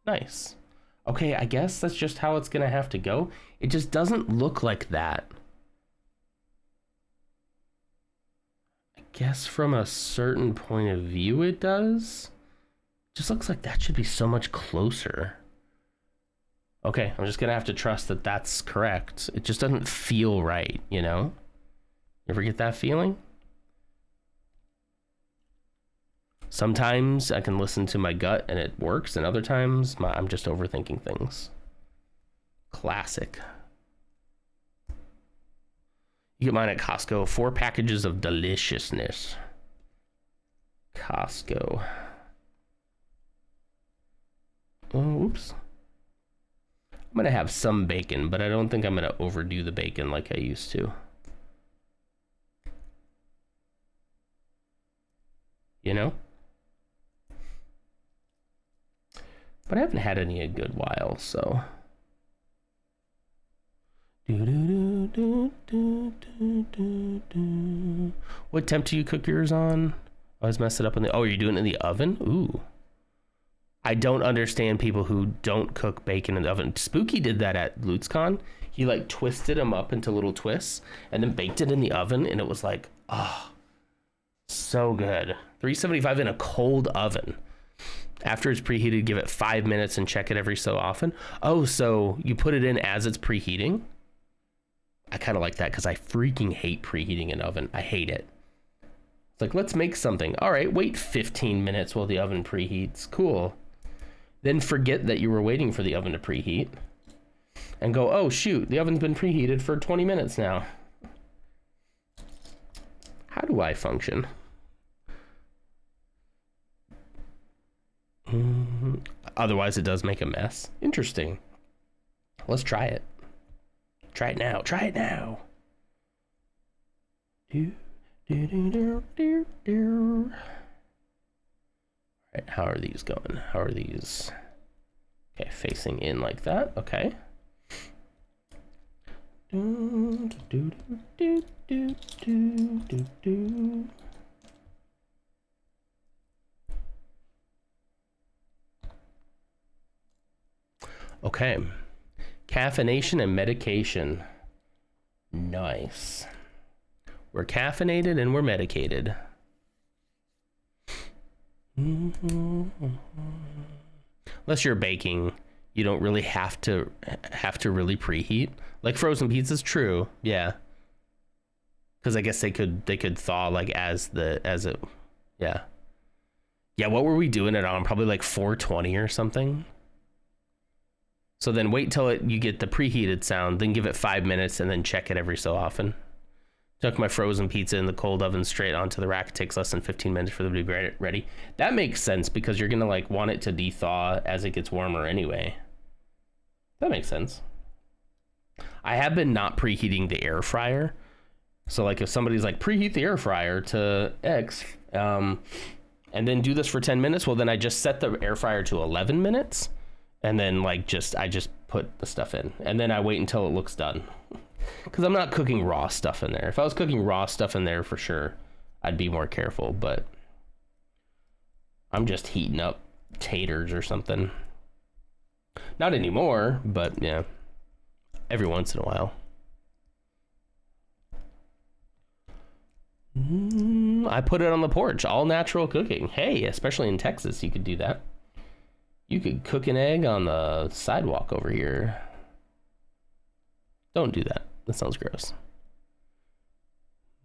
S2: Nice. Okay, I guess that's just how it's gonna have to go. It just doesn't look like that. I guess from a certain point of view it does. Just looks like that should be so much closer. Okay, I'm just gonna have to trust that that's correct. It just doesn't feel right, you know? You ever get that feeling? Sometimes I can listen to my gut and it works, and other times I'm just overthinking things. Classic. You get mine at Costco. 4 packages of deliciousness. Costco. Oh, oops. I'm going to have some bacon, but I don't think I'm going to overdo the bacon like I used to. You know? But I haven't had any in a good while, so. What temp do you cook yours on? I always mess it up in the. Oh, are you doing it in the oven? Ooh. I don't understand people who don't cook bacon in the oven. Spooky did that at LutzCon. He like twisted them up into little twists and then baked it in the oven, and it was like, oh, so good. 375 in a cold oven. After it's preheated, give it 5 minutes and check it every so often. Oh, so you put it in as it's preheating? I kind of like that because I freaking hate preheating an oven. I hate it. It's like, let's make something. All right, wait 15 minutes while the oven preheats. Cool. Then forget that you were waiting for the oven to preheat and go, oh, shoot, the oven's been preheated for 20 minutes now. How do I function? Otherwise, it does make a mess. Interesting. Let's try it. Try it now. Try it now. All right, how are these going? How are these? Okay, facing in like that. Okay. Okay. Caffeination and medication. Nice. We're caffeinated and we're medicated. Unless you're baking, you don't really have to really preheat. Like frozen pizza's true, yeah. Because I guess they could thaw like as it, yeah. Yeah, what were we doing it on? Probably like 420 or something. So then wait till you get the preheated sound, then give it 5 minutes and then check it every so often. Tuck my frozen pizza in the cold oven straight onto the rack. It takes less than 15 minutes for them to be ready. That makes sense because you're gonna like want it to de-thaw as it gets warmer anyway. That makes sense. I have been not preheating the air fryer. So like if somebody's like preheat the air fryer to X, and then do this for 10 minutes, well then I just set the air fryer to 11 minutes. And then like I just put the stuff in and then I wait until it looks done because I'm not cooking raw stuff in there. If I was cooking raw stuff in there for sure, I'd be more careful, but I'm just heating up taters or something. Not anymore, but yeah, every once in a while. I put it on the porch, all natural cooking. Hey, especially in Texas, you could do that. You could cook an egg on the sidewalk over here. Don't do that. That sounds gross.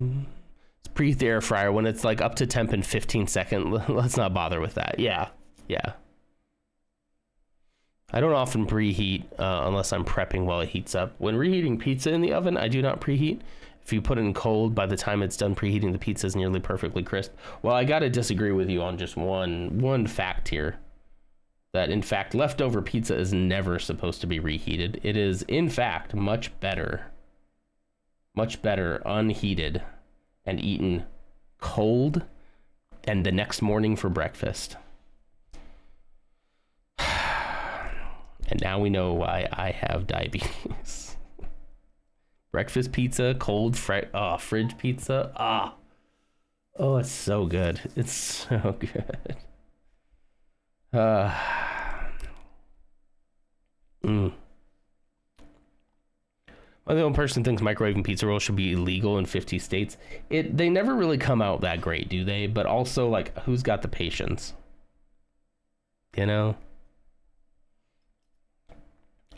S2: Let's preheat the air fryer when it's like up to temp in 15 seconds. Let's not bother with that. Yeah. I don't often preheat unless I'm prepping while it heats up. When reheating pizza in the oven, I do not preheat. If you put it in cold, by the time it's done preheating, the pizza is nearly perfectly crisp. Well, I got to disagree with you on just one fact here. That, in fact, leftover pizza is never supposed to be reheated. It is, in fact, much better unheated and eaten cold and the next morning for breakfast. And now we know why I have diabetes. Breakfast pizza, cold fridge pizza. Oh, it's so good. It's so good. The only person thinks microwaving pizza rolls should be illegal in 50 states. They never really come out that great, do they? But also, like, who's got the patience? You know?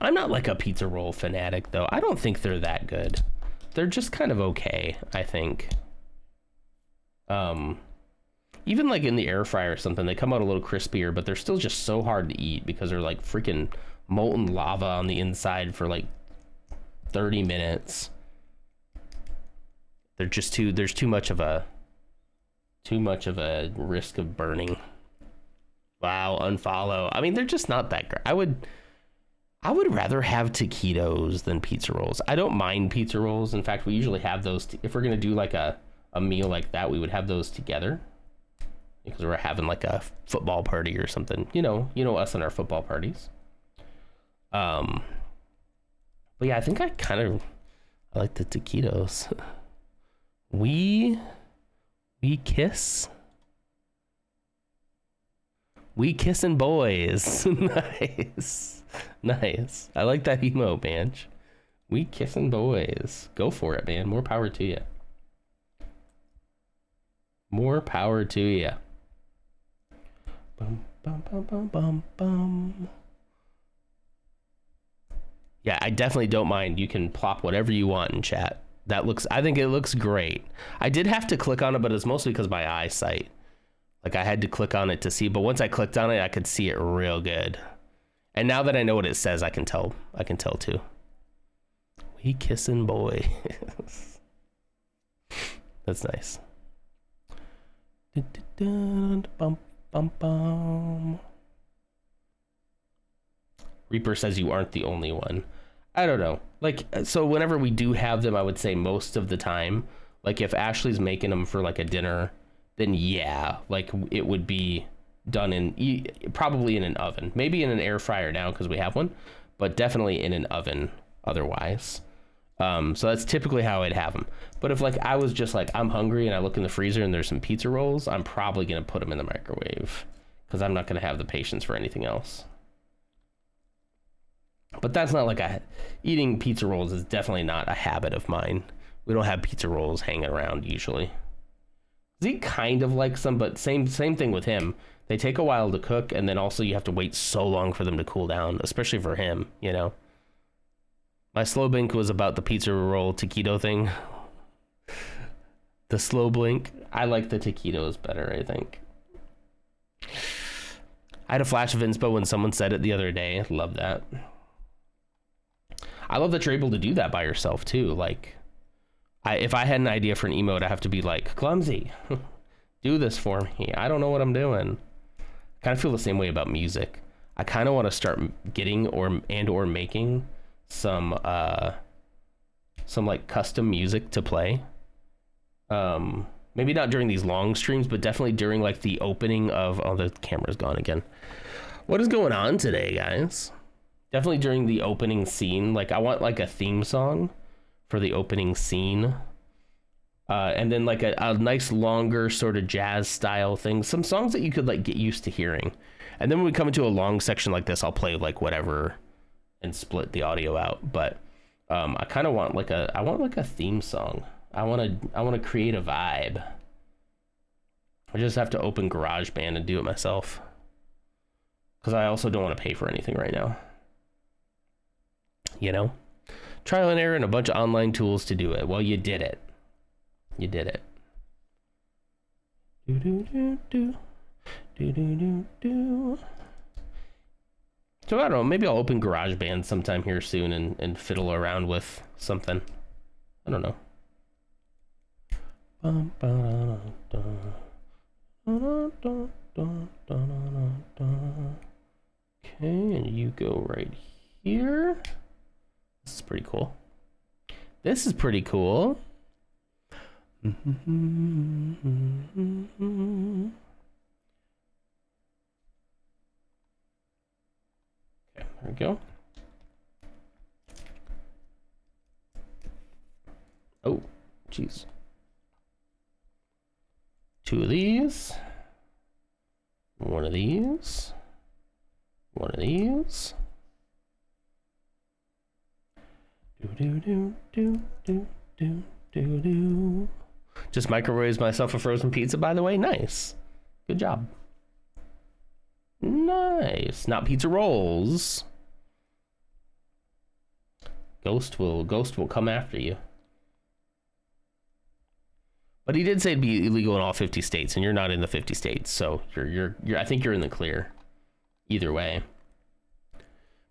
S2: I'm not like a pizza roll fanatic, though. I don't think they're that good. They're just kind of okay, I think. Even like in the air fryer or something, they come out a little crispier, but they're still just so hard to eat because they're like freaking molten lava on the inside for like 30 minutes. They're just there's too much of a risk of burning. Wow, unfollow. I mean, they're just not that great. I would rather have taquitos than pizza rolls. I don't mind pizza rolls. In fact, we usually have those if we're gonna do like a meal like that, we would have those together because we're having like a football party or something. You know us and our football parties. But yeah, I think I like the taquitos. We kiss. We kissing boys. Nice. I like that emote, man. We kissing boys. Go for it, man. More power to you. More power to you. Bum, bum, bum, bum, bum, bum. Yeah, I definitely don't mind. You can plop whatever you want in chat. I think it looks great. I did have to click on it, but it's mostly because of my eyesight. Like I had to click on it to see, but once I clicked on it, I could see it real good. And now that I know what it says, I can tell too. We kissing boys. That's nice. Bum, bum, bum. Reaper says you aren't the only one. I don't know. Like, so whenever we do have them, I would say most of the time, like if Ashley's making them for like a dinner, then yeah, like it would be done probably in an oven, maybe in an air fryer now because we have one, but definitely in an oven otherwise. So that's typically how I'd have them. But if like I was just like, I'm hungry and I look in the freezer and there's some pizza rolls, I'm probably going to put them in the microwave because I'm not going to have the patience for anything else. But that's not like eating pizza rolls is definitely not a habit of mine. We don't have pizza rolls hanging around usually. He kind of likes them, but same thing with him. They take a while to cook, and then also you have to wait so long for them to cool down, especially for him, you know. My slow blink was about the pizza roll taquito thing. The slow blink. I like the taquitos better, I think. I had a flash of inspo when someone said it the other day. Love that. I love that you're able to do that by yourself, too. Like, if I had an idea for an emote, I have to be like, Clumsy, do this for me. I don't know what I'm doing. I kind of feel the same way about music. I kind of want to start getting or making some like custom music to play. Maybe not during these long streams, but definitely during like the opening of, oh, the camera's gone again. What is going on today, guys? Definitely during the opening scene. Like I want like a theme song for the opening scene. And then like a nice longer sort of jazz style thing. Some songs that you could like get used to hearing. And then when we come into a long section like this, I'll play like whatever and split the audio out. But I kind of want like a theme song. I want to create a vibe. I just have to open GarageBand and do it myself. Because I also don't want to pay for anything right now. You know? Trial and error and a bunch of online tools to do it. Well, you did it. You did it. Do do do do. Do do do do. So I don't know, maybe I'll open GarageBand sometime here soon and fiddle around with something. I don't know. Bum, ba-da-da-da. Okay, and you go right here. This is pretty cool. This is pretty cool. Okay, there we go. Oh, jeez. 2 of these. 1 of these. 1 of these. Do. Just microwaves myself a frozen pizza, by the way. Nice. Good job. Nice. Not pizza rolls. Ghost will come after you. But he did say it'd be illegal in all 50 states, and you're not in the 50 states, so you're I think you're in the clear. Either way.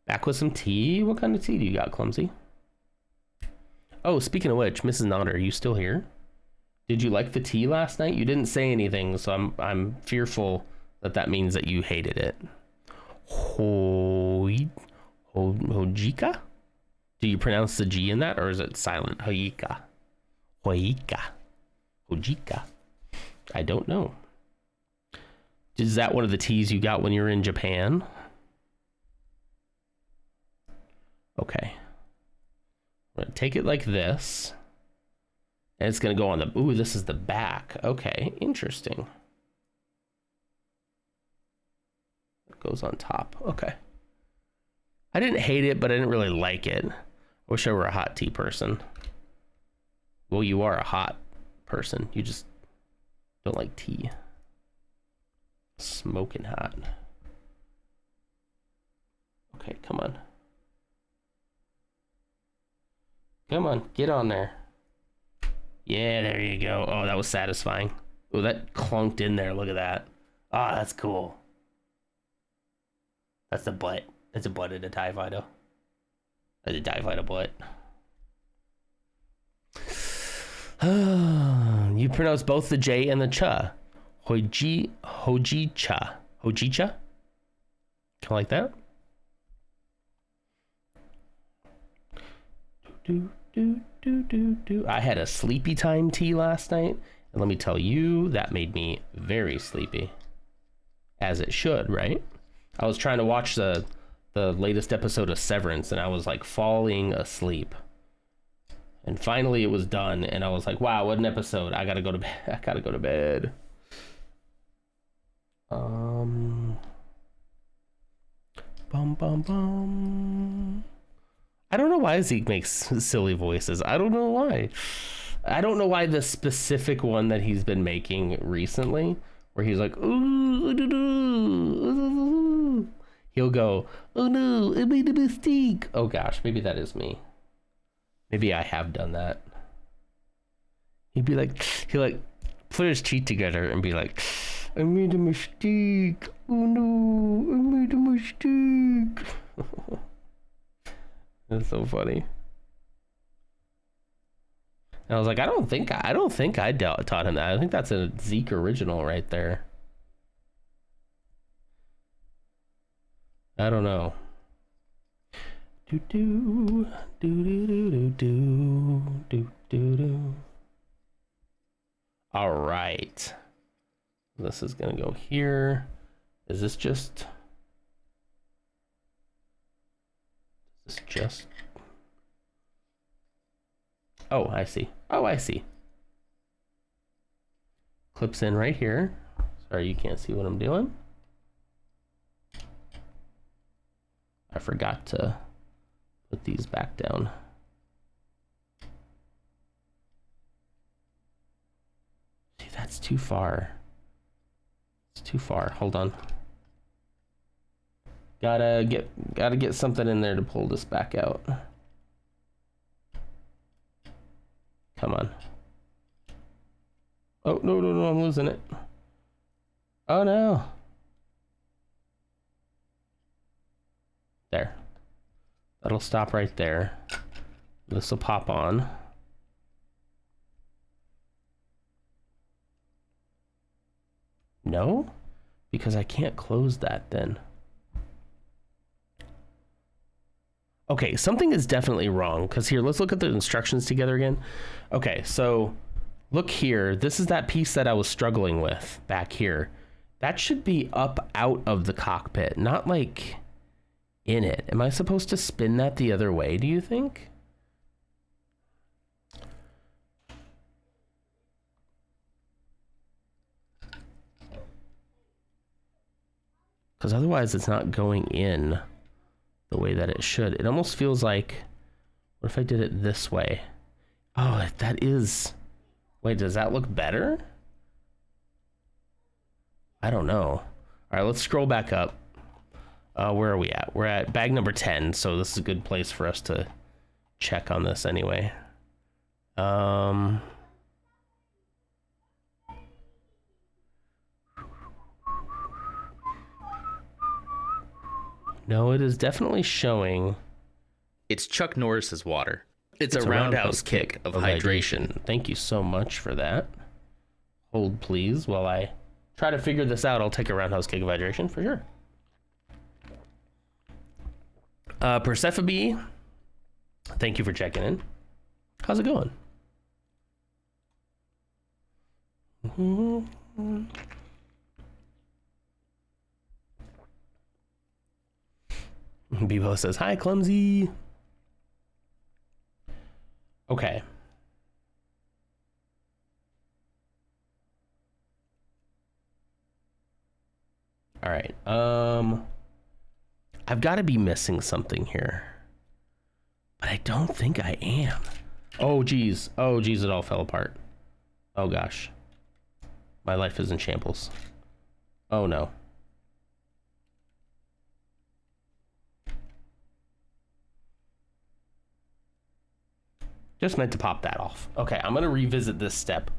S2: Back with some tea. What kind of tea do you got, Clumsy? Oh, speaking of which, Mrs. Nodder, are you still here? Did you like the tea last night? You didn't say anything, so I'm fearful that means that you hated it. Hojika? Do you pronounce the G in that, or is it silent? Hojika. Hojika. I don't know. Is that one of the teas you got when you were in Japan? Okay. I'm gonna take it like this. And it's gonna go on the, ooh, this is the back. Okay, interesting. It goes on top, okay. I didn't hate it, but I didn't really like it. I wish I were a hot tea person. Well, you are a hot person. You just don't like tea. Smoking hot. Okay, come on. Come on, get on there. Yeah, there you go. Oh, that was satisfying. Oh, that clunked in there. Look at that. Ah, that's cool. That's the butt. That's a butt in a TIE Fighter. That's a TIE Fighter butt. You pronounce both the J and the Cha. Hojicha. Hojicha? Kind of like that. I had a sleepy time tea last night, and let me tell you, that made me very sleepy. As it should, right? I was trying to watch the latest episode of Severance, and I was like falling asleep. And finally it was done, and I was like, wow, what an episode. I gotta go to bed. I gotta go to bed. I don't know why Zeke makes silly voices. I don't know why. I don't know why the specific one that he's been making recently, where he's like, ooh, he'll go, oh no, I made a mistake. Oh gosh, maybe that is me. Maybe I have done that. He'd like put his cheek together and be like, I made a mistake. Oh no, I made a mistake. That's so funny. And I was like, I don't think I taught him that. I think that's a Zeke original right there. I don't know. All right. This is gonna go here. Is this just? Oh, I see. Oh, I see. Clips in right here. Sorry, you can't see what I'm doing. I forgot to put these back down. See, that's too far. It's too far. Hold on. Gotta get something in there to pull this back out. Come on. Oh, no, I'm losing it. Oh no. There. That'll stop right there. This will pop on. No, because I can't close that then. Okay, something is definitely wrong, because here, let's look at the instructions together again. Okay, so look here. This is that piece that I was struggling with back here. That should be up out of the cockpit, not like in it. Am I supposed to spin that the other way, do you think? Because otherwise it's not going in the way that it should. It almost feels like, what if I did it this way? Oh, that is... Wait, does that look better? I don't know. All right, let's scroll back up. Where are we at? We're at bag number 10, so this is a good place for us to check on this anyway. No, it is definitely showing.
S4: It's Chuck Norris's water. It's a roundhouse kick of hydration.
S2: Thank you so much for that. Hold please while I try to figure this out. I'll take a roundhouse kick of hydration for sure. Persephone, thank you for checking in. How's it going? Bebo says, hi, Clumsy. Okay. All right. I've got to be missing something here. But I don't think I am. Oh, geez. Oh, geez, it all fell apart. Oh, gosh. My life is in shambles. Oh, no. Just meant to pop that off. Okay, I'm going to revisit this step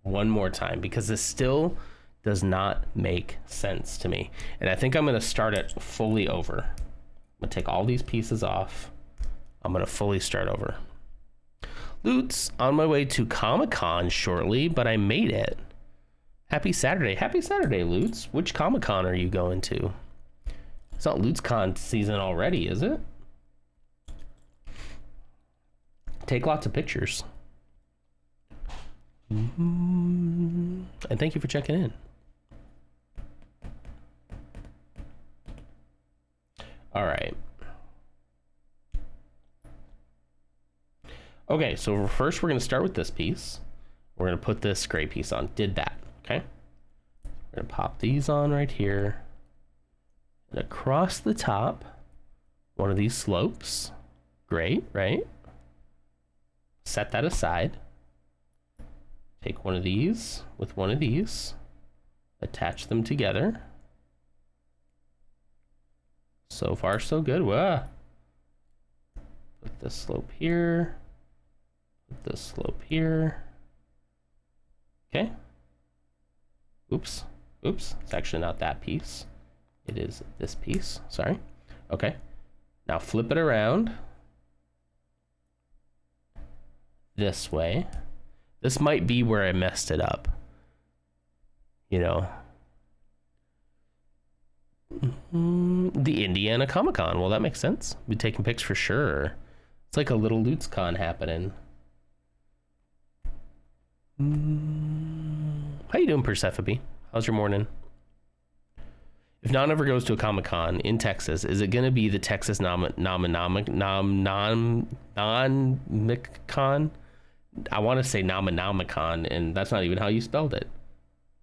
S2: one more time because this still does not make sense to me. And I think I'm going to start it fully over. I'm going to take all these pieces off. I'm going to fully start over. Lutz, on my way to Comic-Con shortly, but I made it. Happy Saturday. Happy Saturday, Lutz. Which Comic-Con are you going to? It's not LutzCon season already, is it? Take lots of pictures. And thank you for checking in. All right. Okay, so first we're going to start with this piece. We're going to put this gray piece on. Did that, okay? We're going to pop these on right here. And across the top, one of these slopes. Great, right? Set that aside. Take one of these with one of these. Attach them together. So far, so good. Whoa. Put this slope here. Put this slope here. Okay. Oops. Oops. It's actually not that piece. It is this piece. Sorry. Okay. Now flip it around. This way. This might be where I messed it up. You know. The Indiana Comic-Con. Well, that makes sense. Be taking pics for sure. It's like a little LutzCon happening. How you doing, Persephone? How's your morning? If non ever goes to a Comic-Con in Texas, is it going to be the Texas non-Con? I want to say Nomonomicon, and that's not even how you spelled it.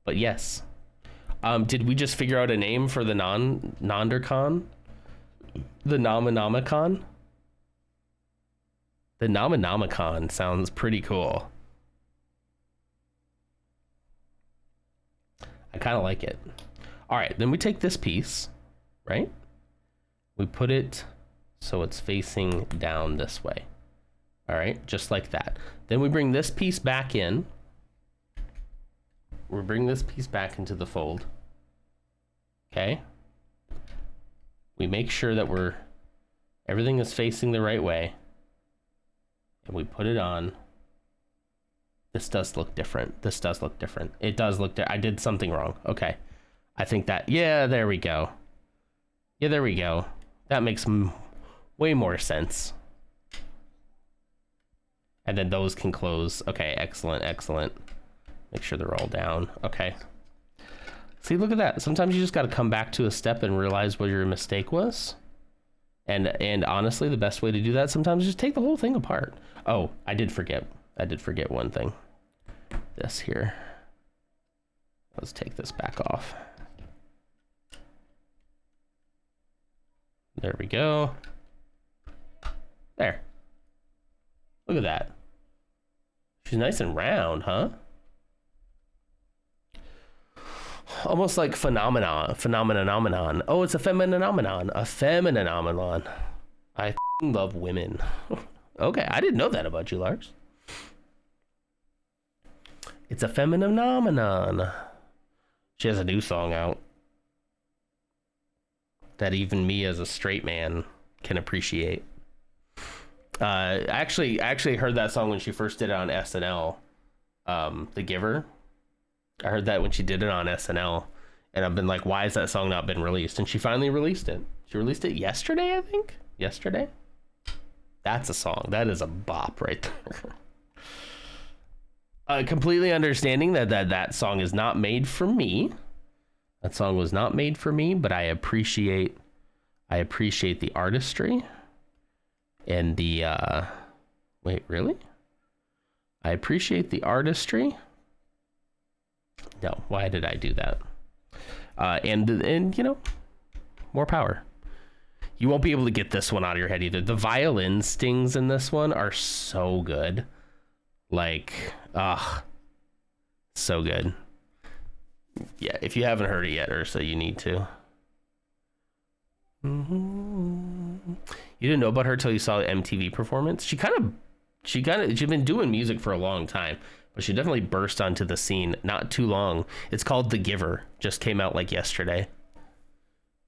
S2: But yes. Did we just figure out a name for the Nondercon? The Nomonomicon? The Nomonomicon sounds pretty cool. I kind of like it. All right, then we take this piece, right? We put it so it's facing down this way. All right, just like that. Then we bring this piece back in. We bring this piece back into the fold. Okay. We make sure that everything is facing the right way. And we put it on. This does look different. This does look different. It does look I did something wrong. Okay. I think that, yeah, there we go. Yeah, there we go. That makes way more sense. And then those can close. Okay, excellent, excellent. Make sure they're all down. Okay. See, look at that. Sometimes you just got to come back to a step and realize what your mistake was. And honestly, the best way to do that sometimes is just take the whole thing apart. Oh, I did forget one thing. This here. Let's take this back off. There we go. There. Look at that. She's nice and round, huh? Almost like phenomenon. Oh, it's a femininomenon. A femininomenon. I love women. Okay, I didn't know that about you, Lars. It's a femininomenon. She has a new song out that even me as a straight man can appreciate. I actually heard that song when she first did it on SNL. The Giver. I heard that when she did it on SNL, and I've been like, why has that song not been released? And she finally released it. She released it yesterday, I think. Yesterday. That's a song. That is a bop right there. Completely understanding that song is not made for me. That song was not made for me, but I appreciate the artistry and the wait, really? I appreciate the artistry. No, why did I do that? And you know, more power. You won't be able to get this one out of your head either. The violin stings in this one are so good. Like, so good. Yeah, if you haven't heard it yet, Ursa, you need to. You didn't know about her till you saw the MTV performance? She's been doing music for a long time, but she definitely burst onto the scene not too long. It's called The Giver. Just came out like yesterday.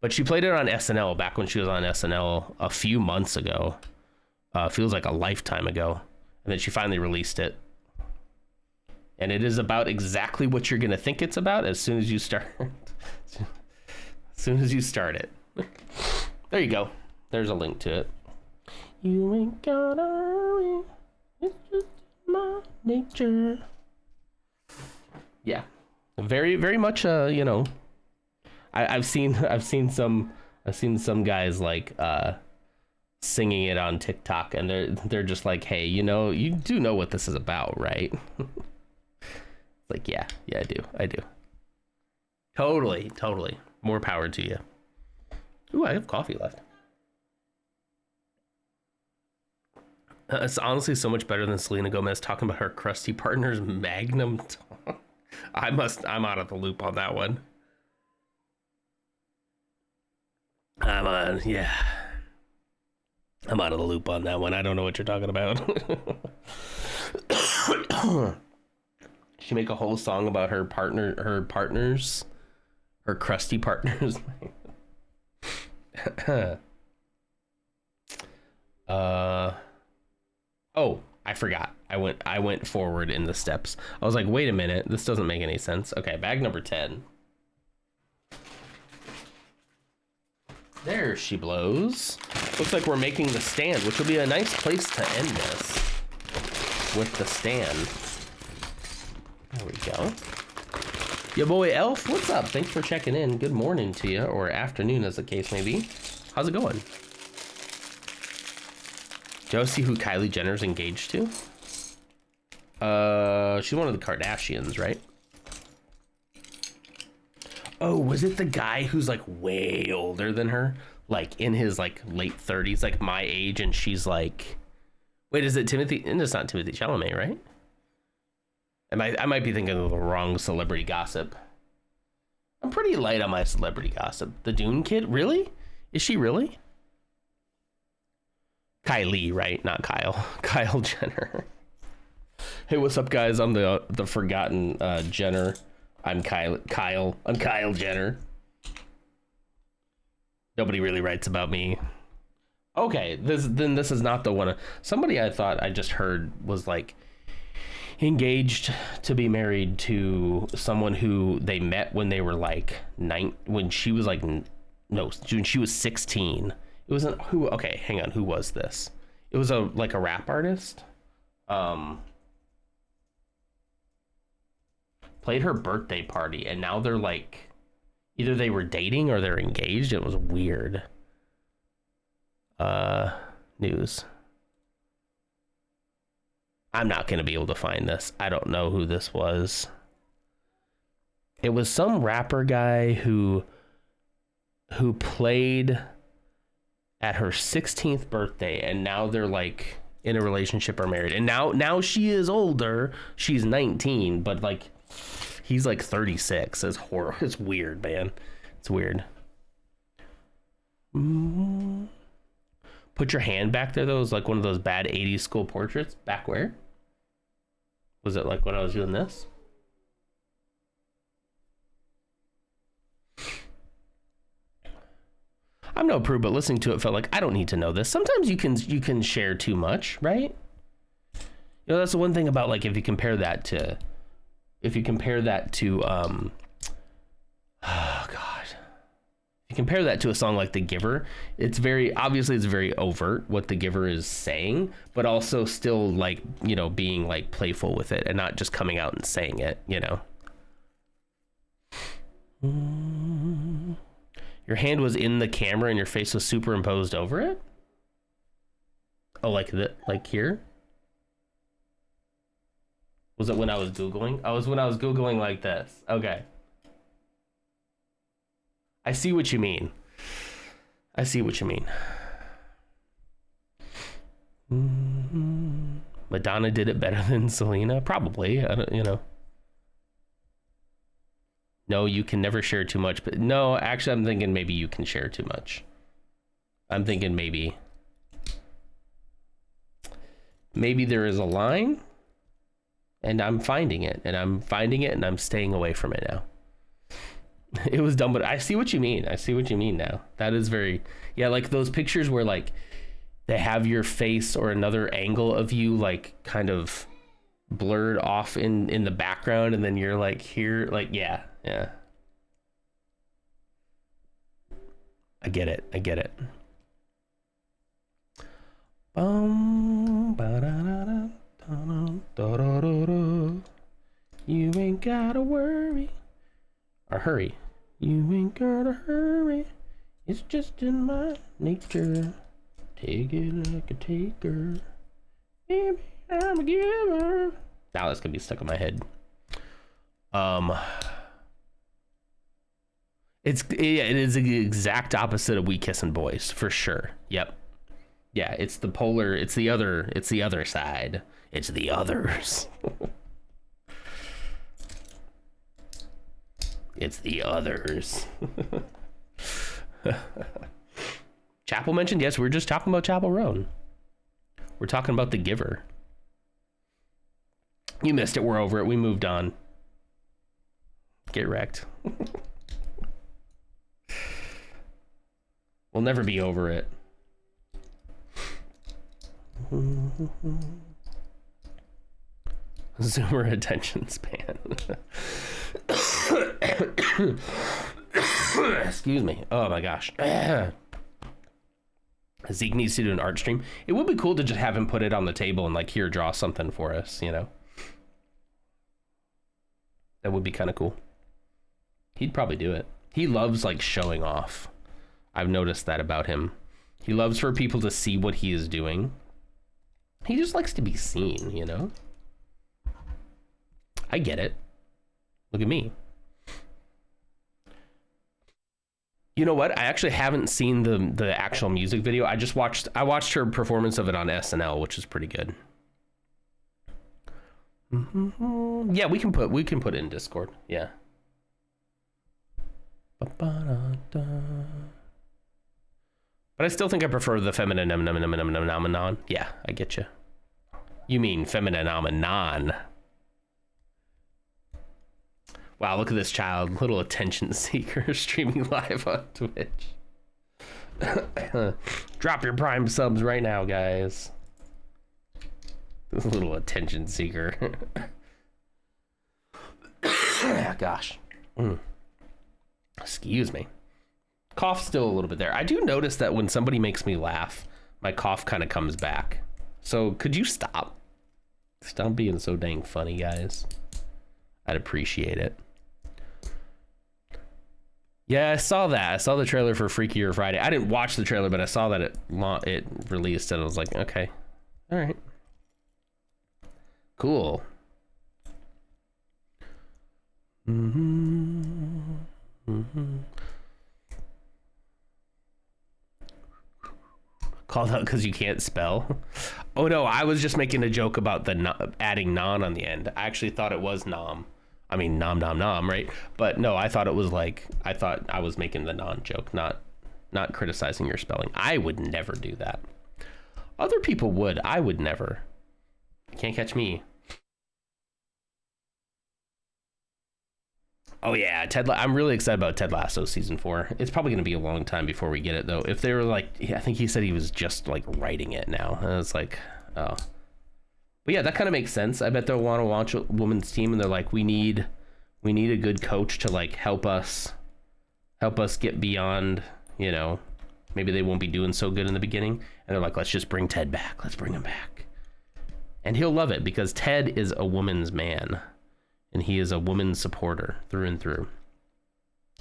S2: But she played it on SNL back when she was on SNL a few months ago. Feels like a lifetime ago. And then she finally released it. And it is about exactly what you're going to think it's about as soon as you start. As soon as you start it. There you go. There's a link to it. You ain't gotta worry. It's just my nature. Yeah. Very, very much, you know, I've seen some guys like singing it on TikTok, and they're just like, hey, you know, you do know what this is about, right? Like, yeah, I do. Totally. More power to you. Ooh, I have coffee left. It's honestly so much better than Selena Gomez talking about her crusty partner's Magnum. I'm out of the loop on that one. I'm out of the loop on that one. I don't know what you're talking about. She make a whole song about her partners, her crusty partners. Oh, I forgot. I went forward in the steps. I was like, wait a minute, this doesn't make any sense. Okay, bag number 10. There she blows. Looks like we're making the stand, which will be a nice place to end this. With the stand. There we go. Yo, boy Elf, what's up? Thanks for checking in. Good morning to you, or afternoon as the case may be. How's it going? Do you see who Kylie Jenner's engaged to? She's one of the Kardashians, right? Oh, was it the guy who's like way older than her? Like in his like late 30s, like my age, and she's like, wait, is it Timothy? And it's not Timothy Chalamet, right? I might be thinking of the wrong celebrity gossip. I'm pretty light on my celebrity gossip. The Dune kid? Really? Is she really? Kylie, right? Not Kyle. Kyle Jenner. Hey, what's up, guys? I'm the forgotten Jenner. I'm Kyle. I'm Kyle Jenner. Nobody really writes about me. Okay, this is not the one. Somebody I thought I just heard was like, engaged to be married to someone who they met when they were like when she was like, no, when she was 16. It wasn't who, okay, hang on, who was this? It was a rap artist. Played her birthday party, and now they're like, either they were dating or they're engaged. It was weird. News. I'm not going to be able to find this. I don't know who this was. It was some rapper guy who played at her 16th birthday, and now they're like in a relationship or married. And now she is older. She's 19, but like he's like 36. It's horror. It's weird, man. It's weird. Put your hand back there, though. It was like one of those bad 80s school portraits. Back where? Was it like when I was doing this? I'm no prude, but listening to it felt like I don't need to know this. Sometimes you can share too much, right? You know, that's the one thing about like if you compare that to oh God. You compare that to a song like The Giver, it's very overt what The Giver is saying, but also still like, you know, being like playful with it and not just coming out and saying it, you know. Your hand was in the camera and your face was superimposed over it? Oh, like here? Was it when I was Googling? Oh, it was when I was Googling like this. Okay. I see what you mean. I see what you mean. Madonna did it better than Selena? Probably. I don't, you know. No, you can never share too much. But no, actually, I'm thinking maybe you can share too much. I'm thinking maybe there is a line, and I'm finding it, and I'm staying away from it now. It was dumb, but I see what you mean. I see what you mean now. That is very, yeah, like those pictures where like they have your face or another angle of you like kind of blurred off in the background, and then you're like here, like, yeah. I get it. You ain't gotta worry or hurry. You ain't gotta hurry. It's just in my nature. Take it like a taker. Baby, I'm a giver. Now that's gonna be stuck in my head. It is the exact opposite of We Kissing Boys, for sure. Yep. Yeah, it's the polar, it's the other side. It's the others. It's the others. Chapel mentioned, yes, we were just talking about Chapel Roan. We're talking about The Giver. You missed it, we're over it, we moved on. Get wrecked. We'll never be over it. Zoomer attention span. Excuse me. Oh my gosh. Zeke needs to do an art stream. It would be cool to just have him put it on the table and like, here, draw something for us, you know? That would be kind of cool. He'd probably do it. He loves like showing off. I've noticed that about him. He loves for people to see what he is doing. He just likes to be seen, you know? I get it. Look at me. You know what? I actually haven't seen the actual music video. I watched her performance of it on SNL, which is pretty good. Yeah, we can put it in Discord. Yeah. But I still think I prefer the feminine. Yeah, I get you. You mean feminine. Wow, look at this child, little attention seeker streaming live on Twitch. Drop your Prime subs right now, guys. A little attention seeker. Gosh. Excuse me. Cough's still a little bit there. I do notice that when somebody makes me laugh, my cough kind of comes back. So could you stop? Stop being so dang funny, guys. I'd appreciate it. Yeah, I saw that. I saw the trailer for Freakier Friday. I didn't watch the trailer, but I saw that it released, and I was like, okay, all right, cool. Called out because you can't spell. Oh no, I was just making a joke about the adding non on the end. I actually thought it was nom. I mean nom nom nom, right? But no, I thought it was like, I thought I was making the non joke, not criticizing your spelling. I would never do that. Other people would. I would never. Can't catch me. Oh yeah, I'm really excited about Ted Lasso season 4. It's probably going to be a long time before we get it though. If they were like, I think he said he was just like writing it now. And it's like, oh. But yeah, that kind of makes sense. I bet they'll want to launch a women's team, and they're like, we need a good coach to like help us get beyond, you know, maybe they won't be doing so good in the beginning. And they're like, let's just bring Ted back. Let's bring him back. And he'll love it because Ted is a woman's man. And he is a woman's supporter through and through.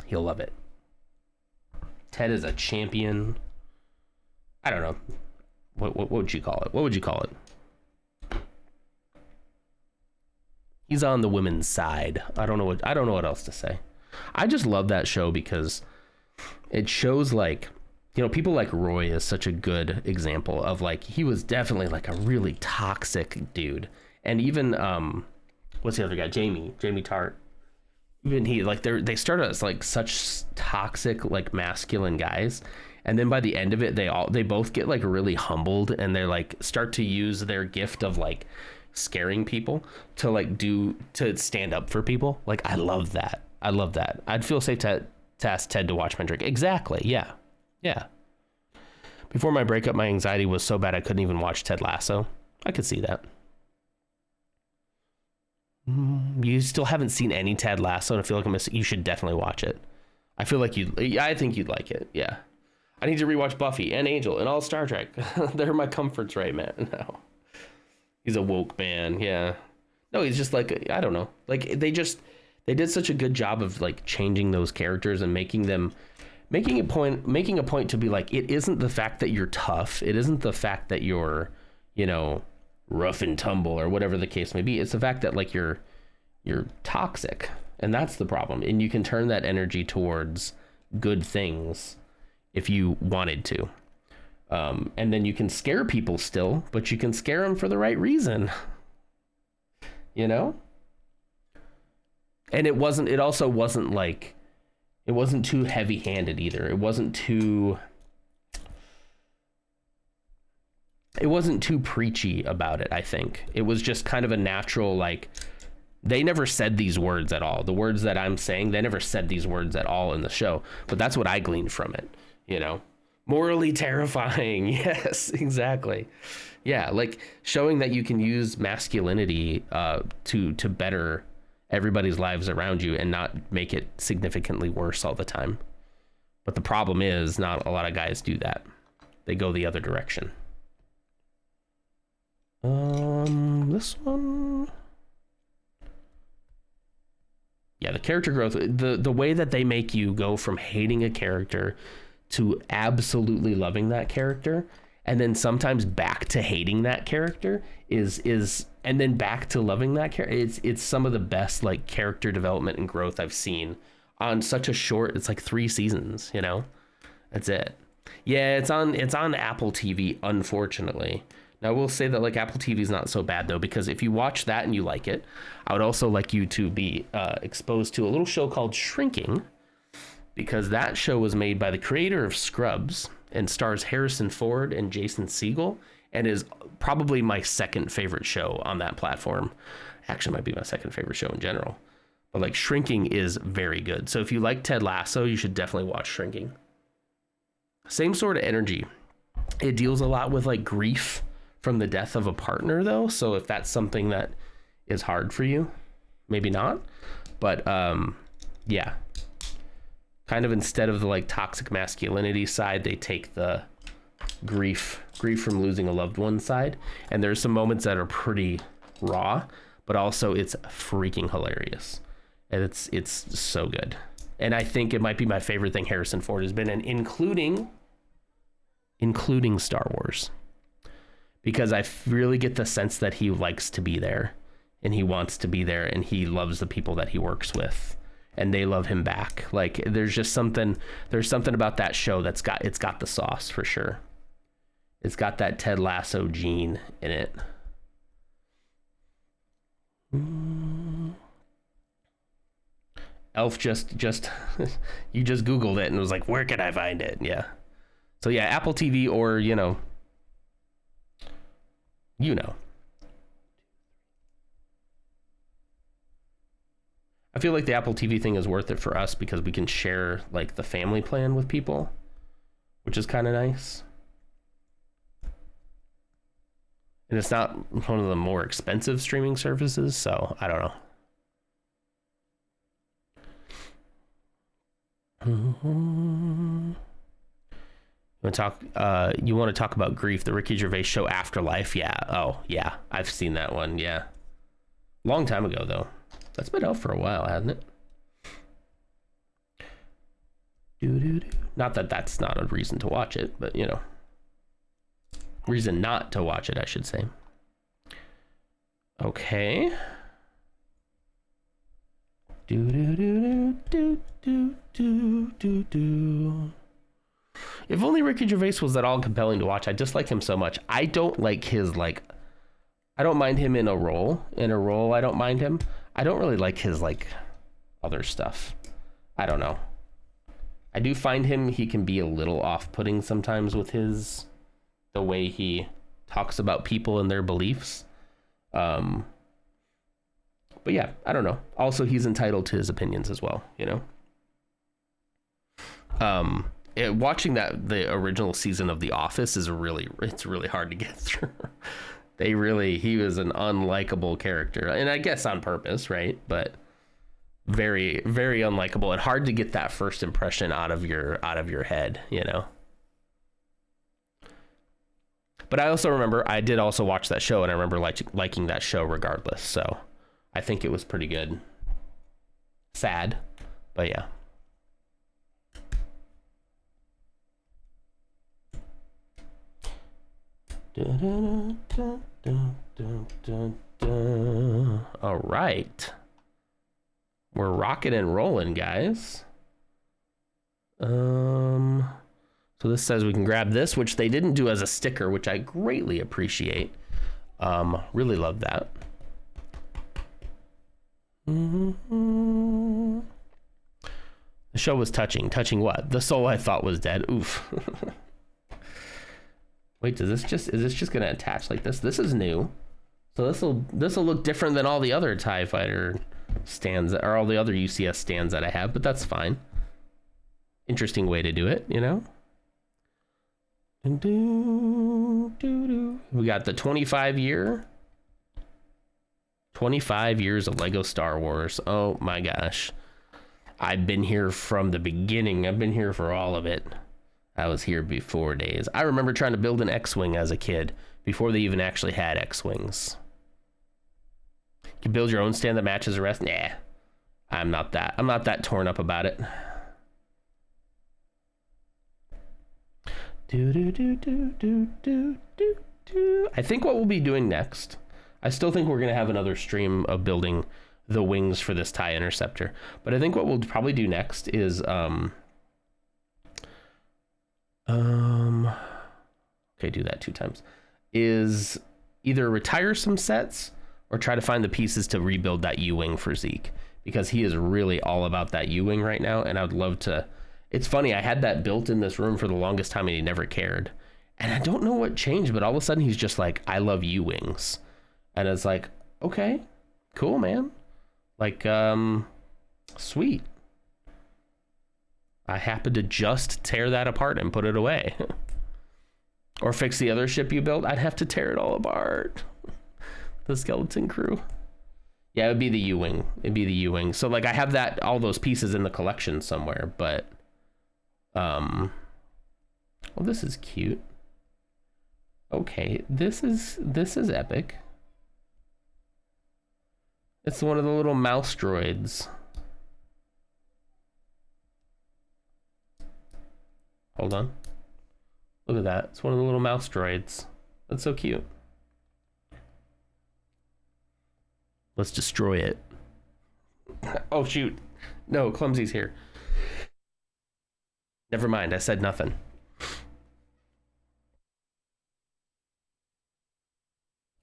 S2: He'll love it. Ted is a champion. I don't know. What would you call it? What would you call it? He's on the women's side. I don't know what else to say. I just love that show because it shows like, you know, people like Roy is such a good example of like, he was definitely like a really toxic dude. And even what's the other guy? Jamie Tart. Even he, like, they started as like such toxic, like masculine guys, and then by the end of it, they both get like really humbled, and they're like start to use their gift of like scaring people to stand up for people. Like, I love that. I'd feel safe to ask Ted to watch my drink. Exactly. Yeah. Before my breakup, my anxiety was so bad I couldn't even watch Ted Lasso. I could see that. You still haven't seen any Ted Lasso, and I feel like you should definitely watch it. I think you'd like it. Yeah. I need to rewatch Buffy and Angel and all Star Trek. They're my comforts right now. He's a woke man. Yeah. No, he's just like, I don't know. Like they did such a good job of like changing those characters and making a point to be like, it isn't the fact that you're tough. It isn't the fact that you're, you know, rough and tumble or whatever the case may be. It's the fact that like you're toxic, and that's the problem. And you can turn that energy towards good things if you wanted to. And then you can scare people still, but you can scare them for the right reason, you know? And it also wasn't too heavy handed either. It wasn't too preachy about it. I think it was just kind of a natural, like, they never said these words at all. The words that I'm saying, they never said these words at all in the show, but that's what I gleaned from it, you know? Morally terrifying. Yes, exactly. Yeah. Like showing that you can use masculinity to better everybody's lives around you and not make it significantly worse all the time. But the problem is not a lot of guys do that. They go the other direction. This one. Yeah, the character growth, the way that they make you go from hating a character to absolutely loving that character, and then sometimes back to hating that character is and then back to loving that character. It's some of the best like character development and growth I've seen on such a short, it's like 3 seasons, you know? That's it. Yeah, it's on Apple TV, unfortunately. Now, I will say that like Apple TV is not so bad though, because if you watch that and you like it, I would also like you to be exposed to a little show called Shrinking, because that show was made by the creator of Scrubs and stars Harrison Ford and Jason Segel, and is probably my second favorite show on that platform. Actually, might be my second favorite show in general. But like Shrinking is very good. So if you like Ted Lasso, you should definitely watch Shrinking. Same sort of energy. It deals a lot with like grief, from the death of a partner, though. So if that's something that is hard for you, maybe not. But yeah, kind of instead of the like toxic masculinity side, they take the grief from losing a loved one side. And there's some moments that are pretty raw, but also it's freaking hilarious. And it's so good. And I think it might be my favorite thing Harrison Ford has been in, including Star Wars, because I really get the sense that he likes to be there and he wants to be there and he loves the people that he works with and they love him back. Like there's something about that show it's got the sauce for sure. It's got that Ted Lasso gene in it. Elf just you just Googled it and was like, where can I find it? Yeah. So yeah, Apple TV or, you know. I feel like the Apple TV thing is worth it for us because we can share like the family plan with people, which is kind of nice. And it's not one of the more expensive streaming services, so I don't know. You want to talk about grief, the Ricky Gervais show Afterlife? Yeah. Oh, yeah. I've seen that one. Yeah. Long time ago, though. That's been out for a while, hasn't it? Not that that's not a reason to watch it, but, you know. Reason not to watch it, I should say. Okay. If only Ricky Gervais was at all compelling to watch. I dislike him so much. I don't like his, like, I don't mind him in a role. In a role, I don't mind him. I don't really like his, like, other stuff. I don't know. I do find he can be a little off-putting sometimes with the way he talks about people and their beliefs. But yeah, I don't know. Also, he's entitled to his opinions as well, you know? Watching the original season of The Office it's really hard to get through. He was an unlikable character, and I guess on purpose, right? But very, very unlikable and hard to get that first impression out of your head, you know? But I also remember, I did also watch that show, and I remember liking that show regardless. So I think it was pretty good. Sad, but yeah. All right. We're rocking and rolling, guys. So this says we can grab this, which they didn't do as a sticker, which I greatly appreciate. Really love that. The show was touching. Touching what? The soul I thought was dead. Oof. Wait, is this just gonna attach like this? This is new. So this'll look different than all the other TIE Fighter stands or all the other UCS stands that I have, but that's fine. Interesting way to do it, you know? We got the 25 years of Lego Star Wars. Oh my gosh. I've been here from the beginning. I've been here for all of it. I was here before days. I remember trying to build an X-Wing as a kid before they even actually had X-Wings. You can build your own stand that matches the rest. Nah, I'm not that torn up about it. I think what we'll be doing next, I still think we're going to have another stream of building the wings for this TIE Interceptor. But I think what we'll probably do next is, okay, do that 2 times, is either retire some sets or try to find the pieces to rebuild that U-Wing for Zeke, because he is really all about that U-Wing right now. And I would love to, it's funny, I had that built in this room for the longest time and he never cared. And I don't know what changed, but all of a sudden he's just like, I love U-Wings. And it's like, okay, cool, man. Like, sweet. I happened to just tear that apart and put it away. Or fix the other ship you built? I'd have to tear it all apart. The skeleton crew. Yeah, it would be the U-Wing. It'd be the U-Wing. So, like, I have all those pieces in the collection somewhere, but... Well, this is cute. Okay, this is epic. It's one of the little mouse droids. Hold on. Look at that. It's one of the little mouse droids. That's so cute. Let's destroy it. Oh, shoot. No, Clumsy's here. Never mind. I said nothing.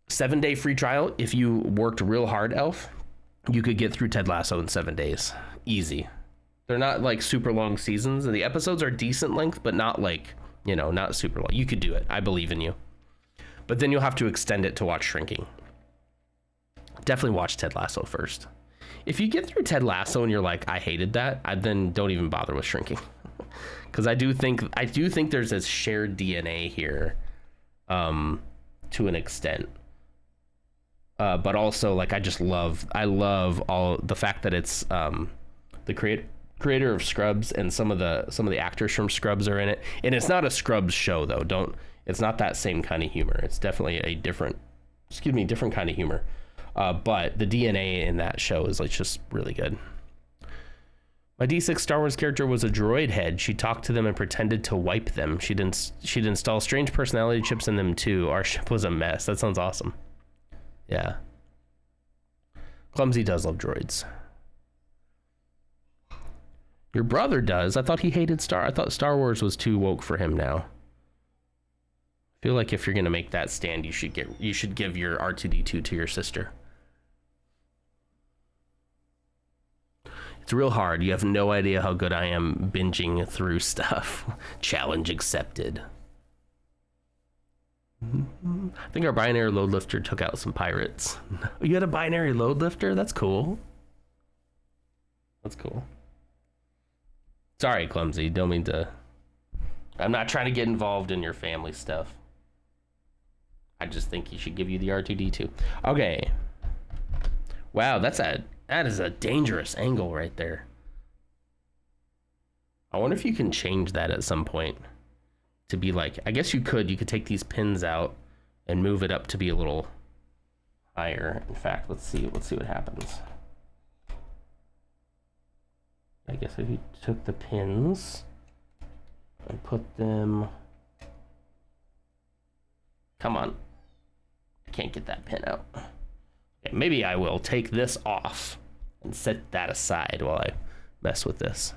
S2: Seven-day free trial. If you worked real hard, Elf, you could get through Ted Lasso in 7 days. Easy. They're not like super long seasons, and the episodes are decent length, but not like, you know, not super long. You could do it. I believe in you. But then you'll have to extend it to watch Shrinking. Definitely watch Ted Lasso first. If you get through Ted Lasso and you're like, I hated that, then don't even bother with Shrinking. Because I do think there's this shared DNA here, to an extent. But also, like, I love all the fact that it's the creator of Scrubs, and some of the actors from Scrubs are in it. And it's not a Scrubs show though. It's not that same kind of humor. It's definitely a different kind of humor. But the DNA in that show is like just really good. My D6 Star Wars character was a droid head. She talked to them and pretended to wipe them. She'd install strange personality chips in them too. Our ship was a mess. That sounds awesome. Yeah. Clumsy does love droids. Your brother does. I thought he hated I thought Star Wars was too woke for him now. I feel like if you're gonna make that stand, you should give your R2D2 to your sister. It's real hard. You have no idea how good I am binging through stuff. Challenge accepted. I think our binary load lifter took out some pirates. You had a binary load lifter? That's cool. That's cool. Sorry, Clumsy. Don't mean to. I'm not trying to get involved in your family stuff. I just think he should give you the R2D2. Okay. Wow, that is a dangerous angle right there. I wonder if you can change that at some point to be like, I guess you could take these pins out and move it up to be a little higher. In fact, let's see what happens. I guess if you took the pins and put them, come on, I can't get that pin out. Okay, maybe I will take this off and set that aside while I mess with this.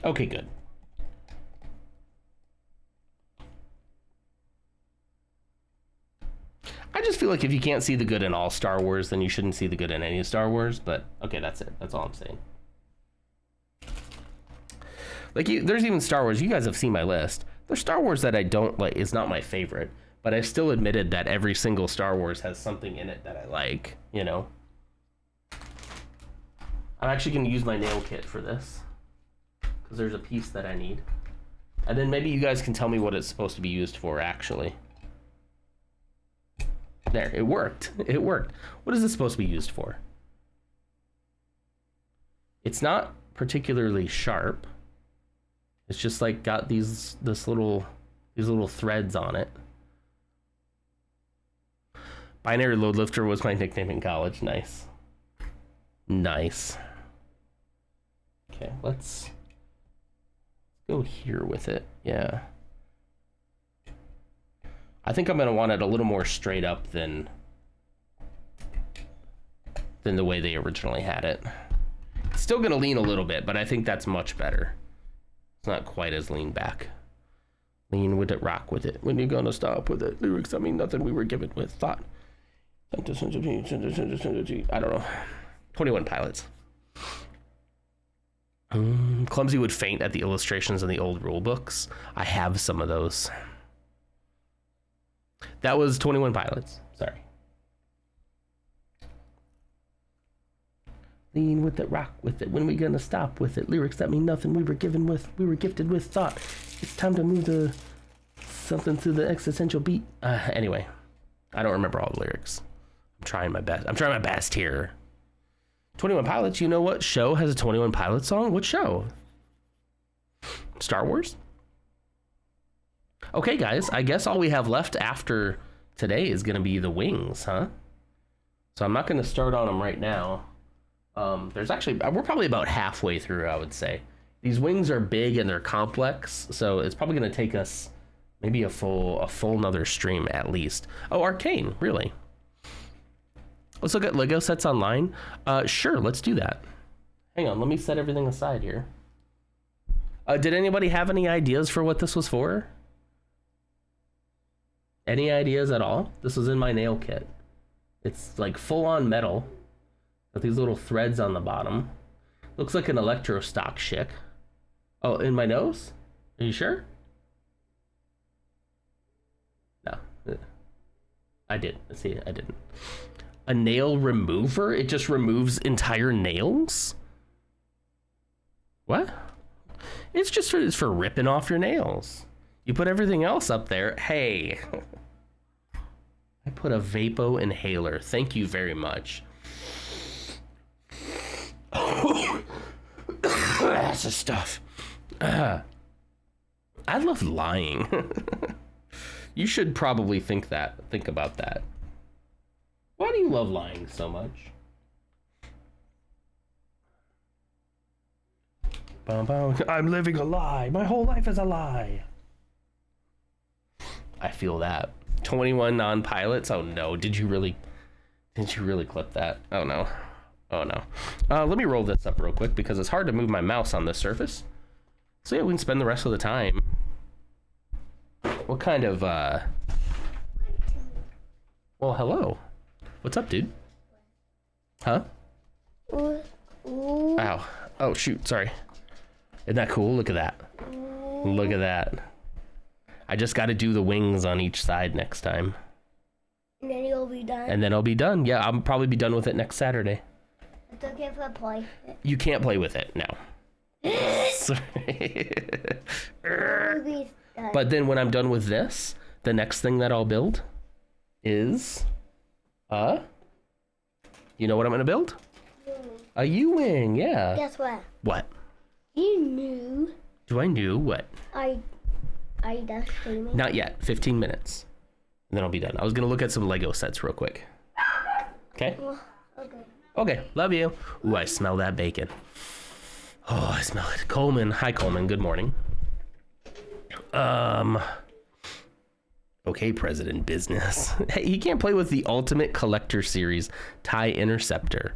S2: Okay, good. I just feel like if you can't see the good in all Star Wars, then you shouldn't see the good in any Star Wars, but okay, that's it. That's all I'm saying. Like, there's even Star Wars, you guys have seen my list. There's Star Wars that I don't like, is not my favorite, but I still admitted that every single Star Wars has something in it that I like, you know? I'm actually going to use my nail kit for this, because there's a piece that I need. And then maybe you guys can tell me what it's supposed to be used for, actually. There, it worked. It worked. What is this supposed to be used for? It's not particularly sharp. It's just like got these little threads on it. Binary load lifter was my nickname in college. Nice. Nice. Okay, let's go here with it. Yeah. I think I'm going to want it a little more straight up than the way they originally had it. It's still going to lean a little bit, but I think that's much better. It's not quite as lean back. Lean with it, rock with it. When you going to stop with it? Lyrics, I mean, nothing we were given with thought. I don't know. 21 Pilots. Clumsy would faint at the illustrations in the old rule books. I have some of those. That was 21 Pilots. Sorry. Lean with it, rock with it. When we gonna stop with it? Lyrics that mean nothing. We were gifted with thought. It's time to move to something to the existential beat. Anyway, I don't remember all the lyrics. I'm trying my best here. 21 Pilots. You know what show has a 21 Pilots song? What show? Star Wars? Okay, guys. I guess all we have left after today is gonna be the wings, huh? So I'm not gonna start on them right now. There's actually, we're probably about halfway through, I would say. These wings are big and they're complex, so it's probably going to take us maybe a full another stream at least. Oh, Arcane, really? Let's look at Lego sets online. Sure, let's do that. Hang on, let me set everything aside here. Did anybody have any ideas for what this was for? Any ideas at all? This was in my nail kit. It's like full-on metal with these little threads on the bottom. Looks like an electro stock chick. Oh, in my nose? Are you sure? No. I did. See, I didn't. A nail remover? It just removes entire nails? What? It's for ripping off your nails. You put everything else up there. Hey. I put a Vapo inhaler. Thank you very much. That's the stuff. I love lying. You should probably think about that. Why do you love lying so much? I'm living a lie. My whole life is a lie. I feel that. 21 non-pilots. Oh no, did you really clip that? Oh no. Oh no. Let me roll this up real quick because it's hard to move my mouse on this surface. So yeah, we can spend the rest of the time. What kind of well, hello. What's up, dude? Huh? Ow. Oh shoot, sorry. Isn't that cool? Look at that. Look at that. I just got to do the wings on each side next time.
S3: And then you'll be done.
S2: And then I'll be done. Yeah, I'll probably be done with it next Saturday.
S3: It's okay for play.
S2: You can't play with it now. But then when I'm done with this, the next thing that I'll build is you know what I'm gonna build? A U-wing, yeah.
S3: Guess what?
S2: What?
S3: You knew.
S2: Do I know what?
S3: Are you done streaming?
S2: Not yet. 15 minutes. And then I'll be done. I was gonna look at some Lego sets real quick. Okay?
S3: Okay.
S2: Okay, love you. Ooh, I smell that bacon. Oh, I smell it. Coleman. Hi, Coleman. Good morning. Okay, President Business. Hey, he can't play with the Ultimate Collector Series TIE Interceptor.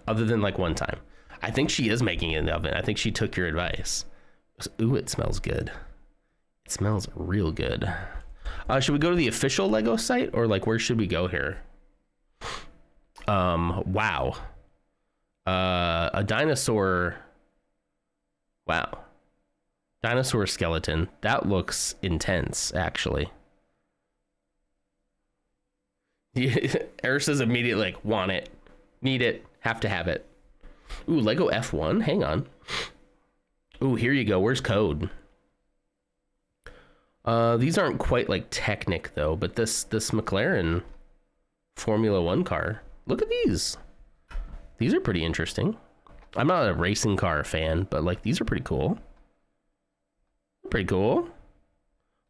S2: Other than like one time. I think she is making it in the oven. I think she took your advice. Ooh, it smells good. It smells real good. Should we go to the official Lego site or like where should we go here? Wow. A dinosaur. Wow. Dinosaur skeleton. That looks intense, actually. Eris is immediately like, want it, need it, have to have it. Ooh, Lego F1. Hang on. Ooh, here you go. Where's code? These aren't quite like Technic though, but this McLaren Formula One car. Look at these. These are pretty interesting. I'm not a racing car fan, but like these are pretty cool. Pretty cool.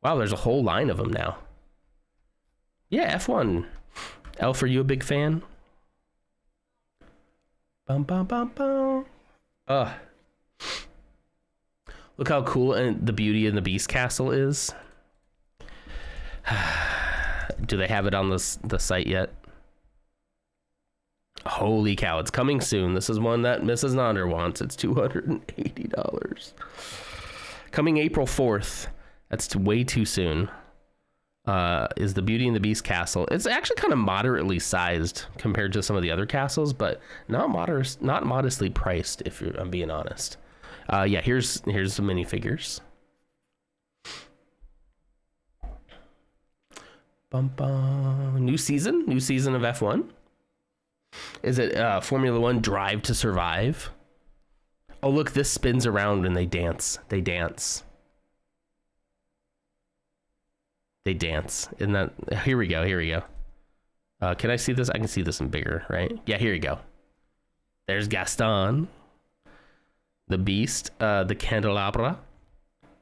S2: Wow, there's a whole line of them now. Yeah, F1. Elf, are you a big fan? Bum bum bum bum. Look how cool and the Beauty and the Beast castle is. Do they have it on the site yet? Holy cow, it's coming soon. This is one that Mrs. Nonder wants. It's $280. Coming April 4th. That's way too soon. Is the Beauty and the Beast castle. It's actually kind of moderately sized compared to some of the other castles, but not modestly priced, if I'm being honest. Yeah, here's the minifigures. Bum, bum. New season of F1. Is it Formula One Drive to Survive? Oh, look, this spins around and they dance. They dance. They dance. Isn't that... Here we go. Here we go. Can I see this? I can see this in bigger, right? Yeah, here you go. There's Gaston. The Beast. The Candelabra.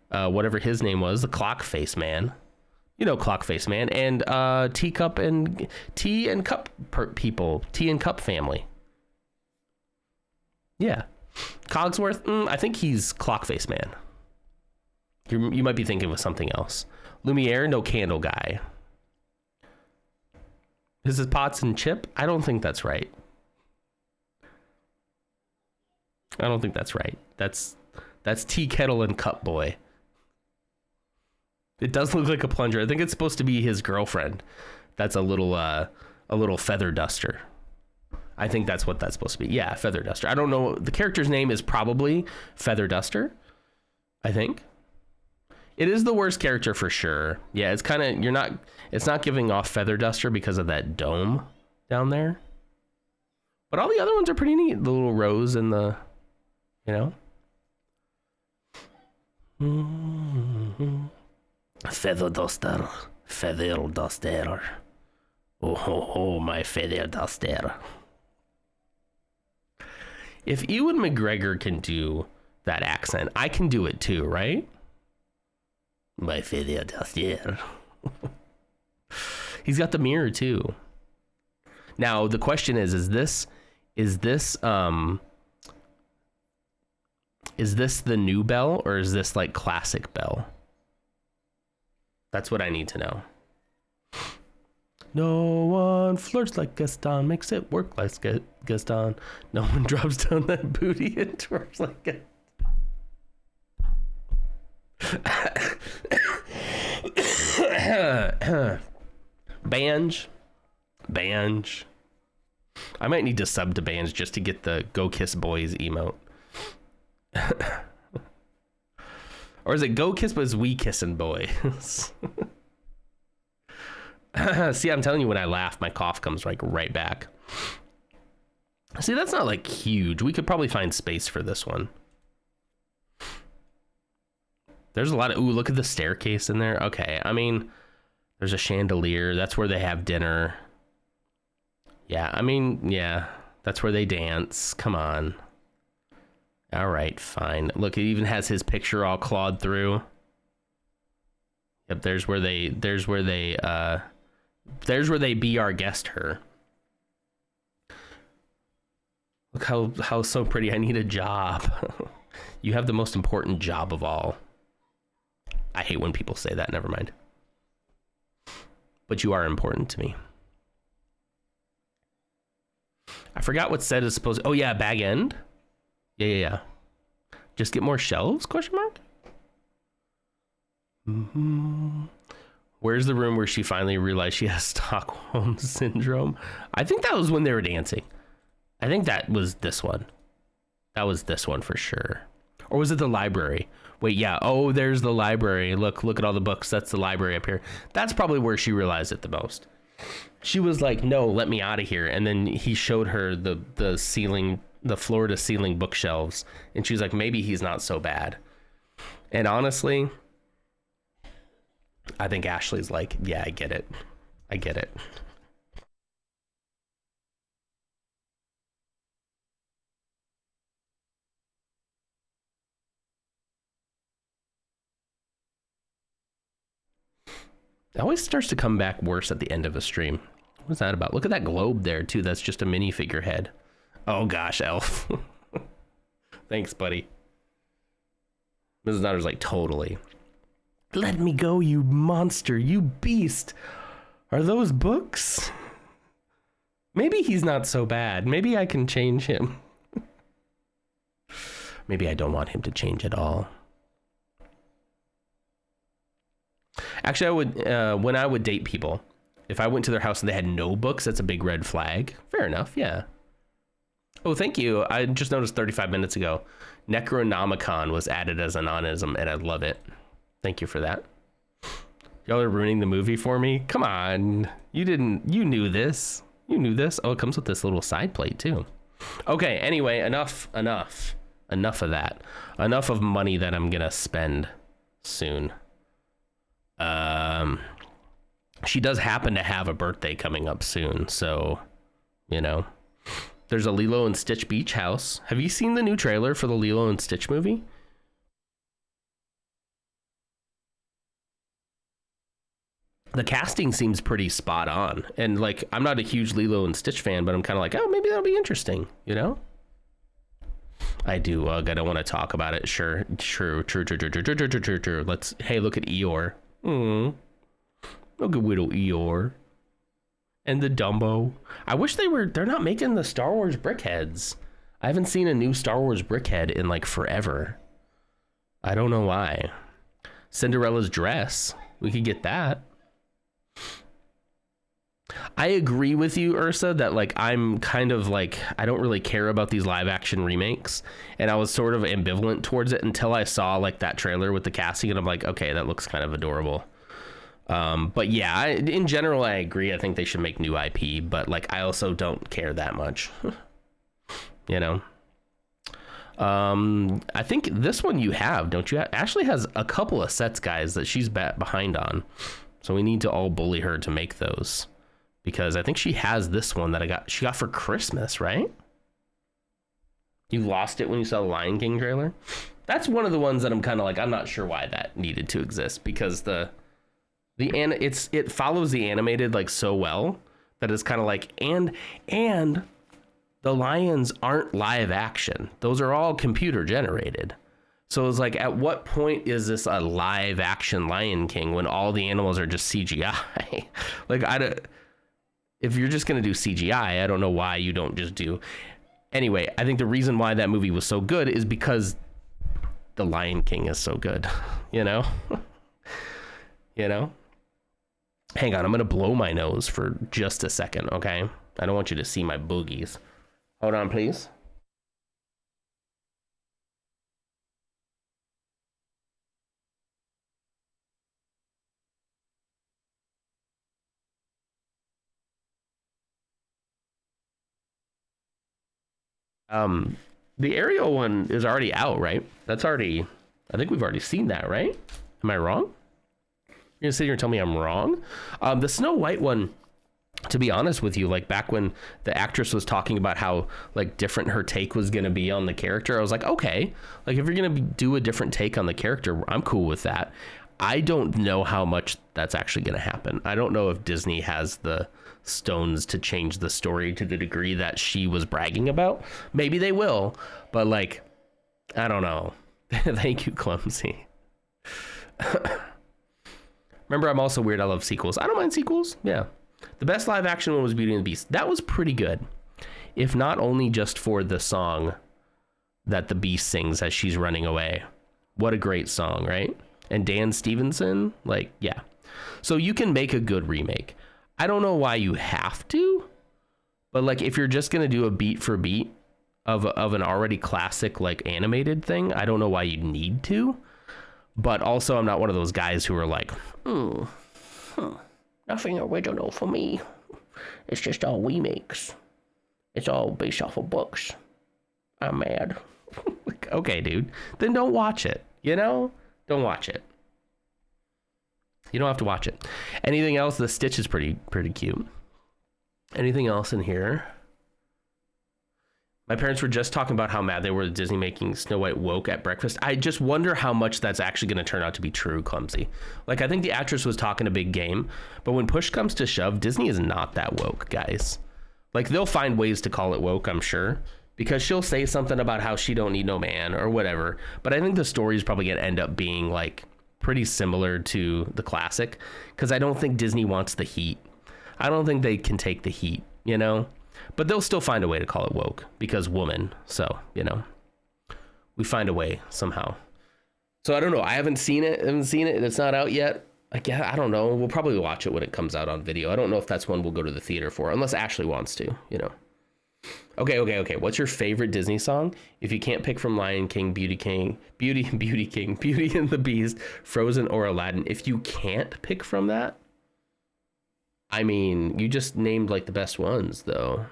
S2: Whatever his name was. The Clock Face Man. You know Clock Face Man. And Teacup and... Tea and Cup people. Tea and Cup family. Yeah. Cogsworth? I think he's Clock Face Man. You might be thinking of something else. Lumiere, no candle guy. This is Potts and Chip? I don't think that's right. I don't think that's right. That's Tea Kettle and Cup Boy. It does look like a plunger. I think it's supposed to be his girlfriend. That's a little feather duster. I think that's what that's supposed to be. Yeah, feather duster. I don't know. The character's name is probably Feather Duster, I think. It is the worst character for sure. Yeah, it's kind of, it's not giving off Feather Duster because of that dome down there. But all the other ones are pretty neat. The little rose and the, you know. Feather Duster. Feather Duster. Oh, my Feather Duster. If Ewan McGregor can do that accent, I can do it too, right? My Feather Duster. He's got the mirror too. Now the question is this the new Belle or is this like classic Belle? That's what I need to know. No one flirts like Gaston, makes it work like Gaston. No one drops down that booty and twerks like it. Banj. I might need to sub to Banj just to get the Go Kiss Boys emote. Or is it Go Kiss Boys, We Kissin' Boys? See, I'm telling you, when I laugh, my cough comes like right back. See, that's not like huge. We could probably find space for this one. There's a lot of, ooh, look at the staircase in there. Okay, I mean, there's a chandelier. That's where they have dinner. Yeah, I mean, yeah, that's where they dance. Come on. All right, fine. Look, it even has his picture all clawed through. Yep, there's where they be our guest her. Look how so pretty. I need a job. You have the most important job of all. I hate when people say that. Never mind. But you are important to me. I forgot what set is supposed. Oh yeah, bag end. Yeah. Just get more shelves? Question mark. Where's the room where she finally realized she has Stockholm syndrome? I think that was when they were dancing. I think that was this one. That was this one for sure. Or was it the library? Wait, yeah. Oh, there's the library. Look at all the books. That's the library up here. That's probably where she realized it the most. She was like, no, let me out of here. And then he showed her the ceiling, the floor to ceiling bookshelves. And she's like, maybe he's not so bad. And honestly, I think Ashley's like, yeah, I get it. I get it. It always starts to come back worse at the end of a stream. What's that about? Look at that globe there, too. That's just a mini figurehead. Oh, gosh, Elf. Thanks, buddy. Mrs. Nutter's like, totally. Let me go, you monster, you beast. Are those books? Maybe he's not so bad. Maybe I can change him. Maybe I don't want him to change at all. Actually, I would, when I would date people, if I went to their house and they had no books, that's a big red flag. Fair enough, yeah. Oh, thank you. I just noticed 35 minutes ago, Necronomicon was added as an onism, and I love it. Thank you for that. Y'all are ruining the movie for me? Come on. You knew this. You knew this? Oh, it comes with this little side plate too. Okay, anyway, enough of that. Enough of money that I'm gonna spend soon. She does happen to have a birthday coming up soon, so, you know. There's a Lilo and Stitch beach house. Have you seen the new trailer for the Lilo and Stitch movie? The casting seems pretty spot on. And like, I'm not a huge Lilo and Stitch fan, but I'm kind of like, oh, maybe that'll be interesting, you know? I do, I don't want to talk about it. Sure. Let's, hey, look at Eeyore. Look at little Eeyore. And the Dumbo. I wish they're not making the Star Wars brickheads. I haven't seen a new Star Wars brickhead in like forever. I don't know why. Cinderella's dress. We could get that. I agree with you, Ursa, that like I'm kind of like, I don't really care about these live action remakes, and I was sort of ambivalent towards it until I saw like that trailer with the casting, and I'm like, okay, that looks kind of adorable. But yeah, in general, I agree. I think they should make new IP, but like I also don't care that much. You know. I think this one you have, don't you? Ashley has a couple of sets, guys, that she's behind on. So we need to all bully her to make those, because I think she has this one that she got for Christmas, right? You lost it when you saw the Lion King trailer. That's one of the ones that I'm kind of like, I'm not sure why that needed to exist, because it follows the animated like so well that it's kind of like, and the lions aren't live action. Those are all computer generated. So it's like, at what point is this a live action Lion King when all the animals are just CGI? Like, if you're just going to do CGI, I don't know why you don't just do. Anyway, I think the reason why that movie was so good is because the Lion King is so good, you know? You know? Hang on, I'm going to blow my nose for just a second, okay? I don't want you to see my boogies. Hold on, please. The Ariel one is already out, right? I think we've already seen that, right? Am I wrong? You're gonna sit here and tell me I'm wrong? The Snow White one, to be honest with you, like back when the actress was talking about how like different her take was gonna be on the character, I was like, okay, like if you're gonna do a different take on the character, I'm cool with that. I don't know how much that's actually gonna happen. I don't know if Disney has the stones to change the story to the degree that she was bragging about. Maybe they will, but like, I don't know. Thank you, Clumsy. Remember, I'm also weird. I love sequels. I don't mind sequels. Yeah. The best live action one was Beauty and the Beast. That was pretty good. If not only just for the song that the Beast sings as she's running away. What a great song, right? And Dan Stevenson, like, yeah. So you can make a good remake. I don't know why you have to, but like if you're just going to do a beat for beat of an already classic like animated thing, I don't know why you need to. But also I'm not one of those guys who are like, nothing original for me. It's just all remakes. It's all based off of books. I'm mad. Okay, dude. Then don't watch it. You know? Don't watch it. You don't have to watch it. Anything else? The Stitch is pretty cute. Anything else in here? My parents were just talking about how mad they were at Disney making Snow White woke at breakfast. I just wonder how much that's actually going to turn out to be true, Clumsy. Like, I think the actress was talking a big game, but when push comes to shove, Disney is not that woke, guys. Like, they'll find ways to call it woke, I'm sure, because she'll say something about how she don't need no man or whatever. But I think the story is probably going to end up being, like, pretty similar to the classic, because I don't think Disney wants the heat. I don't think they can take the heat, you know? But they'll still find a way to call it woke because woman. So, you know, we find a way somehow. So I don't know. I haven't seen it. It's not out yet. I don't know. We'll probably watch it when it comes out on video. I don't know if that's one we'll go to the theater for, unless Ashley wants to, you know. Okay. What's your favorite Disney song? If you can't pick from Lion King, Beauty and the Beast, Frozen, or Aladdin, if you can't pick from that, I mean, you just named like the best ones, though.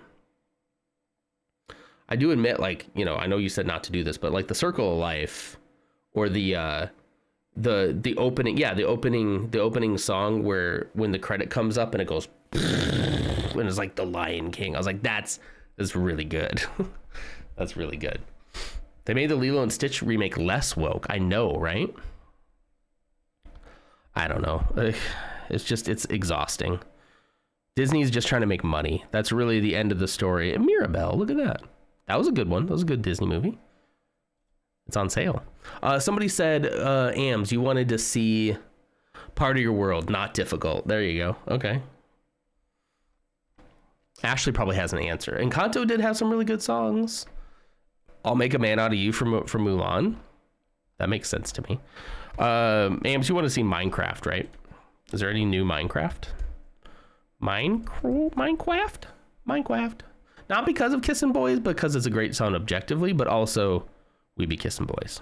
S2: I do admit, like, you know, I know you said not to do this, but like the Circle of Life, or the opening, the opening song where when the credit comes up and it goes, and it's like the Lion King. I was like, that's really good. That's really good. They made the Lilo and Stitch remake less woke. I know, right? I don't know. It's exhausting. Disney's just trying to make money. That's really the end of the story. And Mirabelle, look at that. That was a good one. That was a good Disney movie. It's on sale. Somebody said, Ams, you wanted to see Part of Your World, Not Difficult. There you go. Okay. Ashley probably has an answer. And Kanto did have some really good songs. I'll Make a Man Out of You from Mulan. That makes sense to me. Ams, you want to see Minecraft, right? Is there any new Minecraft? Minecraft? Not because of Kissin' Boys, because it's a great song objectively, but also we be Kissin' Boys.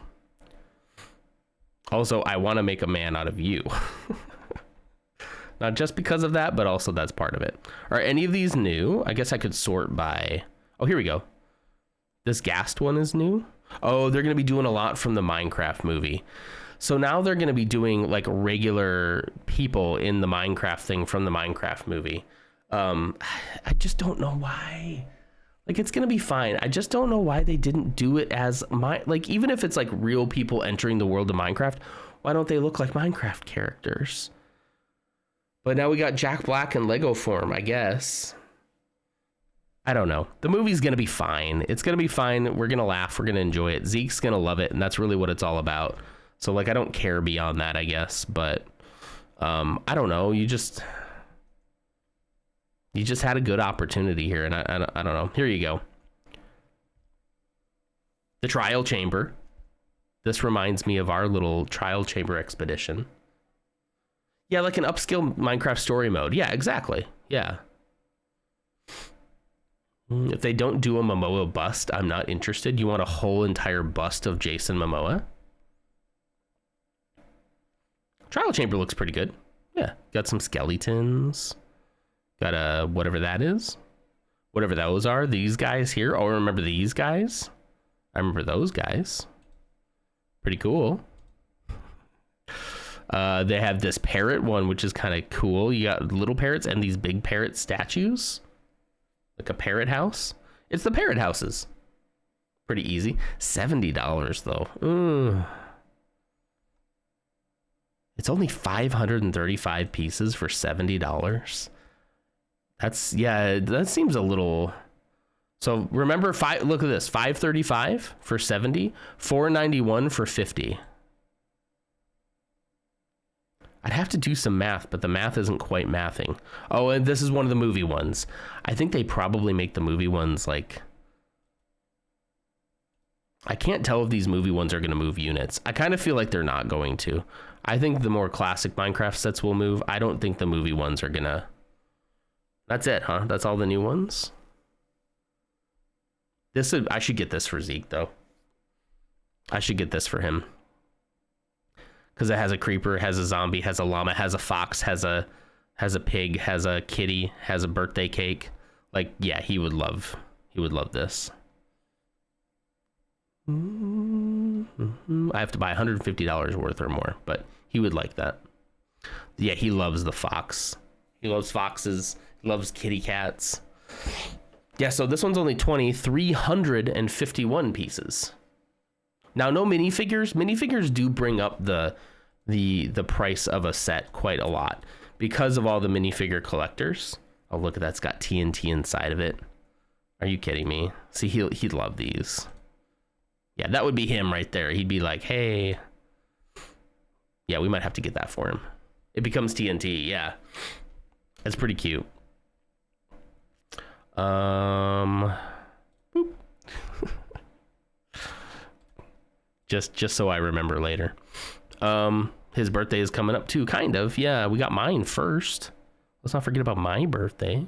S2: Also, I want to make a man out of you. Not just because of that, but also that's part of it. Are any of these new? I guess I could sort by... Oh, here we go. This Gast one is new. Oh, they're going to be doing a lot from the Minecraft movie. So now they're going to be doing like regular people in the Minecraft thing from the Minecraft movie. I just don't know why. Like, it's going to be fine. I just don't know why they didn't do it as like, even if it's like real people entering the world of Minecraft, why don't they look like Minecraft characters? But now we got Jack Black in Lego form, I guess. I don't know. The movie's going to be fine. It's going to be fine. We're going to laugh. We're going to enjoy it. Zeke's going to love it. And that's really what it's all about. So like, I don't care beyond that, I guess. But I don't know. You just had a good opportunity here. And I don't know. Here you go. The Trial Chamber. This reminds me of our little Trial Chamber expedition. Yeah, like an upscale Minecraft story mode. Yeah, exactly. Yeah. If they don't do a Momoa bust, I'm not interested. You want a whole entire bust of Jason Momoa? Trial Chamber looks pretty good. Yeah, got some skeletons. Got whatever that is. Whatever those are. These guys here. Oh, remember these guys? I remember those guys. Pretty cool. They have this parrot one, which is kind of cool. You got little parrots and these big parrot statues. Like a parrot house. It's the parrot houses. Pretty easy. $70 though. It's only 535 pieces for $70. That's, yeah, that seems a little. So remember, look at this, 535 for 70, 491 for 50. I'd have to do some math, but the math isn't quite mathing. Oh, and this is one of the movie ones. I think they probably make the movie ones like... I can't tell if these movie ones are going to move units. I kind of feel like they're not going to. I think the more classic Minecraft sets will move. I don't think the movie ones are going to... That's it, huh? That's all the new ones? I should get this for Zeke, though. I should get this for him. Because it has a creeper, has a zombie, has a llama, has a fox, has a pig, has a kitty, has a birthday cake. Like, yeah, he would love this. I have to buy $150 worth or more, but he would like that. Yeah, he loves the fox. He loves foxes. He loves kitty cats. Yeah, so this one's only 351 pieces. Now, no minifigures. Minifigures do bring up the price of a set quite a lot because of all the minifigure collectors. Oh, look at that. It's got TNT inside of it. Are you kidding me? See, he'd love these. Yeah, that would be him right there. He'd be like, hey. Yeah, we might have to get that for him. It becomes TNT. Yeah. That's pretty cute. Boop. just so I remember later. His birthday is coming up too, kind of. Yeah, we got mine first. Let's not forget about my birthday.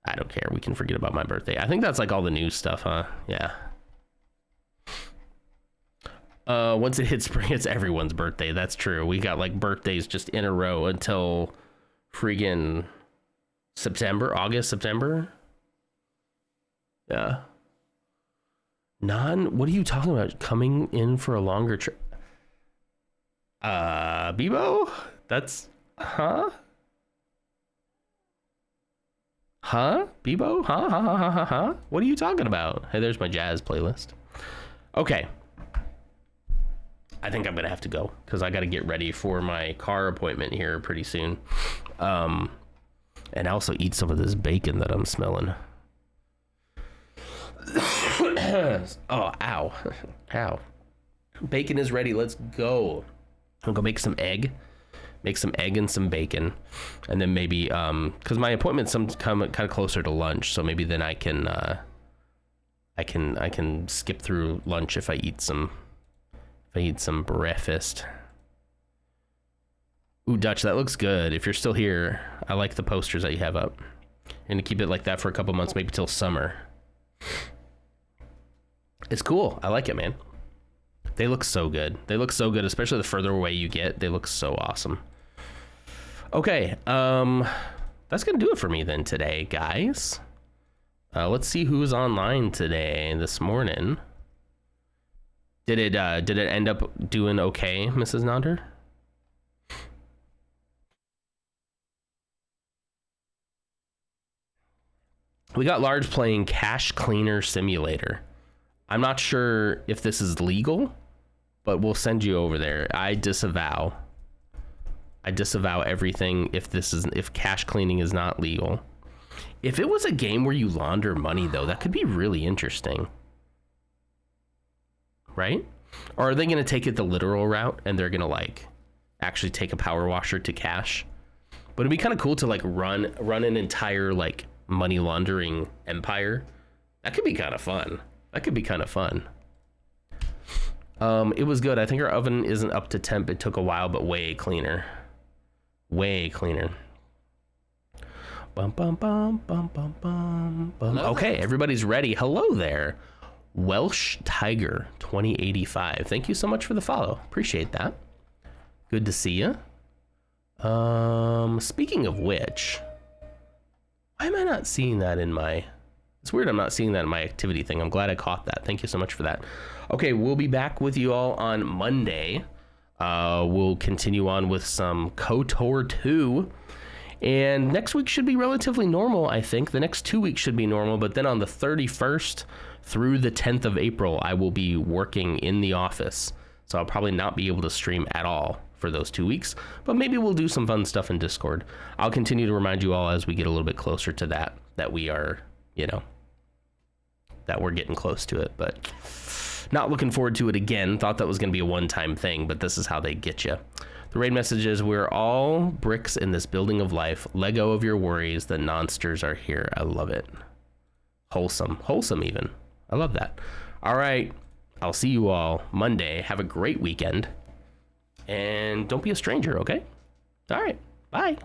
S2: I don't care. We can forget about my birthday. I think that's like all the new stuff, huh? Yeah. Once it hits spring, it's everyone's birthday. That's true. We got like birthdays just in a row until friggin' August, September. Yeah. What are you talking about? Coming in for a longer trip? Bebo? That's, huh? Huh? Bebo? Huh? What are you talking about? Hey, there's my jazz playlist. Okay. I think I'm gonna have to go because I got to get ready for my car appointment here pretty soon. And also eat some of this bacon that I'm smelling. Oh, ow. Ow. Bacon is ready. Let's go. I'll go make some egg. Make some egg and some bacon. And then maybe, because my appointment's kind of closer to lunch, so maybe then I can skip through lunch if I eat some breakfast. Ooh, Dutch, that looks good. If you're still here, I like the posters that you have up. And to keep it like that for a couple months, maybe till summer. It's cool. I like it, man. They look so good. They look so good, especially the further away you get. They look so awesome. Okay, that's gonna do it for me then today, guys. Let's see who's online today, this morning. Did it end up doing okay, Mrs. Nonder? We got Large playing Cash Cleaner Simulator. I'm not sure if this is legal, but we'll send you over there. I disavow everything if cash cleaning is not legal. If it was a game where you launder money though, that could be really interesting. Right? Or are they going to take it the literal route and they're going to like actually take a power washer to cash? But it'd be kind of cool to like run an entire like money laundering empire. That could be kind of fun. It was good. I think our oven isn't up to temp. It took a while, but way cleaner. Way cleaner. Bum, bum, bum, bum, bum, bum, bum. Okay, everybody's ready. Hello there. Welsh Tiger 2085. Thank you so much for the follow. Appreciate that. Good to see you. Speaking of which, why am I not seeing that in my... It's weird I'm not seeing that in my activity thing. I'm glad I caught that. Thank you so much for that. Okay, we'll be back with you all on Monday. We'll continue on with some KOTOR 2. And next week should be relatively normal, I think. The next 2 weeks should be normal, but then on the 31st through the 10th of April, I will be working in the office. So I'll probably not be able to stream at all for those 2 weeks, but maybe we'll do some fun stuff in Discord. I'll continue to remind you all as we get a little bit closer to that we are, that we're getting close to it, but not looking forward to it again. Thought that was going to be a one-time thing, but this is how they get you. The raid message is, we're all bricks in this building of life. Let go of your worries. The monsters are here. I love it. Wholesome even. I love that. All right. I'll see you all Monday. Have a great weekend. And don't be a stranger, okay? All right. Bye.